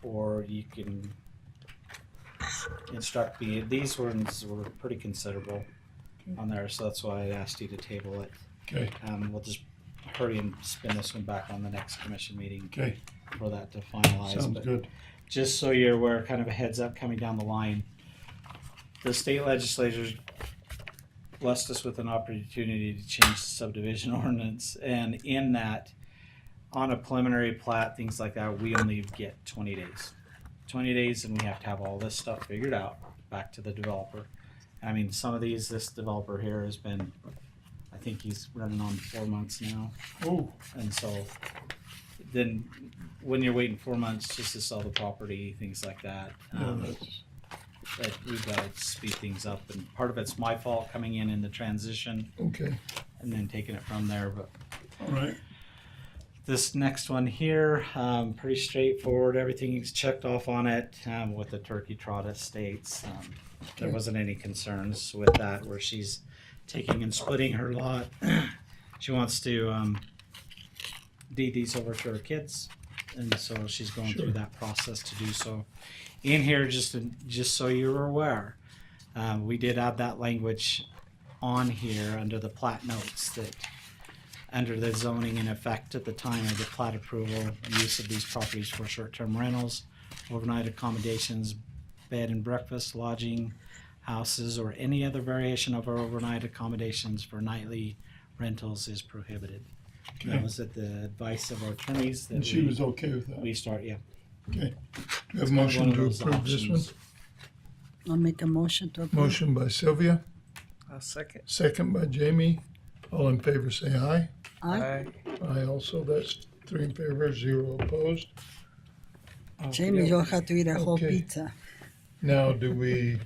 or you can instruct me. These ones were pretty considerable on there, so that's why I asked you to table it. Okay, We'll just hurry and spin this one back on the next commission meeting okay. for that to finalize. Sounds But good. just so you're aware, kind of a heads up coming down the line, the state legislators blessed us with an opportunity to change the subdivision ordinance, and in that, on a preliminary plat, things like that, we only get 20 days. 20 days, and we have to have all this stuff figured out back to the developer. I mean, some of these, this developer here has been, I think he's running on 4 months now. Oh, And so then when you're waiting 4 months just to sell the property, things like that, that we've got to speed things up. And part of it's my fault coming in the transition okay. and then taking it from there. But All right. this next one here, pretty straightforward. Everything's checked off on it with the Turkey Trot Estates. There Okay. wasn't any concerns with that where she's taking and splitting her lot. She wants to deed these over to her kids, and so she's going Sure. through that process to do so. In here, just so you're aware, we did add that language on here under the plat notes that under the zoning in effect at the time of the plat approval, use of these properties for short-term rentals, overnight accommodations, bed and breakfast, lodging, houses, or any other variation of our overnight accommodations for nightly rentals is prohibited. Okay. That was at the advice of our attorneys that And she was okay with that. we start, yeah. Okay. Do we have a One motion of to those approve this one? options. I'll make a motion to approve. Motion by Sylvia, I'll second. second by Jamie. All in favor say aye. Aye. Aye also. That's 3 in favor, 0 opposed. Jamie, you'll have to eat a whole Okay. pizza. Now, do we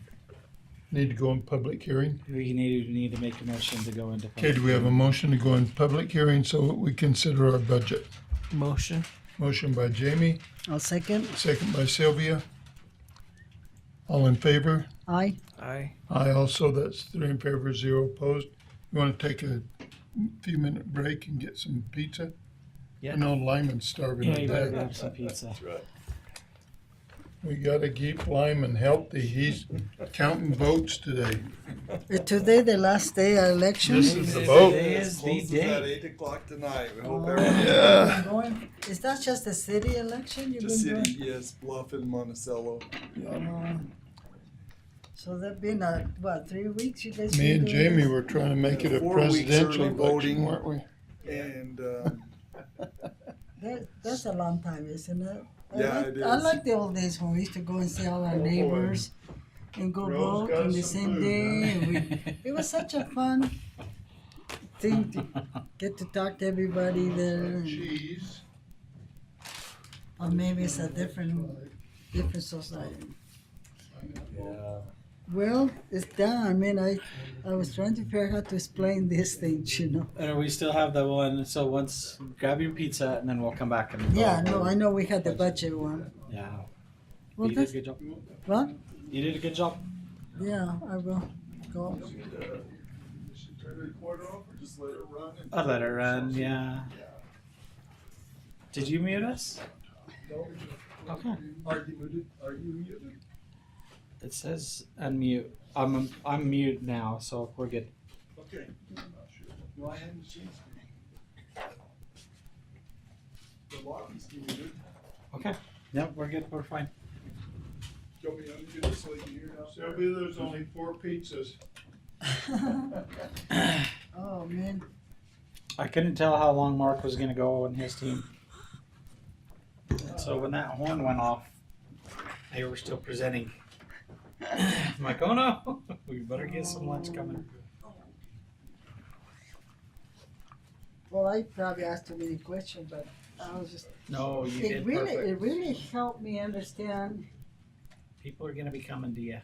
need to go in public hearing? We need to make a motion to go into. Okay, do we have a motion to go in public hearing so that we consider our budget? Motion. Motion by Jamie, I'll second. second by Sylvia. All in favor? Aye. Aye. Aye also. That's 3 in favor, 0 opposed. You want to take a few minute break and get some pizza? Yeah. I know Lyman's starving Yeah, to you better death. have some pizza. We gotta keep Lyman healthy. He's counting votes today. Is today the last day of election? This is the vote. Today is the Closes at day. 8 o'clock tonight. We hope Oh, everyone. Yeah. going- Is that just a city election you've Just been city, doing? yes, Bluff and Monticello. So that been, 3 weeks you guys? Me been and doing Jamie this? were trying to make it a 4 weeks presidential early election, voting. weren't we? And That's a long time, isn't it? Yeah, it I is. like the old days when we used to go and see all our neighbors and go Rose vote got on the some same food, day. And it was such a fun thing to get to talk to everybody there. Cheese. Or maybe it's a different society. Yeah. Well, it's done. I mean, I was trying to figure out how to explain these things, you know. And we still have the one. So once grab your pizza, and then we'll come back and. Yeah, go no, over- I know we had the budget one. Yeah. Well, You did a that's, good job. what? You did a good job. Yeah, I will go. Should turn the recorder off or just let it run? I'll let it run. Yeah. Did you mute us? Okay. Are you muted? Are you muted? It says unmute. I'm mute now, so we're good. Okay. I'm not sure. No, I hadn't changed it. The lobby's muted. Okay. Yep, we're good. We're fine. Do you want me to unmute it so you can hear it out there? Sylvia, there's only 4 pizzas. Oh, man. I couldn't tell how long Mark was going to go on his team. So when that horn went off, they were still presenting. I'm like, oh no, we better get some lunch coming. Well, I probably asked too many questions, but I was just. No, you It did really, perfect. it really helped me understand People are going to be coming to you.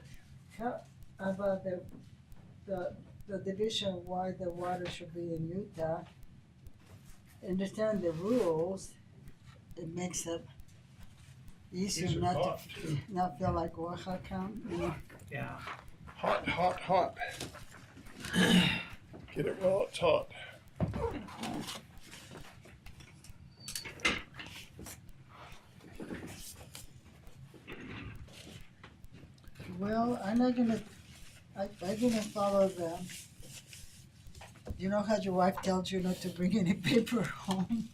how about the division why the water should be in Utah. Understand the rules. It makes it easier These are not hot, to too. not feel like Oaxaca. You know. Yeah. Hot, hot, hot. Get it while it's hot. Well, I'm not gonna. I'm gonna follow them. You know how your wife tells you not to bring any paper home?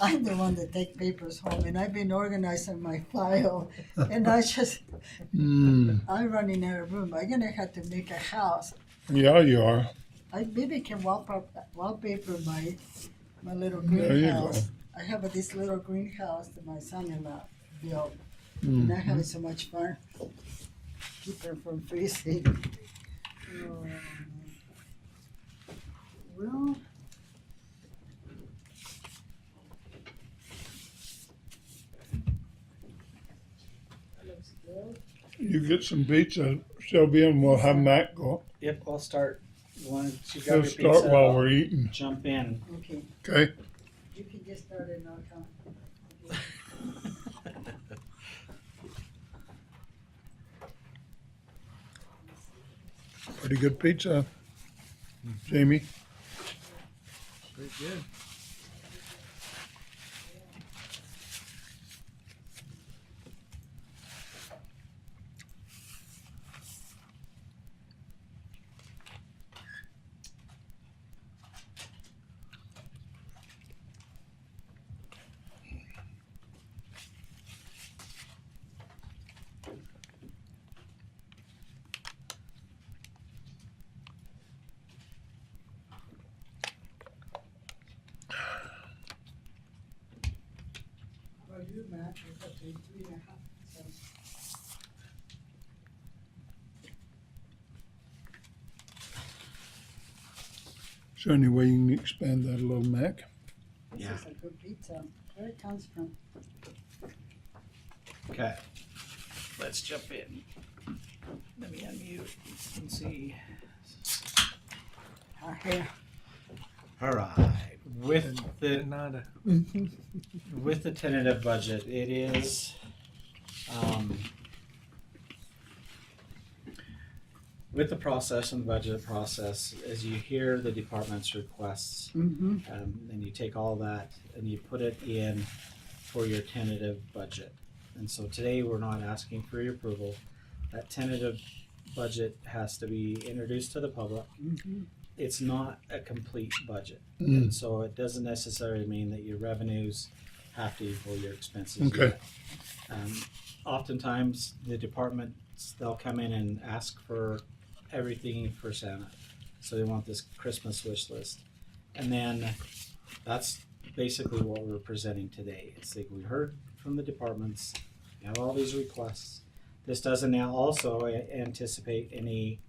I'm the one that take papers home, and I've been organizing my file, and Mm. I'm running out of room. I'm gonna have to make a house. Yeah, you are. I maybe can wallpaper my little There you greenhouse. I have this little greenhouse that my son-in-law built, Mm. and I'm having so much fun keeping them from freezing. Oh, well, that looks good. You get some pizza, Sylvia, and we'll have Matt go. Yep, I'll start. Once you grab He'll your start pizza, while I'll we're eating. jump in. Okay, Okay? you can get started now, Tom. Okay. Pretty good pizza. Jamie? Very good. Well, you, Matt, you have to eat 3.5. So. Is there any way you can expand that a little, Mac? This is a good pizza. Where it comes from? Okay. Let's jump in. Let me unmute and see. Here. All right. With the Nada. with the tentative budget, it is with the process and the budget process, as you hear the department's requests, Mm-hmm. and you take all that and you put it in for your tentative budget. And so today we're not asking for your approval. That tentative budget has to be introduced to the public. Mm-hmm. It's not a complete budget. Mm. And so it doesn't necessarily mean that your revenues have to equal your expenses. Okay. yet. Oftentimes, the departments, they'll come in and ask for everything for Santa. So they want this Christmas wish list. And then that's basically what we're presenting today. It's like we heard from the departments, we have all these requests. This doesn't now also anticipate any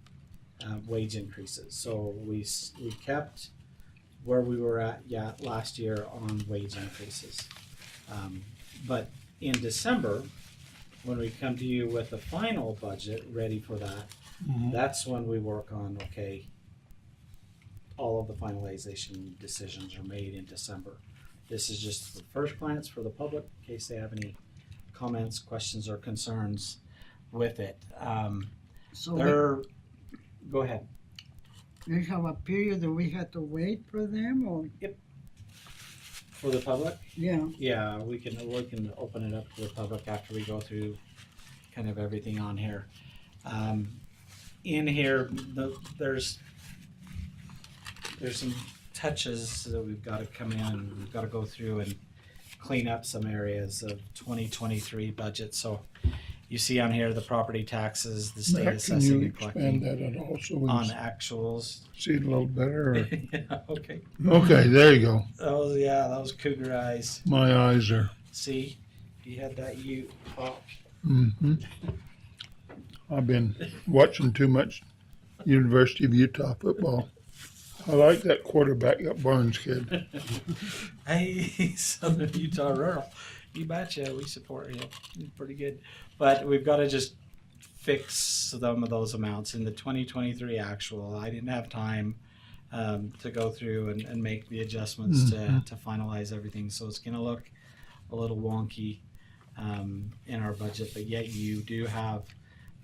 wage increases. So we kept where we were at last year on wage increases. But in December, when we come to you with the final budget ready for that, that's when we work on, okay, all of the finalization decisions are made in December. This is just the first glance for the public in case they have any comments, questions, or concerns with it. So Go ahead. we have a period that we have to wait for them, or For the public? yeah. Yeah, we can open it up to the public after we go through kind of everything on here. In here, there's some touches that we've got to come in and we've got to go through and clean up some areas of 2023 budget. So you see on here the property taxes, the state Matt, can assessing you and expand collecting that at all so we on can actuals. see it a little better? Or? Yeah, okay. Okay, there you go. Those cougar eyes. My eyes are. See, you had that you pop. I've been watching too much University of Utah football. I like that quarterback, that Barnes kid. Hey, Southern Utah Rural. You betcha, we support you. He's pretty good. But we've got to just fix some of those amounts in the 2023 actual. I didn't have time to go through and make the adjustments to finalize everything. So it's going to look a little wonky in our budget, but yet you do have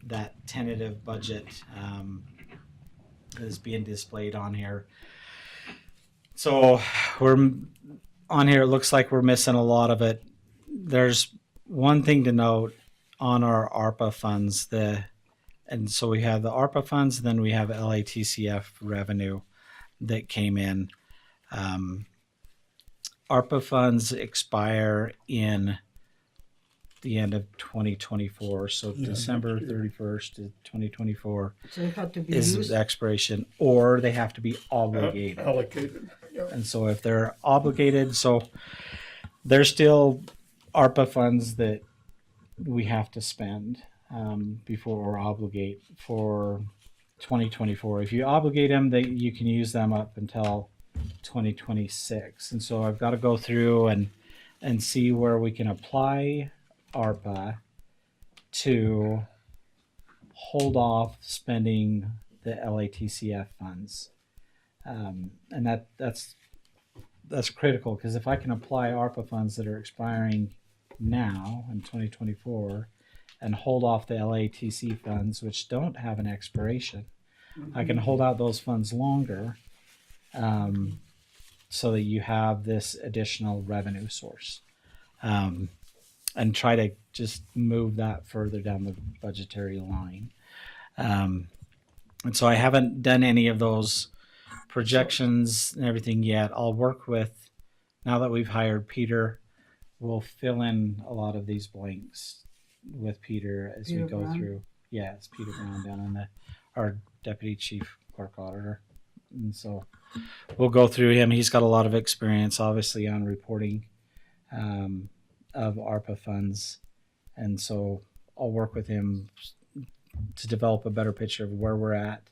that tentative budget that is being displayed on here. So we're on here. It looks like we're missing a lot of it. There's one thing to note on our ARPA funds. And so we have the ARPA funds, then we have LATCF revenue that came in. ARPA funds expire in the end of 2024. So Yeah, December next year. 31st, 2024 So it have to be is used. the expiration, or they have to be obligated. Allocated. Yeah. And so if they're obligated, so there's still ARPA funds that we have to spend before or obligate for 2024. If you obligate them, you can use them up until 2026. And so I've got to go through and see where we can apply ARPA to hold off spending the LATCF funds. And that's critical, because if I can apply ARPA funds that are expiring now in 2024 and hold off the LATC funds, which don't have an expiration, I can hold out those funds longer so that you have this additional revenue source. And try to just move that further down the budgetary line. And so I haven't done any of those projections and everything yet. I'll work with, now that we've hired Peter, we'll fill in a lot of these blanks with Peter as Peter we go Brown? through. Yeah, it's Peter Brown down in our deputy chief clerk auditor. And so we'll go through him. He's got a lot of experience, obviously, on reporting of ARPA funds. And so I'll work with him to develop a better picture of where we're at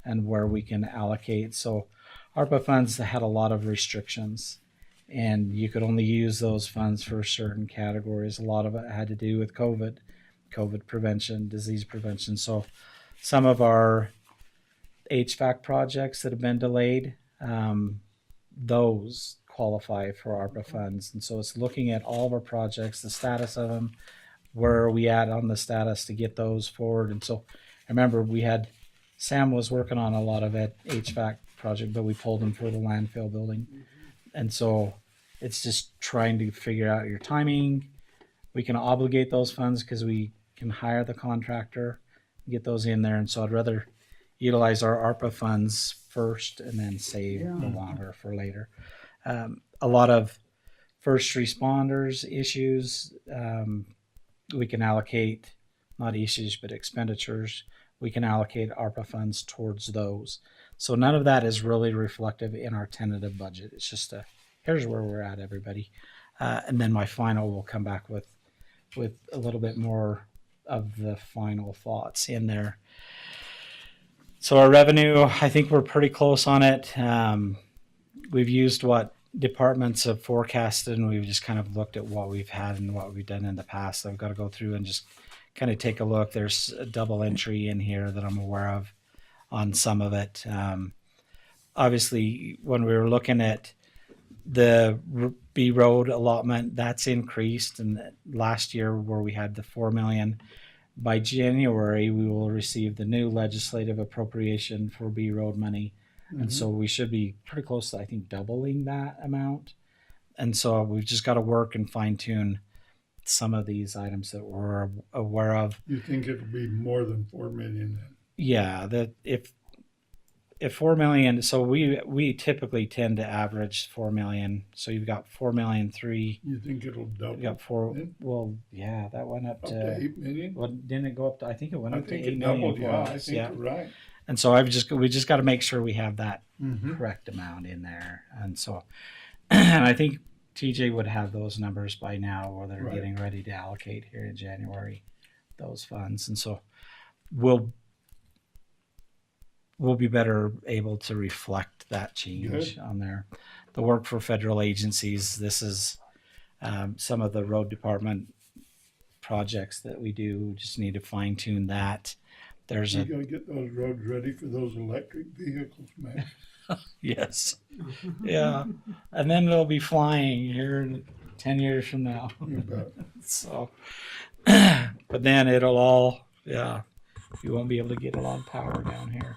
and where we can allocate. So ARPA funds had a lot of restrictions, and you could only use those funds for certain categories. A lot of it had to do with COVID prevention, disease prevention. So some of our HVAC projects that have been delayed, those qualify for ARPA funds. And so it's looking at all of our projects, the status of them, where are we at on the status to get those forward. And so I remember Sam was working on a lot of that HVAC project, but we pulled him for the landfill building. And so it's just trying to figure out your timing. We can obligate those funds because we can hire the contractor, get those in there. And so I'd rather utilize our ARPA funds first and then save the longer for later. A lot of first responders issues, we can allocate, not issues, but expenditures. We can allocate ARPA funds towards those. So none of that is really reflective in our tentative budget. It's just here's where we're at, everybody. And then my final will come back with a little bit more of the final thoughts in there. So our revenue, I think we're pretty close on it. We've used departments have forecasted, and we've just kind of looked at what we've had and what we've done in the past. I've got to go through and just kind of take a look. There's a double entry in here that I'm aware of on some of it. Obviously, when we were looking at the B road allotment, that's increased. And last year, where we had the 4 million, by January we will receive the new legislative appropriation for B road money, and so we should be pretty close to, I think, doubling that amount. And so we've just got to work and fine tune some of these items that we're aware of. You think it'll be more than 4 million then? Yeah, that if 4 million, so we typically tend to average 4 million. So you've got 4,000,003. You think it'll double? You got four. then? Well, yeah, that went up Up to. to 8 million? Well, didn't it go up to? I think it went I up to think 8 it million. doubled, for yeah, I us, think you're right. And so we just got to make sure we have that Mm-hmm. correct amount in there. And so, and I think TJ would have those numbers by now, where they're Right. getting ready to allocate here in January those funds. And so we'll be better able to reflect that change Good. on there. The work for federal agencies, this is some of the road department projects that we do. Just need to fine tune that. There's You a gotta get those roads ready for those electric vehicles, man. yes, yeah, and then they'll be flying here in 10 years from now. You bet. So, but then it'll all, yeah, you won't be able to get it on power down here.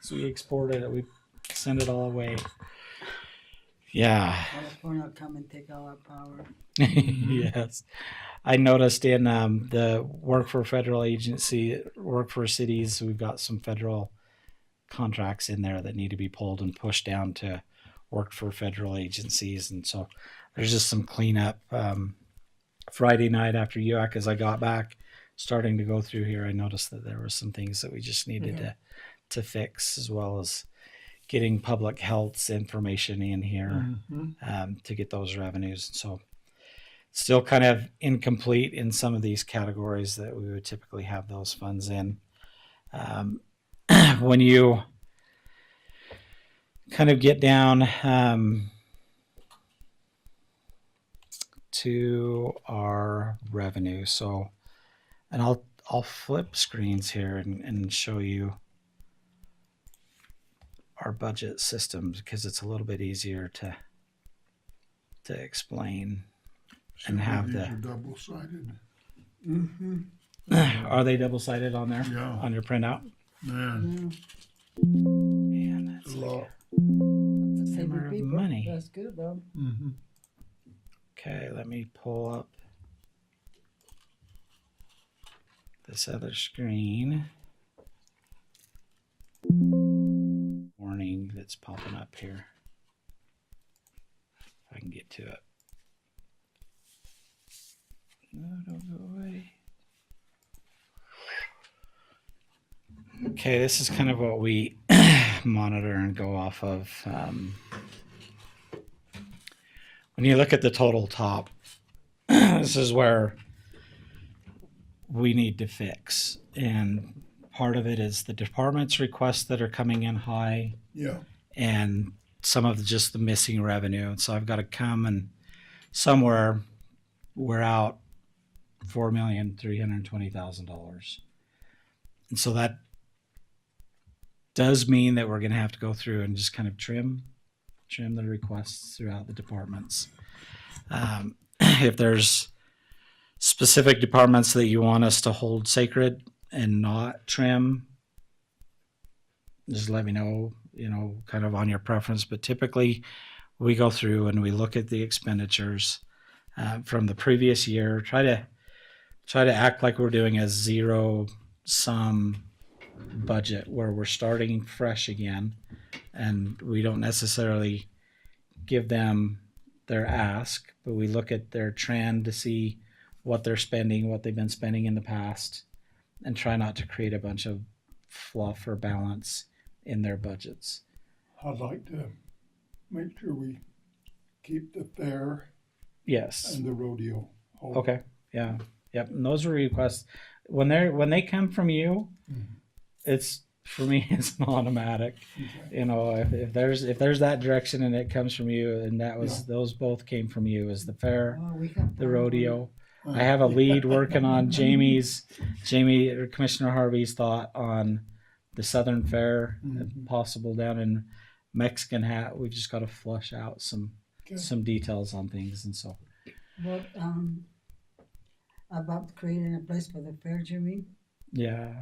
So we exported it, we send it all away. Yeah. California will come and take all our power. Yes. I noticed in the work for federal agency, work for cities, we've got some federal contracts in there that need to be pulled and pushed down to work for federal agencies. And so there's just some cleanup. Friday night after UAC, as I got back, starting to go through here, I noticed that there were some things that we just needed to fix, as well as getting public health's information in here to get those revenues. So still kind of incomplete in some of these categories that we would typically have those funds in. When you kind of get down to our revenue, so, and I'll flip screens here and show you our budget systems, because it's a little bit easier to explain. And have These the are double-sided. are they double-sided on there? Yeah. On your printout? Man, Man, it's that's a like lot. The same Hammer of people. money. That's good though. Mm-hmm. Okay, let me pull up this other screen. Warning that's popping up here. If I can get to it. No, don't go away. Okay, this is kind of what we monitor and go off of. When you look at the total top, this is where we need to fix. And part of it is the department's requests that are coming in high, Yeah. and some of just the missing revenue. And so I've got to come and somewhere we're out $4,320,000. And so that does mean that we're going to have to go through and just kind of trim the requests throughout the departments. If there's specific departments that you want us to hold sacred and not trim, just let me know, kind of on your preference. But typically we go through and we look at the expenditures from the previous year, try to act like we're doing a zero sum budget where we're starting fresh again, and we don't necessarily give them their ask, but we look at their trend to see what they're spending, what they've been spending in the past, and try not to create a bunch of fluff or balance in their budgets. I'd like to make sure we keep the fair Yes. and the rodeo whole. Okay. Yeah. Yep. And those are requests when they come from you. Mhm. It's for me, it's an automatic. You know, if there's that direction and it comes from you, and that was those both came from you, is the fair, Oh, we have the fun. rodeo. I have a lead working on Jamie or Commissioner Harvey's thought on the Southern Fair, if possible down in Mexican Hat. We've just got to flush out some details on things, and so What about creating a place for the fair, Jimmy? yeah,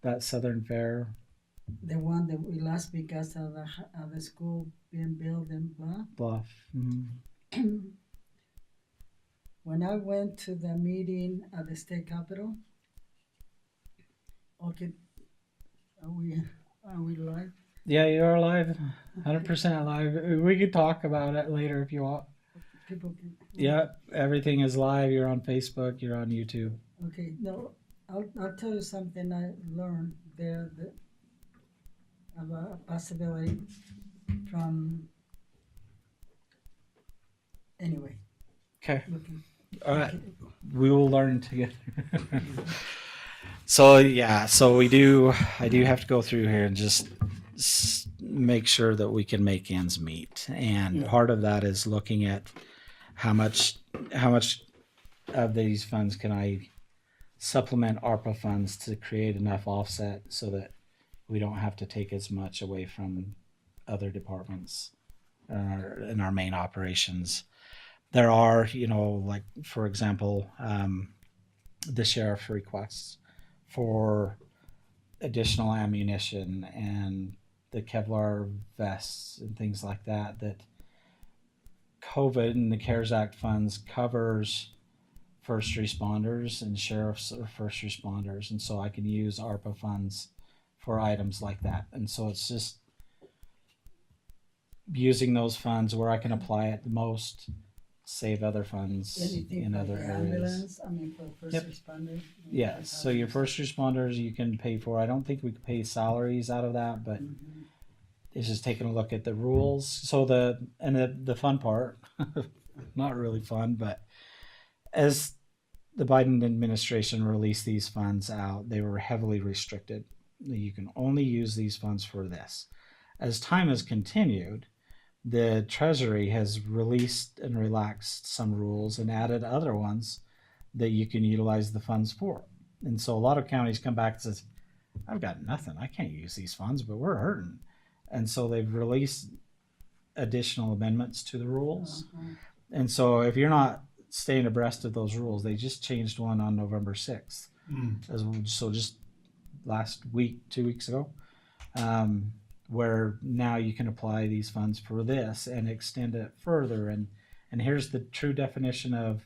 that Southern Fair. The one that we lost because of the school being built in Bluff. When I went to the meeting at the state capitol, okay, are we live? Yeah, you're live, 100% live. We could talk about it later if you want. People can. Yeah, everything is live. You're on Facebook. You're on YouTube. Okay, no, I'll tell you something I learned there that about a possibility from. Anyway. Okay. Okay. All right. We will learn together. So yeah, so I do have to go through here and just make sure that we can make ends meet, and part of that is looking at how much of these funds can I supplement ARPA funds to create enough offset so that we don't have to take as much away from other departments in our main operations. There are, like for example, the sheriff's requests for additional ammunition and the Kevlar vests and things like that, that COVID and the CARES Act funds covers first responders and sheriffs or first responders. And so I can use ARPA funds for items like that. And so it's just using those funds where I can apply it the most, save other funds Anything in for other the areas. ambulance, I mean, for first responders. Yes, so your first responders you can pay for. I don't think we could pay salaries out of that, but it's just taking a look at the rules. So the fun part, not really fun, but as the Biden administration released these funds out, they were heavily restricted. You can only use these funds for this. As time has continued, the Treasury has released and relaxed some rules and added other ones that you can utilize the funds for. And so a lot of counties come back and says, I've got nothing. I can't use these funds, but we're hurting. And so they've released additional amendments to the rules. And so if you're not staying abreast of those rules, they just changed one on November 6th. So just last week, 2 weeks ago, where now you can apply these funds for this and extend it further. And here's the true definition of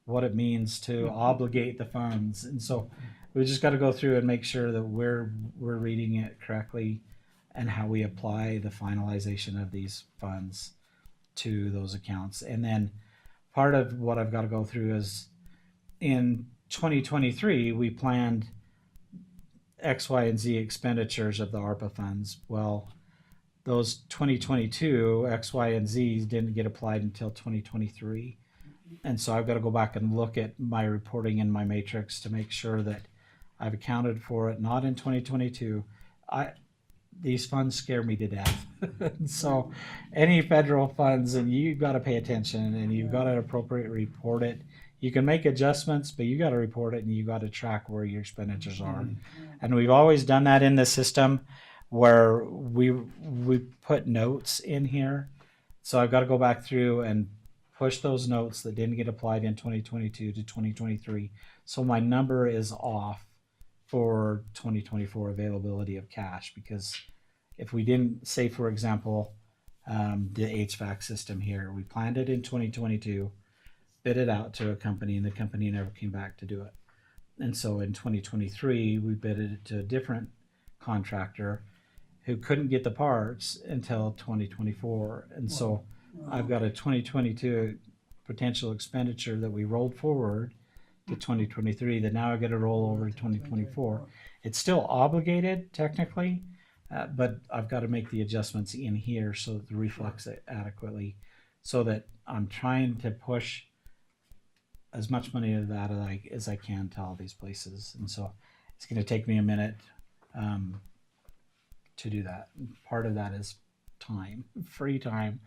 what it means to obligate the funds. And so we just got to go through and make sure that we're reading it correctly and how we apply the finalization of these funds to those accounts. And then part of what I've got to go through is in 2023, we planned X, Y, and Z expenditures of the ARPA funds. Well, those 2022 X, Y, and Z's didn't get applied until 2023. And so I've got to go back and look at my reporting in my matrix to make sure that I've accounted for it, not in 2022. These funds scare me to death. So any federal funds, and you've got to pay attention and you've got to appropriately report it. You can make adjustments, but you got to report it and you got to track where your expenditures are. And we've always done that in the system where we put notes in here. So I've got to go back through and push those notes that didn't get applied in 2022 to 2023. So my number is off for 2024 availability of cash, because if we didn't, say for example, the HVAC system here, we planned it in 2022, bid it out to a company, and the company never came back to do it. And so in 2023, we bid it to a different contractor who couldn't get the parts until 2024. And so I've got a 2022 potential expenditure that we rolled forward to 2023 that now I got to roll over to 2024. It's still obligated technically, but I've got to make the adjustments in here so that it reflects it adequately, so that I'm trying to push as much money of that as I can to all these places. And so it's going to take me a minute to do that. Part of that is time, free time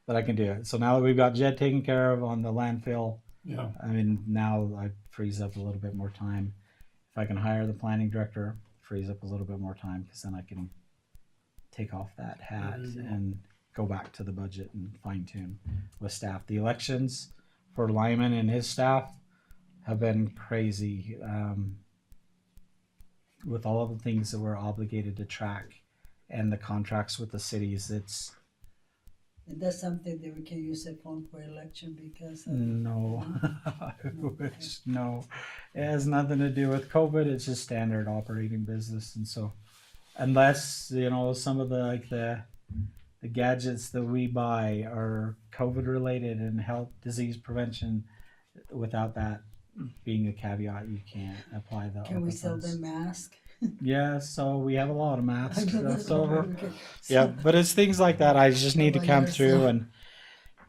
that I can do it. So now that we've got Jed taken care of on the landfill, Yeah. I mean, now I frees up a little bit more time. If I can hire the planning director, frees up a little bit more time because then I can take off that hat There you go. and go back to the budget and fine tune with staff. The elections for Lyman and his staff have been crazy with all of the things that we're obligated to track and the contracts with the cities. It's And that's something that we can use a phone for election because no, no, it has nothing to do with COVID. It's just standard operating business. And so unless, you know, some of the gadgets that we buy are COVID related and health disease prevention, without that being a caveat, you can't apply the can we ARPA sell funds. them masks? Yeah, so we have a lot of masks left over. We can Yeah, sell- but it's things like that. I just need to By come through yourself. and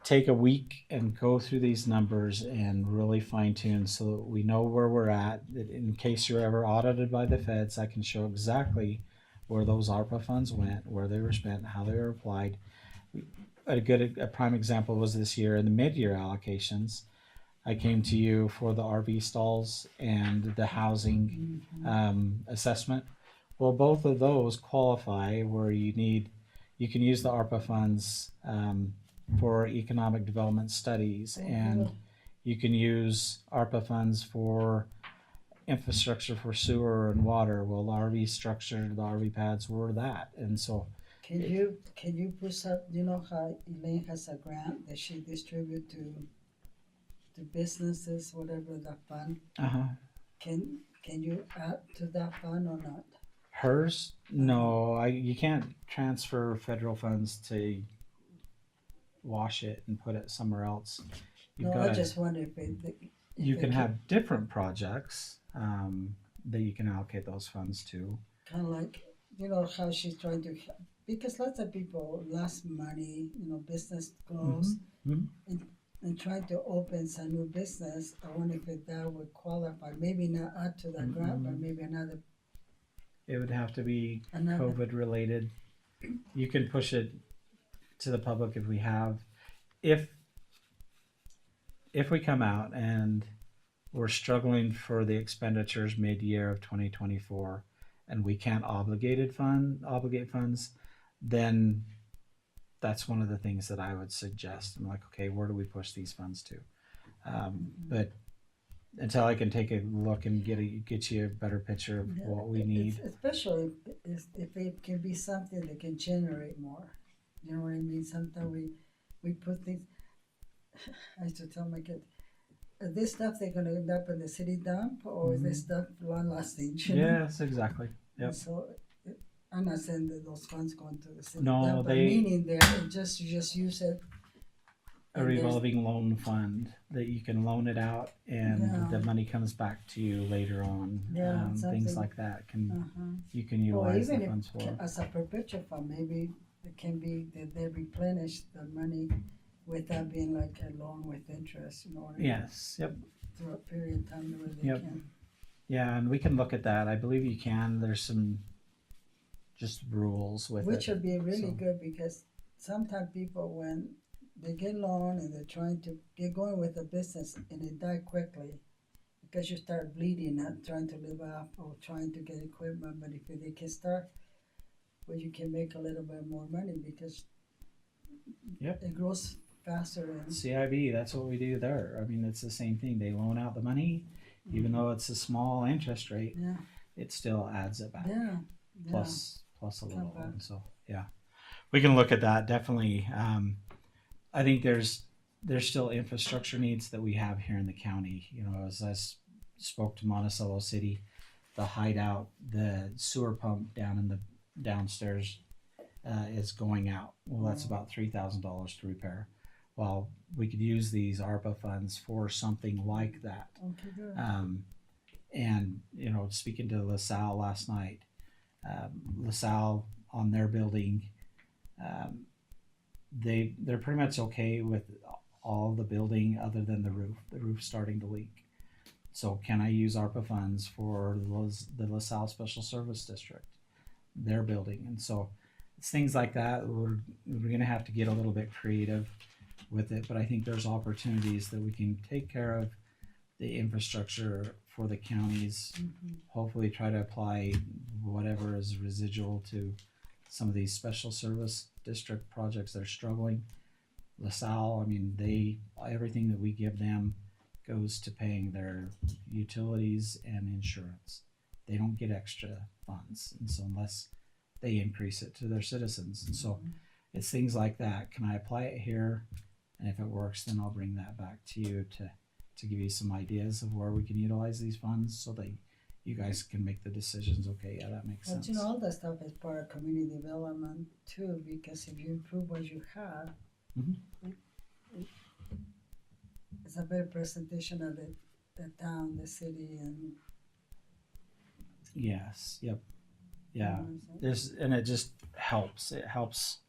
take a week and go through these numbers and really fine tune so that we know where we're at. That in case you're ever audited by the feds, I can show exactly where those ARPA funds went, where they were spent, how they were applied. A prime example was this year in the mid-year allocations. I came to you for the RV stalls and the housing assessment. Well, both of those qualify where you can use the ARPA funds for economic development studies, and you can use ARPA funds for infrastructure for sewer and water. Well, the RV structure, the RV pads were that, and so Can you push up? You know how Elaine has a grant that she distribute to businesses, whatever the fund. Can you add to that fund or not? hers, no, you can't transfer federal funds to wash it and put it somewhere else. You've No, I got just wonder if you can have different projects that you can allocate those funds to. kind of like, you know, how she's trying to, because lots of people lost money, you know, business closed, Mhm. and trying to open some new business. I wonder if that would qualify. Maybe not add to the grant, but maybe another. It would have to be Another- COVID related. You can push it to the public if we have, if we come out and we're struggling for the expenditures mid-year of 2024 and we can't obligate funds, then that's one of the things that I would suggest. I'm like, okay, where do we push these funds to? But until I can take a look and get you a better picture of what we need. Especially if it can be something that can generate more. You know what I mean? Sometimes we put things. I used to tell my kids, this stuff they're gonna end up in the city dump, or is this stuff long lasting? You know? Yes, exactly. Yep. So I'm not saying that those funds going to the city No, dump, but they- meaning there, you just use it. A And there's- revolving loan fund that you can loan it out and Yeah. the money comes back to you later on. Yeah, Things something- like that Uh-huh. you can Or utilize the even funds if, for. as a perpetual fund, maybe it can be that they replenish the money without being like a loan with interest, you know what I mean? Yes. Yep. Through a period of time where they Yep. can. Yeah, and we can look at that. I believe you can. There's some just rules with Which it. would be really so. good because sometimes people, when they get loan and they're trying to get going with a business and they die quickly because you start bleeding and trying to live up or trying to get equipment. But if they can start, well, you can make a little bit more money because Yep. it grows faster. And CIB, that's what we do there. I mean, it's the same thing. They loan out the money, even though it's a small interest rate, yeah, it still adds it back. yeah, plus a Come little. back. And so yeah, we can look at that definitely. I think there's still infrastructure needs that we have here in the county. You know, as I spoke to Monticello City, the hideout, the sewer pump down in the downstairs is going out. Well, that's about $3,000 to repair. Well, we could use these ARPA funds for something like that. Okay, good. And you know, speaking to LaSalle last night, LaSalle on their building, they're pretty much okay with all the building other than the roof. The roof's starting to leak. So can I use ARPA funds for the LaSalle Special Service District? their building. And so it's things like that. We're going to have to get a little bit creative with it, but I think there's opportunities that we can take care of the infrastructure for the counties. Hopefully try to apply whatever is residual to some of these special service district projects that are struggling. LaSalle, I mean, everything that we give them goes to paying their utilities and insurance. They don't get extra funds, and so unless they increase it to their citizens. And so it's things like that. Can I apply it here? And if it works, then I'll bring that back to you to give you some ideas of where we can utilize these funds so that you guys can make the decisions. Okay, yeah, that makes But sense. you know, all that stuff is part of community development too, because if you improve what you have, it's a better presentation of the town, the city, and Yes, yep. Yeah. you know, And it just helps. It helps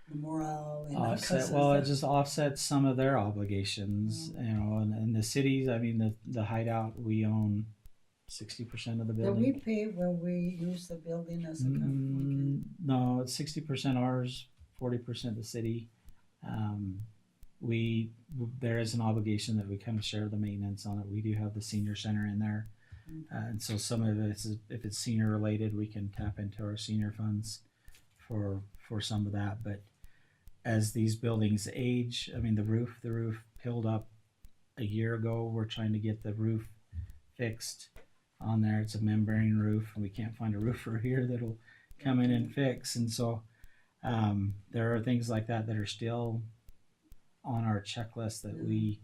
the morale and all offset. kinds of Well, it stuff. just offsets some of their obligations, you know. And the cities, I mean, the hideout, we own 60% of the Do we building. pay when we use the building as a company? No, it's 60% ours, 40% the city. There is an obligation that we kind of share the maintenance on it. We do have the senior center in there. And so some of it, if it's senior related, we can tap into our senior funds for some of that. But as these buildings age, I mean, the roof peeled up a year ago. We're trying to get the roof fixed on there. It's a membrane roof, and we can't find a roofer here that'll come in and fix. And so there are things like that are still on our checklist that we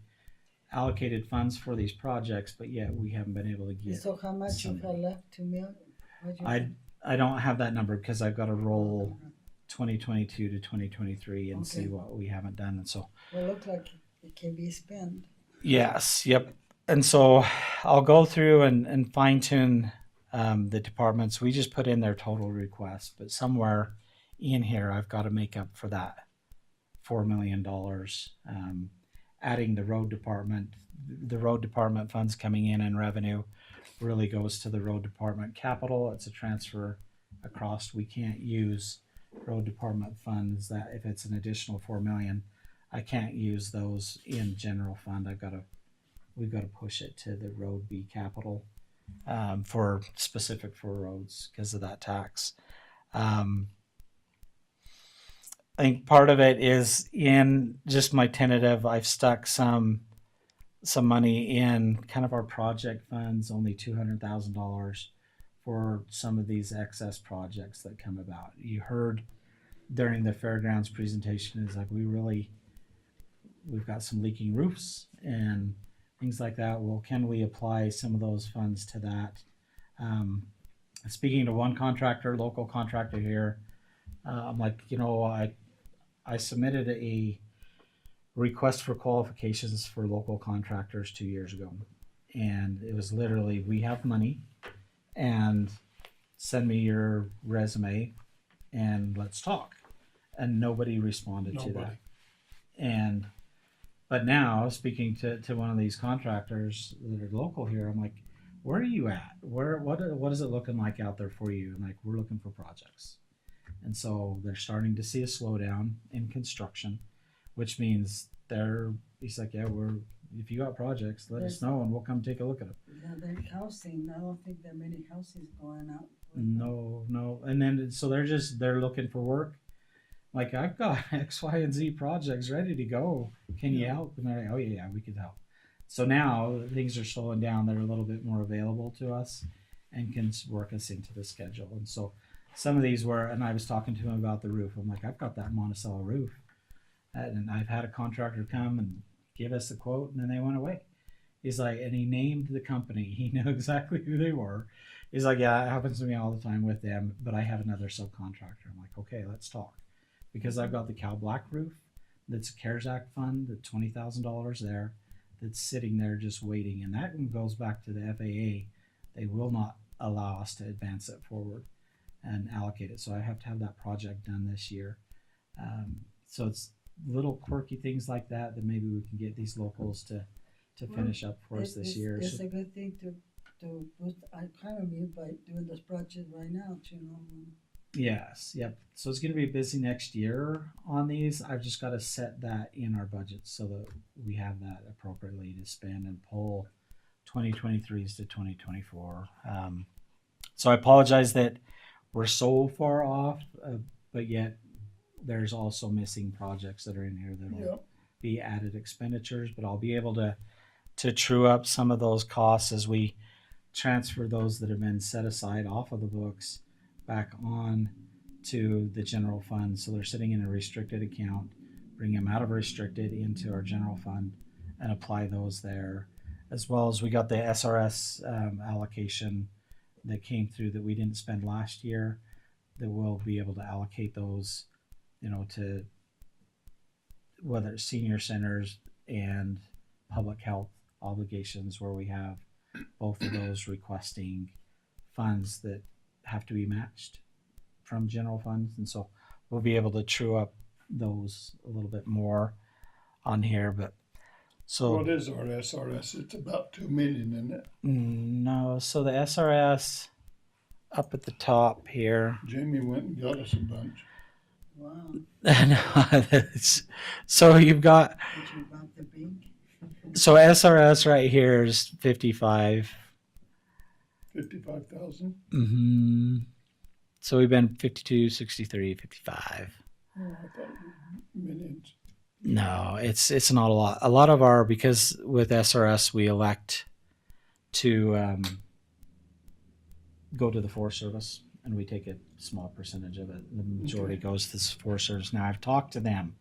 allocated funds for these projects, but yet we haven't been able to get. So how much you somebody. got left? 2 million? What you I don't have that number because I've got to roll 2022 to 2023 and see Okay. what we haven't done. And so Well, it looks like it can be spent. yes, yep. And so I'll go through and fine tune the departments. We just put in their total request, but somewhere in here I've got to make up for that $4 million. Adding the road department funds coming in revenue really goes to the road department capital. It's a transfer across. We can't use road department funds that if it's an additional 4 million, I can't use those in general fund. We've got to push it to the road B capital for specific for roads because of that tax. I think part of it is in just my tentative. I've stuck some money in kind of our project funds, only $200,000 for some of these excess projects that come about. You heard during the fairgrounds presentation is like we've got some leaking roofs and things like that. Well, can we apply some of those funds to that? Speaking to one contractor, local contractor here, I'm like, I submitted a request for qualifications for local contractors 2 years ago. And it was literally, we have money and send me your resume and let's talk. And nobody responded to that. But now speaking to one of these contractors that are local here, I'm like, where are you at? What is it looking like out there for you? And like, we're looking for projects. And so they're starting to see a slowdown in construction, which means he's like, yeah, if you got projects, let us know and we'll come take a look at them. Yeah, there's housing. I don't think there are many houses going out. No. And then, so they're looking for work. Like, I've got X, Y, and Z projects ready to go. Can you help? And they're like, oh yeah, we could help. So now things are slowing down. They're a little bit more available to us and can work us into the schedule. And so some of these and I was talking to him about the roof. I'm like, I've got that Monticello roof. And I've had a contractor come and give us a quote and then they went away. He's like, and he named the company. He knew exactly who they were. He's like, yeah, it happens to me all the time with them, but I have another subcontractor. I'm like, okay, let's talk. Because I've got the Cal Black roof that's a CARES Act fund, the $20,000 there that's sitting there just waiting. And that goes back to the FAA. They will not allow us to advance it forward and allocate it. So I have to have that project done this year. So it's little quirky things like that maybe we can get these locals to finish up for us this year. It's a good thing to boost our economy by doing this project right now, Yes, yep. So it's going to be busy next year on these. I've just got to set that in our budget so that we have that appropriately to spend and pull 2023s to 2024. So I apologize that we're so far off, but yet there's also missing projects that are in here that will Yep. be added expenditures. But I'll be able to true up some of those costs as we transfer those that have been set aside off of the books back on to the general fund. So they're sitting in a restricted account, bring them out of restricted into our general fund and apply those there. As well as we got the SRS allocation that came through that we didn't spend last year, that we'll be able to allocate those, to whether it's senior centers and public health obligations where we have both of those requesting funds that have to be matched from general funds. And so we'll be able to true up those a little bit more on here. But so What is our SRS? It's about 2 million, isn't it? no, so the SRS up at the top here. Jamie went and got us a bunch. Wow. So you've got, Did you bump the beak? so SRS right here is 55. 55,000? Mm-hmm. So we've been 52, 63, 55. Oh, I thought it was millions. No, it's not a lot. A lot of our, because with SRS we elect to go to the Forest Service, and we take a small percentage of it. The majority goes to the Forest Service. Now I've talked to them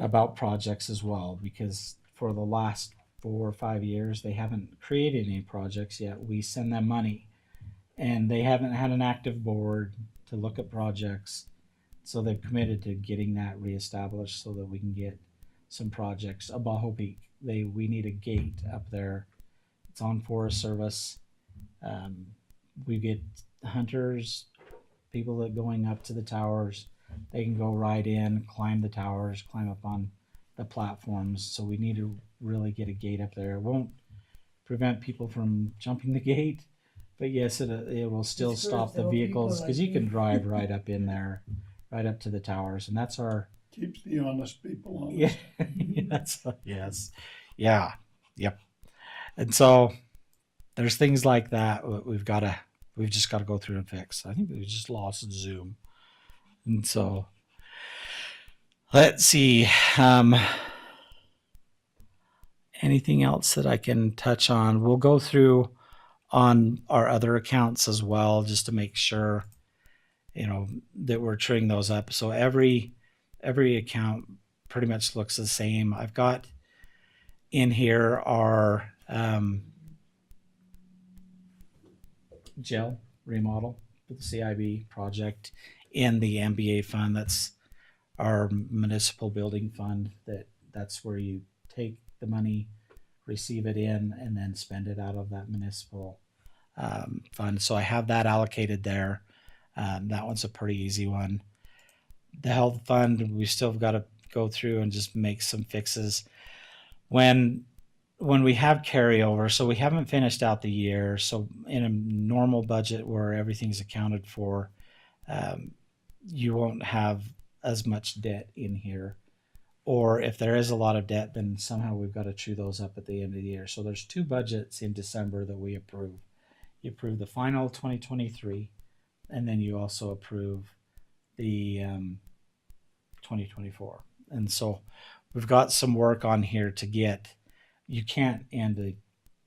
about projects as well, because for the last 4 or 5 years they haven't created any projects yet. We send them money, and they haven't had an active board to look at projects. So they've committed to getting that reestablished so that we can get some projects. Abajo Peak, we need a gate up there. It's on Forest Service. We get hunters, people that going up to the towers. They can go right in, climb the towers, climb up on the platforms. So we need to really get a gate up there. It won't prevent people from jumping the gate, but yes, it will still It's good stop if the there are people vehicles, because like you can you. drive right up in there, right up to the towers, and that's our Keeps the honest people honest. yeah. Yes, yeah, yep. And so there's things like that we've just got to go through and fix. I think we just lost Zoom, and so let's see. Anything else that I can touch on? We'll go through on our other accounts as well, just to make sure that we're truing those up. So every account pretty much looks the same. I've got in here our jail remodel for the CIB project in the MBA fund. That's our municipal building fund. That's where you take the money, receive it in, and then spend it out of that municipal fund. So I have that allocated there. That one's a pretty easy one. The health fund, we still got to go through and just make some fixes. When we have carryover, so we haven't finished out the year. So in a normal budget where everything's accounted for, you won't have as much debt in here. Or if there is a lot of debt, then somehow we've got to chew those up at the end of the year. So there's 2 budgets in December that we approve. You approve the final 2023, and then you also approve the 2024. And so we've got some work on here to get. You can't end a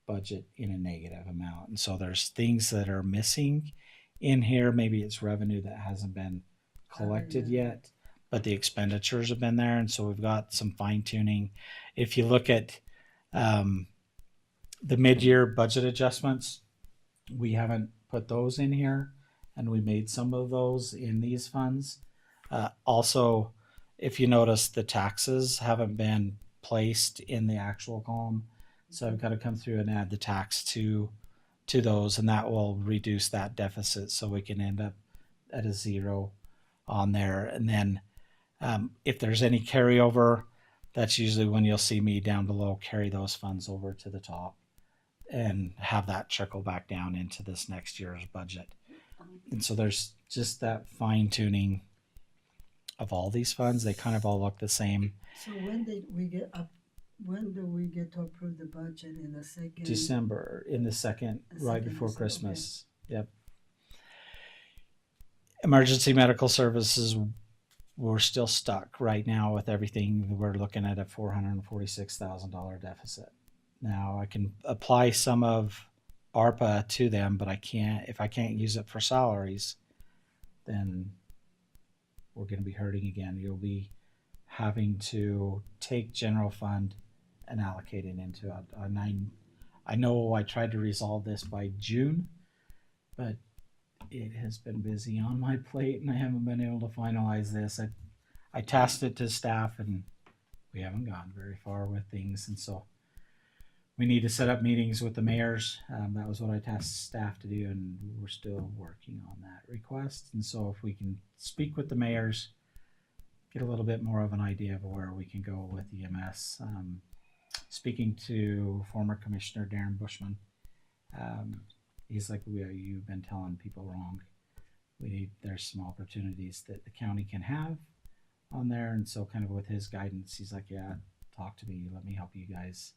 budget in a negative amount. And so there's things that are missing in here. Maybe it's revenue that hasn't been collected yet, but the expenditures have been there. And so we've got some fine tuning. If you look at the mid-year budget adjustments, we haven't put those in here, and we made some of those in these funds. Also, if you notice, the taxes haven't been placed in the actual column. So I've got to come through and add the tax to those, and that will reduce that deficit so we can end up at a 0 on there. And then if there's any carryover, that's usually when you'll see me down below carry those funds over to the top and have that trickle back down into this next year's budget. And so there's just that fine tuning of all these funds. They kind of all look the same. So when did we get up? When do we get to approve the budget in the second? December, in the second, right second before December, Christmas. Yep. Emergency medical services, we're still stuck right now with everything. We're looking at a $446,000 deficit. Now I can apply some of ARPA to them, but if I can't use it for salaries, then we're going to be hurting again. You'll be having to take general fund and allocate it into a nine. I know I tried to resolve this by June, but it has been busy on my plate and I haven't been able to finalize this. I tasked it to staff and we haven't gotten very far with things. And so we need to set up meetings with the mayors. That was what I tasked staff to do, and we're still working on that request. And so if we can speak with the mayors, get a little bit more of an idea of where we can go with EMS. Speaking to former Commissioner Darren Bushman, he's like, you've been telling people wrong. There's some opportunities that the county can have on there. And so kind of with his guidance, he's like, yeah, talk to me, let me help you guys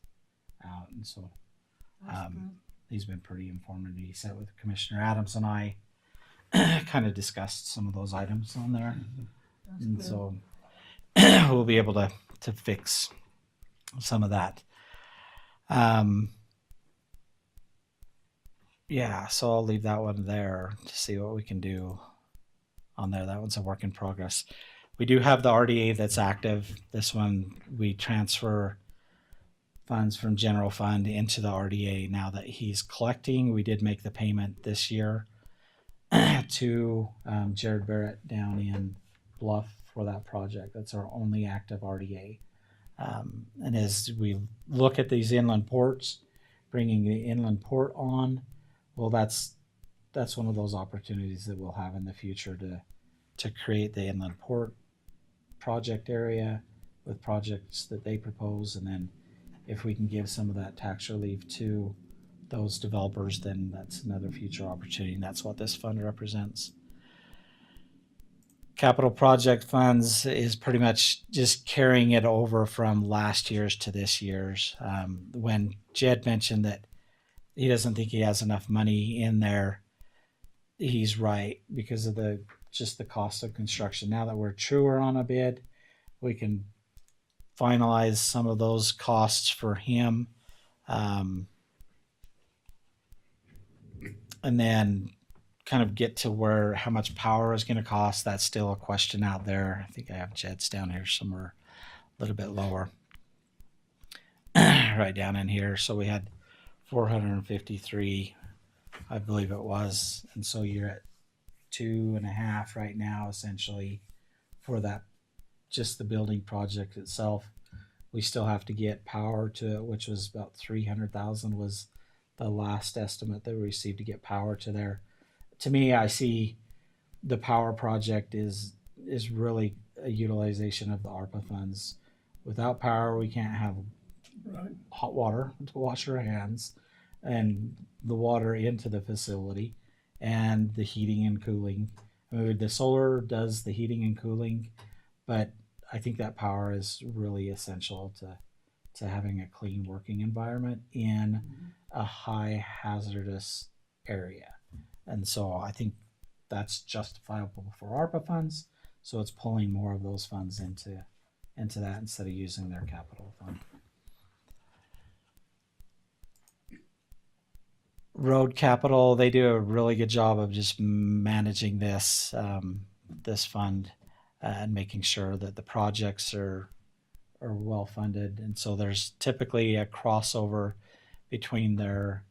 out. And so he's been pretty informative. He sat with Commissioner Adams and I kind of discussed some of those items on there. That's And good. so we'll be able to fix some of that. Yeah, so I'll leave that one there to see what we can do on there. That one's a work in progress. We do have the RDA that's active. This one, we transfer funds from general fund into the RDA now that he's collecting. We did make the payment this year to Jared Barrett down in Bluff for that project. That's our only active RDA. And as we look at these inland ports, bringing the inland port on, well, that's one of those opportunities that we'll have in the future to create the inland port project area with projects that they propose. And then if we can give some of that tax relief to those developers, then that's another future opportunity. And that's what this fund represents. Capital project funds is pretty much just carrying it over from last year's to this year's. When Jed mentioned that he doesn't think he has enough money in there, he's right, because of the cost of construction. Now that we're truer on a bid, we can finalize some of those costs for him. And then kind of get to how much power is going to cost. That's still a question out there. I think I have Jed's down here somewhere a little bit lower. Right down in here. So we had 453, I believe it was. And so you're at 2.5 right now, essentially, for that, just the building project itself. We still have to get power to it, which was about 300,000 was the last estimate that we received to get power to there. To me, I see the power project is really a utilization of the ARPA funds. Without power, we can't have hot water to wash our hands and the water into the facility and the heating and cooling. I mean, the solar does the heating and cooling, but I think that power is really essential to having a clean working environment in a high hazardous area. And so I think that's justifiable for ARPA funds. So it's pulling more of those funds into that instead of using their capital fund. Road capital, they do a really good job of just managing this fund and making sure that the projects are well funded. And so there's typically a crossover between their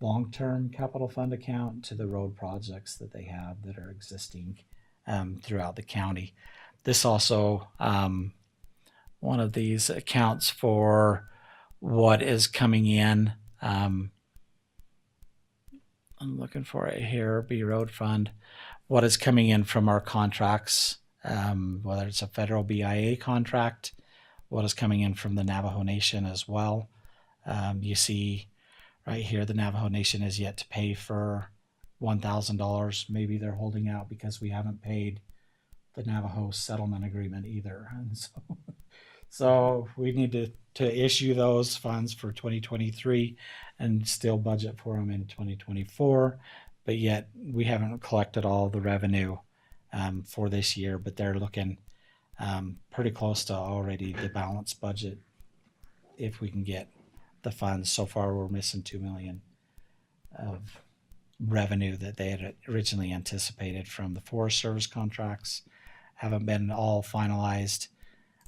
long-term capital fund account to the road projects that they have that are existing throughout the county. This also, one of these accounts for what is coming in. I'm looking for it here, B Road Fund, what is coming in from our contracts, whether it's a federal BIA contract, what is coming in from the Navajo Nation as well. You see right here, the Navajo Nation is yet to pay for $1,000. Maybe they're holding out because we haven't paid the Navajo settlement agreement either. And so we need to issue those funds for 2023 and still budget for them in 2024. But yet we haven't collected all the revenue for this year, but they're looking pretty close to already the balanced budget if we can get the funds. So far, we're missing $2 million of revenue that they had originally anticipated from the Forest Service contracts. Haven't been all finalized.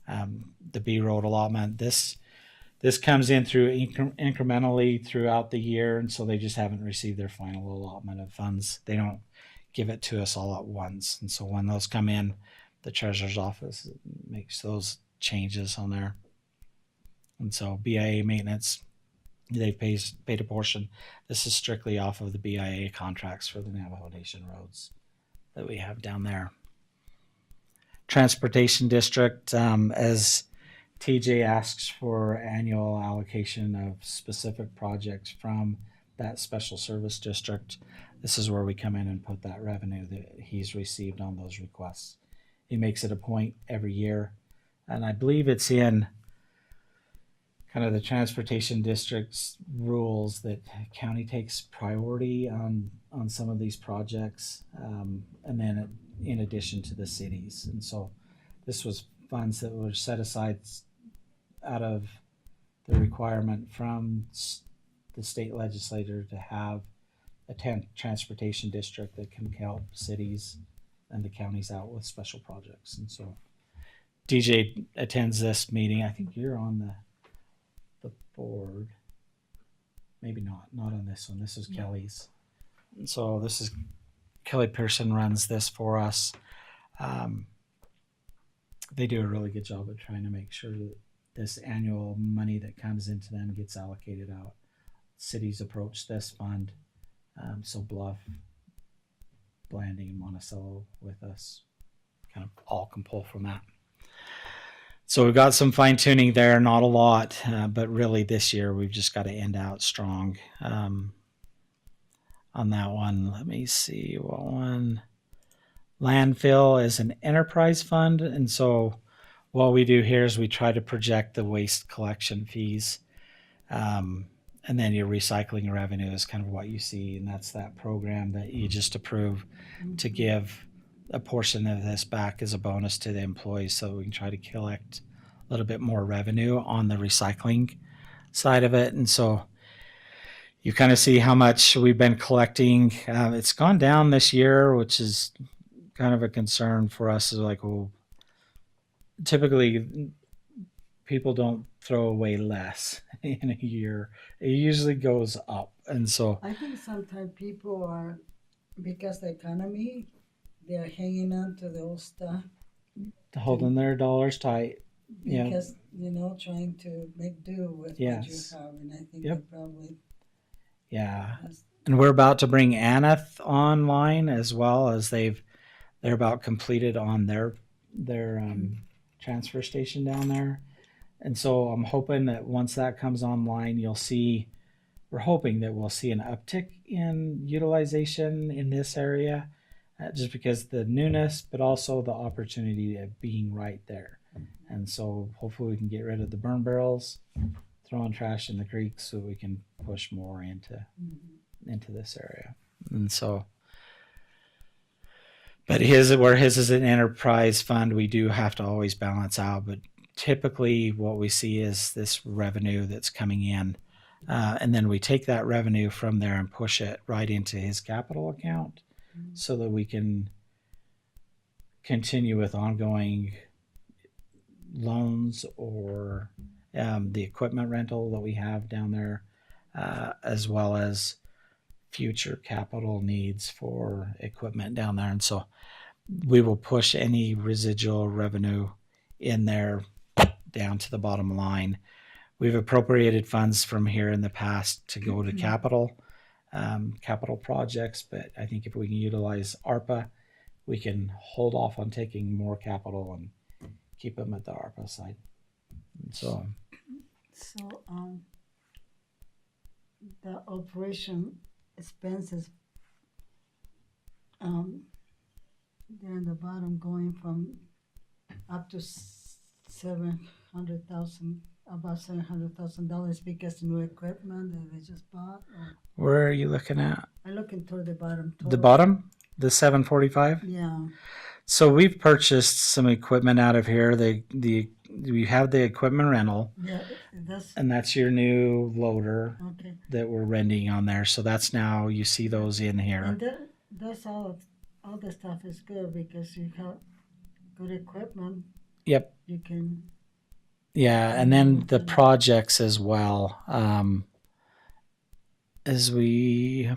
The B road allotment, this comes in through incrementally throughout the year, and so they just haven't received their final allotment of funds. They don't give it to us all at once, and so when those come in, the treasurer's office makes those changes on there. And so BIA maintenance, they paid a portion. This is strictly off of the BIA contracts for the Navajo Nation roads that we have down there. Transportation District, as TJ asks for annual allocation of specific projects from that special service district, this is where we come in and put that revenue that he's received on those requests. He makes it a point every year, and I believe it's in kind of the transportation district's rules that county takes priority on some of these projects, and then in addition to the cities. And so this was funds that were set aside out of the requirement from the state legislature to have a transportation district that can help cities and the counties out with special projects. And so DJ attends this meeting. I think you're on the board. Maybe not on this one. This is Kelly's. And so this is Kelly Pearson runs this for us. They do a really good job of trying to make sure that this annual money that comes into them gets allocated out. Cities approach this fund. So Bluff, Blanding, and Monticello with us kind of all can pull from that. So we've got some fine tuning there, not a lot, but really this year we've just got to end out strong on that one. Let me see what one. Landfill is an enterprise fund, and so what we do here is we try to project the waste collection fees, and then your recycling revenue is kind of what you see, and that's that program that you just approved to give a portion of this back as a bonus to the employees, so we can try to collect a little bit more revenue on the recycling side of it. And so you kind of see how much we've been collecting. It's gone down this year, which is kind of a concern for us. Is like, well, typically people don't throw away less in a year. It usually goes up. And so I think sometimes people are, because the economy, they're hanging on to the old stuff. Holding their dollars tight. Because, trying to make do with what you have. And I think they probably. Yeah. And we're about to bring Aneth online as well, as they're about completed on their transfer station down there. And so I'm hoping that once that comes online, we're hoping that we'll see an uptick in utilization in this area, just because the newness, but also the opportunity of being right there. And so hopefully we can get rid of the burn barrels, throwing trash in the creek, so we can push more into this area. And so, but where his is an enterprise fund, we do have to always balance out. But typically what we see is this revenue that's coming in, and then we take that revenue from there and push it right into his capital account, so that we can continue with ongoing loans or the equipment rental that we have down there, as well as future capital needs for equipment down there. And so we will push any residual revenue in there down to the bottom line. We've appropriated funds from here in the past to go to capital projects, but I think if we can utilize ARPA, we can hold off on taking more capital and keep them at the ARPA side. And so the operation expenses There in the bottom, going from up to 700,000, about $700,000 because new equipment that they just bought. Where are you looking at? I looking toward the bottom. The bottom, the 745. Yeah. So we've purchased some equipment out of here. We have the equipment rental, Yeah, that's and that's your new loader okay. that we're renting on there. So that's now you see those in here. And that's all the stuff is good because you have good equipment. Yep. You can. Yeah, and then the projects as well. As we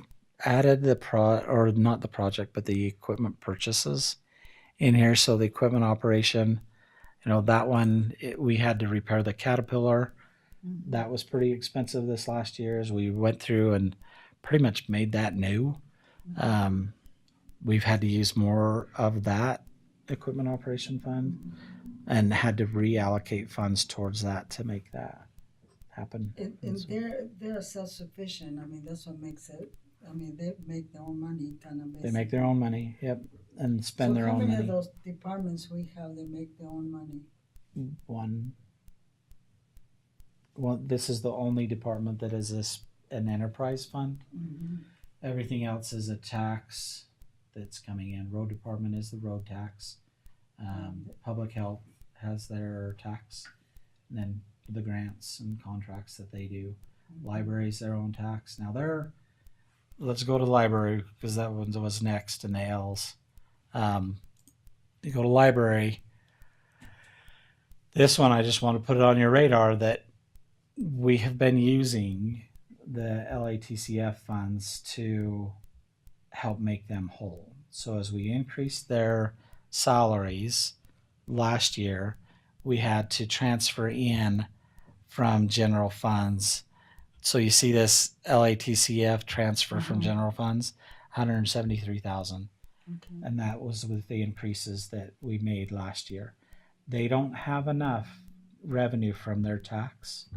added the not the project, but the equipment purchases in here. So the equipment operation, that one, we had to repair the Caterpillar. Mm-hmm. That was pretty expensive this last year as we went through and pretty much made that new. We've had to use more of that equipment operation fund and had to reallocate funds towards that to make that happen. And they're self-sufficient. I mean, that's what makes it. I mean, they make their own money, kind of. They make their own money, yep, and spend their own money. How many of those departments we have, they make their own money? One. Well, this is the only department that is an enterprise fund. Mm-hmm. Everything else is a tax that's coming in. Road department is the road tax. Public health has their tax, and then the grants and contracts that they do. Library's their own tax. Now let's go to library because that one was next in the L's. You go to library. This one, I just want to put it on your radar that we have been using the LATCF funds to help make them whole. So as we increased their salaries last year, we had to transfer in from general funds. So you see this LATCF transfer from general funds, $173,000. Okay. And that was with the increases that we made last year. They don't have enough revenue from their tax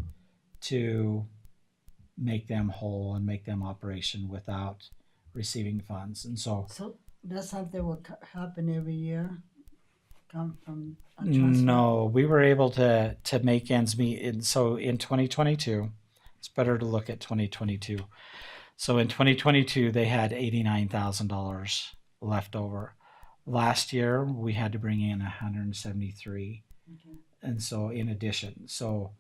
to make them whole and make them operation without receiving funds. And so that's something will happen every year. Come from a transfer. no, we were able to make ends meet. And so in 2022, it's better to look at 2022. So in 2022, they had $89,000 left over. Last year, we had to bring in 173. Okay. And so in addition, so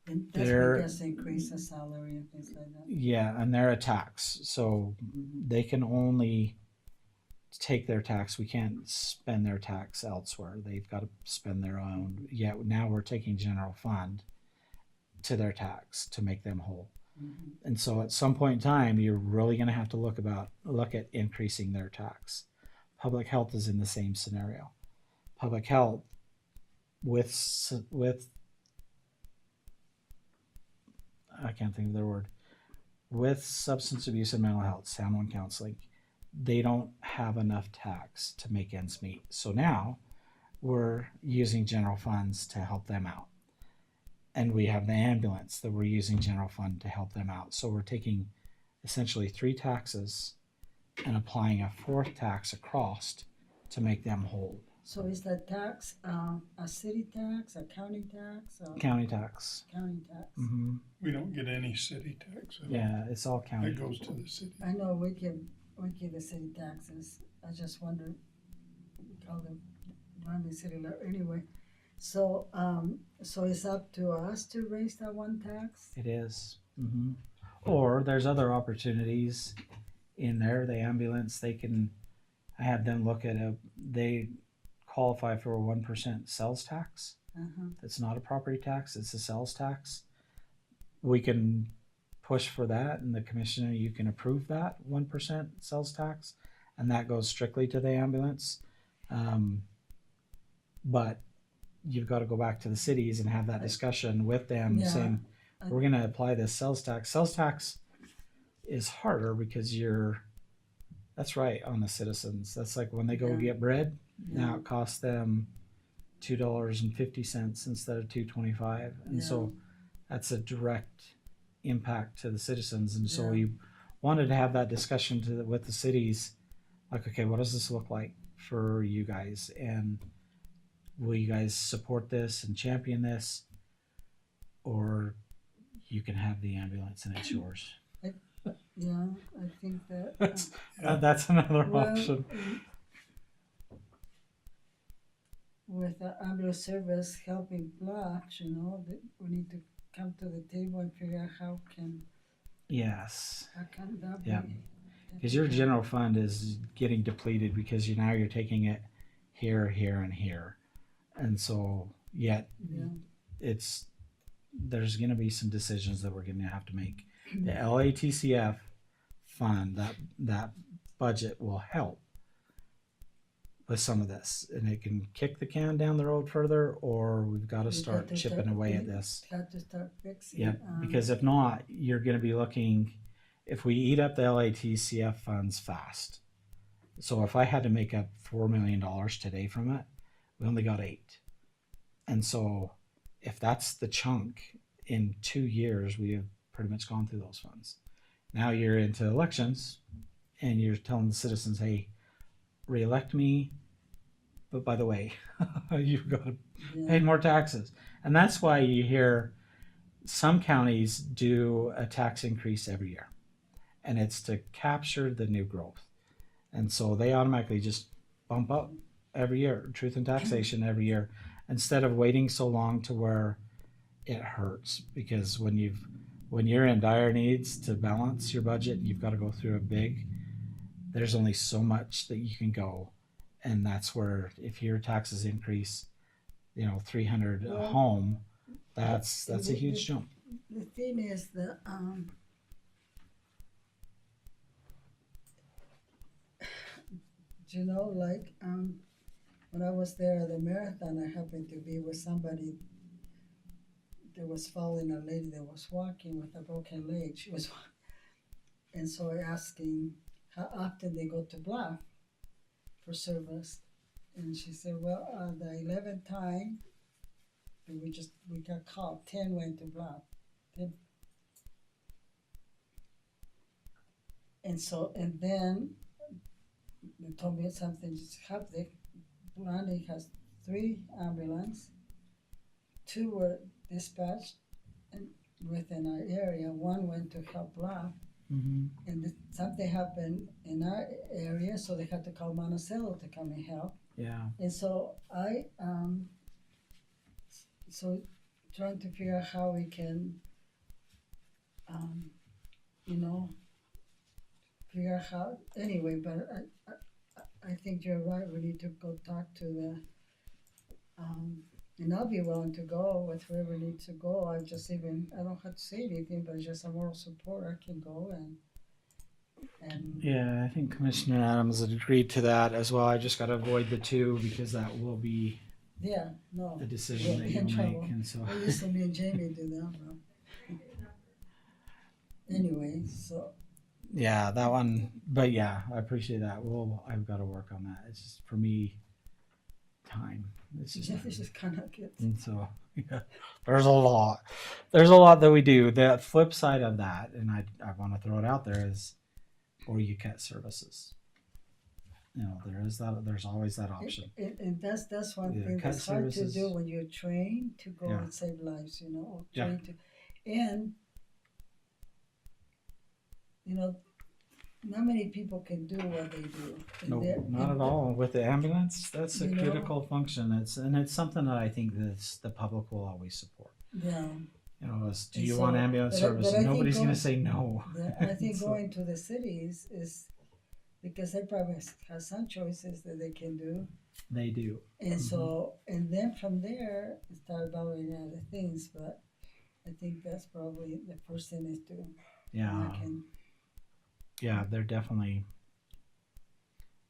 And that's They're- because they increase the salary and things like that. yeah, and they're a tax. So they can only take their tax. We can't spend their tax elsewhere. They've got to spend their own. Yeah, now we're taking general fund to their tax to make them whole. Mm-hmm. And so at some point in time, you're really going to have to look at increasing their tax. Public health is in the same scenario. Public health with I can't think of their word, with substance abuse and mental health, San Juan counseling, they don't have enough tax to make ends meet. So now we're using general funds to help them out. And we have the ambulance that we're using general fund to help them out. So we're taking essentially 3 taxes and applying a 4th tax across to make them whole. So is that tax a city tax, a county tax, or County tax. county tax? Hmm. We don't get any city tax. Yeah, it's all county. That goes to the city. I know we give the city taxes. I just wondered, we call them Miami City anyway. So so it's up to us to raise that one tax. It is. Hmm. Or there's other opportunities in there. The ambulance, I had them look at they qualify for a 1% sales tax. Uh-huh. It's not a property tax, it's a sales tax. We can push for that, and the commissioner, you can approve that 1% sales tax, and that goes strictly to the ambulance. But you've got to go back to the cities and have that discussion with them, Yeah. saying, we're going to apply this sales tax. Sales tax is harder because that's right on the citizens. That's like when they go Yeah. get bread. Now Yeah. it costs them $2.50 instead of $2.25, and so that's a direct impact to the citizens. And so Yeah. wanted to have that discussion with the cities, like, okay, what does this look like for you guys, and will you guys support this and champion this, or you can have the ambulance and it's yours. Yeah, I think that. That's another Well, option. with the ambulance service helping blocks, you know, that we need to come to the table and figure out how can Yes, that Yeah. be. because your general fund is getting depleted because you're taking it here, here, and here, and so yet Yeah. there's going to be some decisions that we're going to have to make. The LATCF fund, that budget will help with some of this, and it can kick the can down the road further, or we've got to start chipping away at this. Got to start fixing. Yeah, because if not, you're going to be looking, if we eat up the LATCF funds fast. So if I had to make up $4 million today from it, we only got 8. And so if that's the chunk, in 2 years, we have pretty much gone through those funds. Now you're into elections and you're telling the citizens, hey, reelect me. But by the way, you've got to pay more taxes. And that's why you hear some counties do a tax increase every year. And it's to capture the new growth. And so they automatically just bump up every year, truth and taxation every year, instead of waiting so long to where it hurts. Because when you're in dire needs to balance your budget, you've got to go through there's only so much that you can go. And that's where, if your taxes increase, $300 a home, that's a huge jump. The thing is that when I was there at the marathon, I happened to be with somebody that was following a lady that was walking with a broken leg. And so I asked him how often they go to Bluff for service, and she said, well, the 11th time that we got called, 10 went to Bluff. And then they told me something just happened. Blondie has 3 ambulances, 2 were dispatched within our area. 1 went to help Bluff. Mm-hmm. And something happened in our area, so they had to call Monticello to come and help. Yeah. And so trying to figure out how we can, figure out how, anyway, but I think you're right, we need to go talk to the, and I'll be willing to go with whoever needs to go. I don't have to say anything, but just a moral support, I can go and Yeah, I think Commissioner Adams had agreed to that as well. I just got to avoid the 2 because that will be the decision that you'll make. And so, I used to me and Jamie do that. But anyway, so. Yeah, that one. But yeah, I appreciate that. I've got to work on that. It's just, for me, time. It's just kind of gets. And so, yeah, there's a lot that we do. The flip side of that, and I want to throw it out there, is, or you cut services. There's always that option. And that's one Either thing cut that's hard services. to do when you're trained to go and save lives, or trained to, and not many people can do what they do. No, not at all. With the ambulance, that's a critical function. It's something that I think that the public will always support. Yeah. Do you want ambulance service? Nobody's going to say no. I think going to the cities is because they probably have some choices that they can do. They do. And so, and then from there, start evaluating other things. But I think that's probably the first thing is to. Yeah, there definitely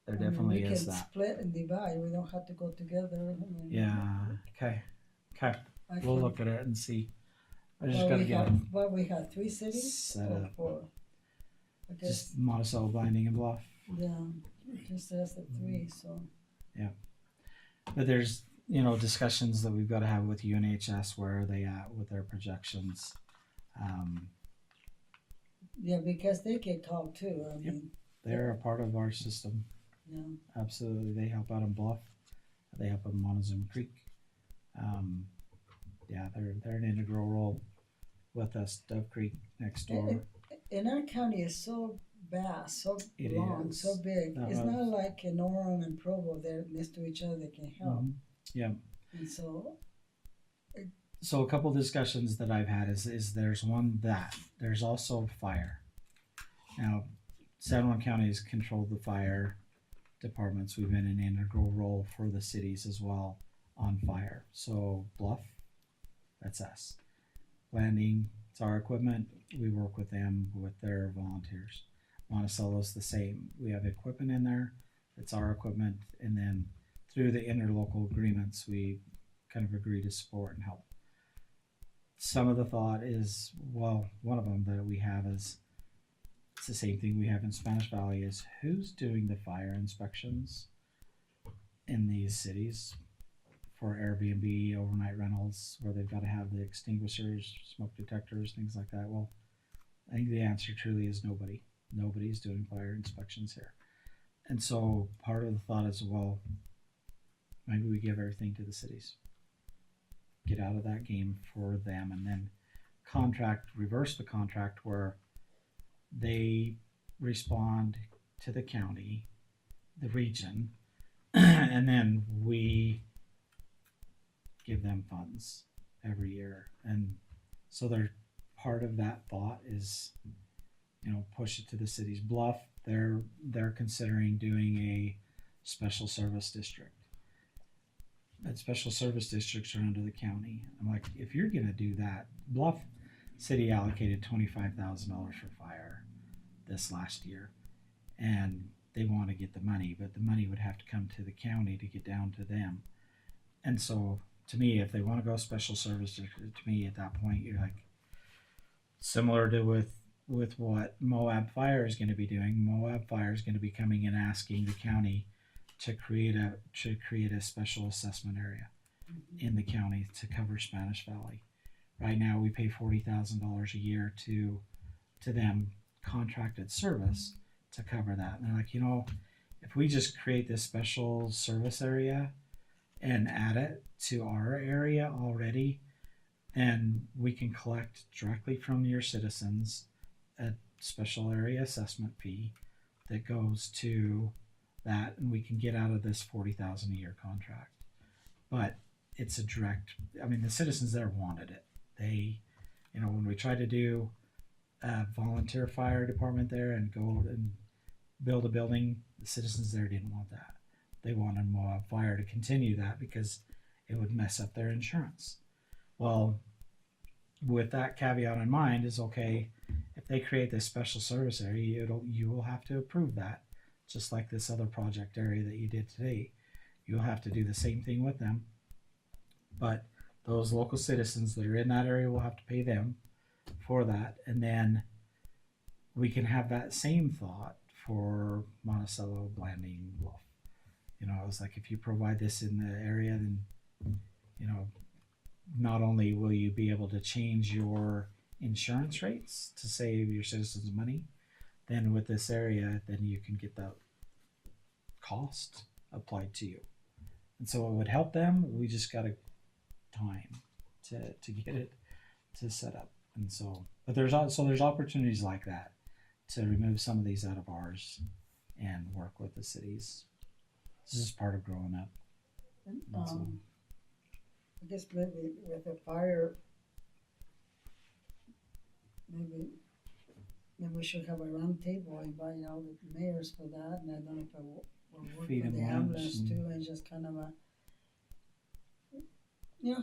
is we can that. Split and divide. We don't have to go together. Okay. We'll look at it and see. I just Well, got to get them we have 3 cities set or up. 4. I guess. Just Monticello, Binding, and Bluff. Yeah, just as the 3. So. Yeah, but there's discussions that we've got to have with UNHS. Where are they at with their projections? Yeah, because they get called too. I mean, They're a part of our system. yeah. Absolutely. They help out in Bluff. They help in Montezuma Creek. Yeah, they're an integral role with us. Dove Creek next door. And our county is so vast, so It long, is. so big. That It's was- not like in Orem and Provo, they're next to each other, they can help. Yeah. And so, So a couple discussions that I've had is there's one that there's also fire. Now, San Juan County has controlled the fire departments. We've been an integral role for the cities as well on fire. So Bluff, that's us. Landing, it's our equipment. We work with them with their volunteers. Monticello's the same. We have equipment in there. It's our equipment, and then through the interlocal agreements, we kind of agree to support and help. Some of the thought is, well, one of them that we have is it's the same thing we have in Spanish Valley is who's doing the fire inspections in these cities for Airbnb, overnight rentals, where they've got to have the extinguishers, smoke detectors, things like that. Well, I think the answer truly is nobody. Nobody's doing fire inspections here. And so part of the thought is, well, maybe we give everything to the cities. Get out of that game for them, and then reverse the contract where they respond to the county, the region, and then we give them funds every year. And so they're part of that thought is, push it to the cities. Bluff, they're considering doing a special service district. But special service districts are under the county. I'm like, if you're gonna do that, Bluff City allocated $25,000 for fire this last year, and they want to get the money, but the money would have to come to the county to get down to them. And so, to me, if they want to go special service district, to me at that point, you're like, similar to with what Moab Fire is going to be doing. Moab Fire is going to be coming and asking the county to create a special assessment area in the county to cover Spanish Valley. Right now, we pay $40,000 a year to them contracted service to cover that. And they're like, if we just create this special service area and add it to our area already, then we can collect directly from your citizens a special area assessment fee that goes to that, and we can get out of this $40,000 a year contract. But it's a direct. I mean, the citizens there wanted it. They, when we tried to do a volunteer fire department there and go and build a building, the citizens there didn't want that. They wanted Moab Fire to continue that because it would mess up their insurance. Well, with that caveat in mind, is okay, if they create this special service area, you will have to approve that, just like this other project area that you did today. You'll have to do the same thing with them, but those local citizens that are in that area will have to pay them for that, and then we can have that same thought for Monticello, Blanding, Bluff. It's like if you provide this in the area, then not only will you be able to change your insurance rates to save your citizens money, then with this area, then you can get that cost applied to you. And so it would help them. We just got time to get it to set up. And so, but there's opportunities like that to remove some of these out of ours and work with the cities. This is part of growing up. And, so- I guess maybe with the fire, maybe we should have a round table, invite all the mayors for that, and I don't know if we'll work Feed with the them lunch ambulance and- too, and just kind of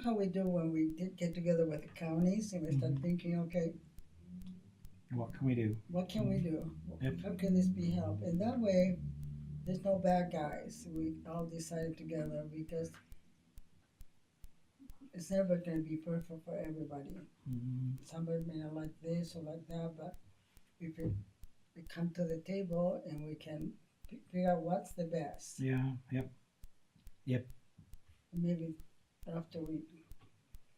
how we do when we did get together with the counties and we start Mhm. thinking, okay, What can we do? what can we do? Yep. How can this be helped? And that way, there's no bad guys. We all decided together because it's never going to be perfect for everybody. Somebody may not like this or like that, but if we come to the table and we can figure out what's the best. Yeah. Yep. Maybe after we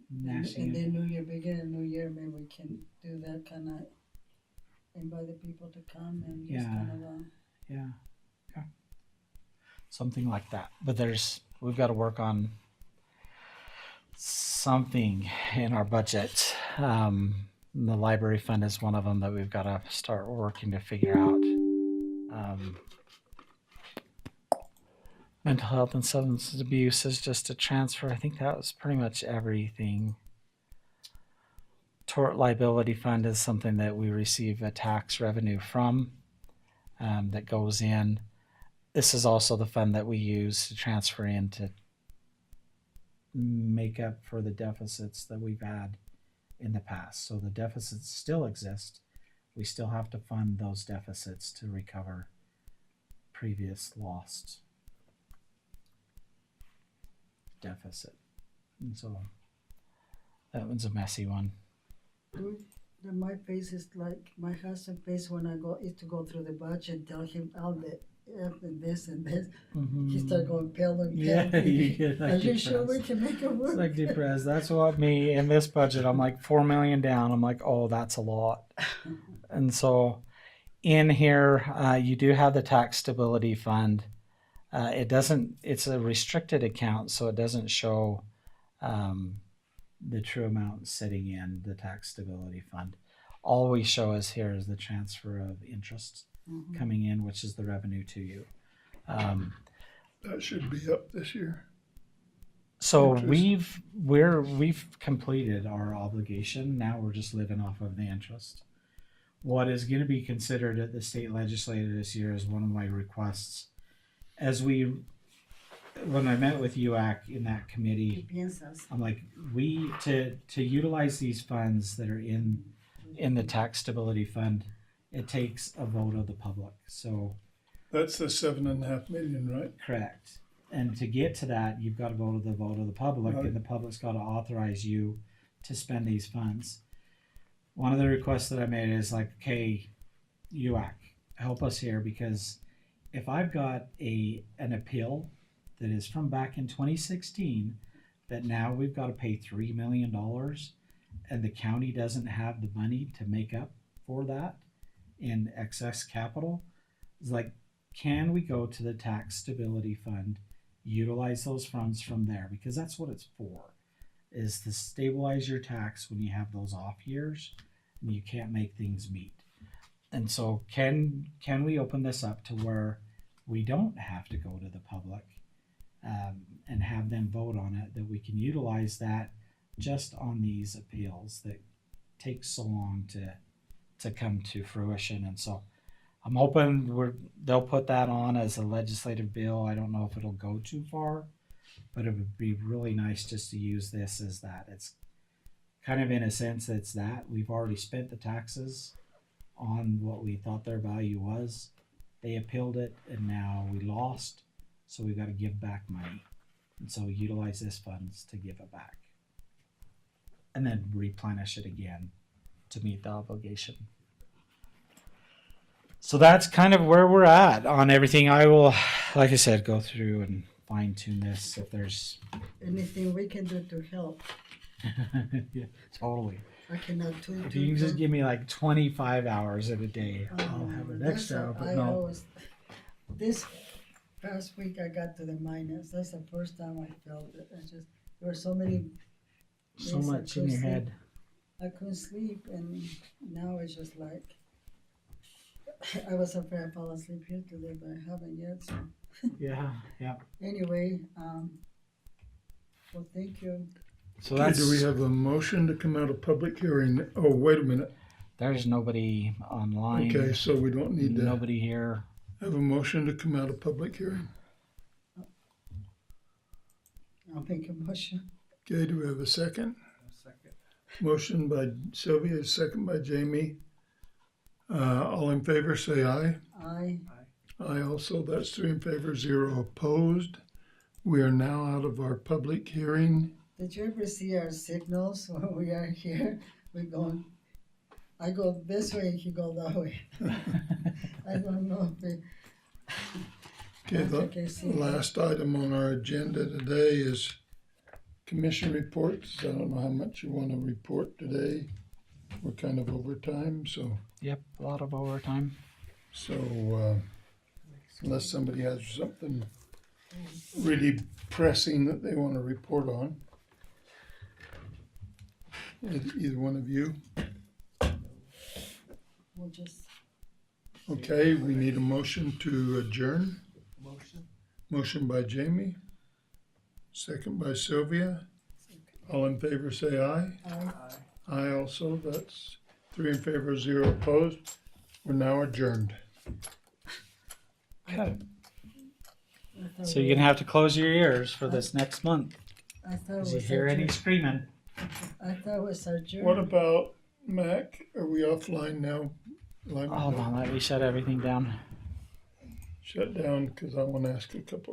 Gnashing and it. then New Year, beginning of New Year, maybe we can do that kind of invite the people to come and just Yeah. kind of Yeah. Okay. Something like that. But we've got to work on something in our budget. The library fund is one of them that we've got to start working to figure out. Mental health and substance abuse is just a transfer. I think that was pretty much everything. Tort liability fund is something that we receive a tax revenue from that goes in. This is also the fund that we use to transfer in to make up for the deficits that we've had in the past. So the deficits still exist. We still have to fund those deficits to recover previous lost deficit. And so that one's a messy one. my face is like my husband face when I to go through the budget, tell him all the F and this and this. He start going pale and pale. Yeah, you get like Are you depressed. sure we can make it work? It's like depressed. That's what me in this budget. I'm like 4 million down. I'm like, oh, that's a lot. And so, in here, you do have the tax stability fund. It doesn't. It's a restricted account, so it doesn't show the true amount sitting in the tax stability fund. All we show is here is the transfer of interest coming in, which is the revenue to you. That should be up this year. So Interest. we've completed our obligation. Now we're just living off of the interest. What is going to be considered at the state legislature this year is one of my requests. When I met with UAC in that committee, I'm like, to utilize these funds that are in the tax stability fund, it takes a vote of the public. So That's the 7.5 million, right? correct. And to get to that, you've got to go to the vote of the public, Right. and the public's got to authorize you to spend these funds. One of the requests that I made is like, okay, UAC, help us here, because if I've got an appeal that is from back in 2016 that now we've got to pay $3 million and the county doesn't have the money to make up for that in excess capital, it's like, can we go to the tax stability fund, utilize those funds from there, because that's what it's for, is to stabilize your tax when you have those off years and you can't make things meet. And so can we open this up to where we don't have to go to the public and have them vote on it, that we can utilize that just on these appeals that take so long to come to fruition. And so I'm hoping they'll put that on as a legislative bill. I don't know if it'll go too far, but it would be really nice just to use this as that. It's kind of, in a sense, it's that we've already spent the taxes on what we thought their value was. They appealed it and now we lost, so we've got to give back money. And so we utilize this funds to give it back and then replenish it again to meet the obligation. So that's kind of where we're at on everything. I will, like I said, go through and fine tune this if there's Anything we can do to help. yeah, totally. I cannot do If you can just give me like 25 hours in a day, I'll have an extra. But no, This past week I got to the minus. That's the first time I felt it. There were so many. so days I much in couldn't your sleep. head. I couldn't sleep, and now it's just like I was afraid I fall asleep here today, but I haven't yet. So Yeah, yeah. anyway, well, thank you. So Okay, that's. do we have a motion to come out of public hearing? Oh, wait a minute. There's nobody online. Okay, so we don't need to Nobody here. have a motion to come out of public hearing. I'll make a motion. Okay, do we have a second? Motion by Sylvia, second by Jamie. All in favor, say aye. I Aye also, that's 3 in favor, 0 opposed. We are now out of our public hearing. Did you ever see our signals when we are here? We're going. I go this way, and he go that way. I don't know if it. Okay, Okay, see. the last item on our agenda today is commission reports. I don't know how much you want to report today. We're kind of over time, so Yep, a lot of overtime. Unless somebody has something really pressing that they want to report on. Either one of you. We'll just. Okay, we need a motion to adjourn. Motion? Motion by Jamie. Second by Sylvia. All in favor say aye. Aye also. That's 3 in favor, 0 opposed. We're now adjourned. Okay. So you're gonna have to close your ears for this next month. I thought it Cause you was hear any our screaming. I thought it was our journey. What about Mac? Are we offline now? Hold on, let me shut everything down. Shut down because I want to ask a couple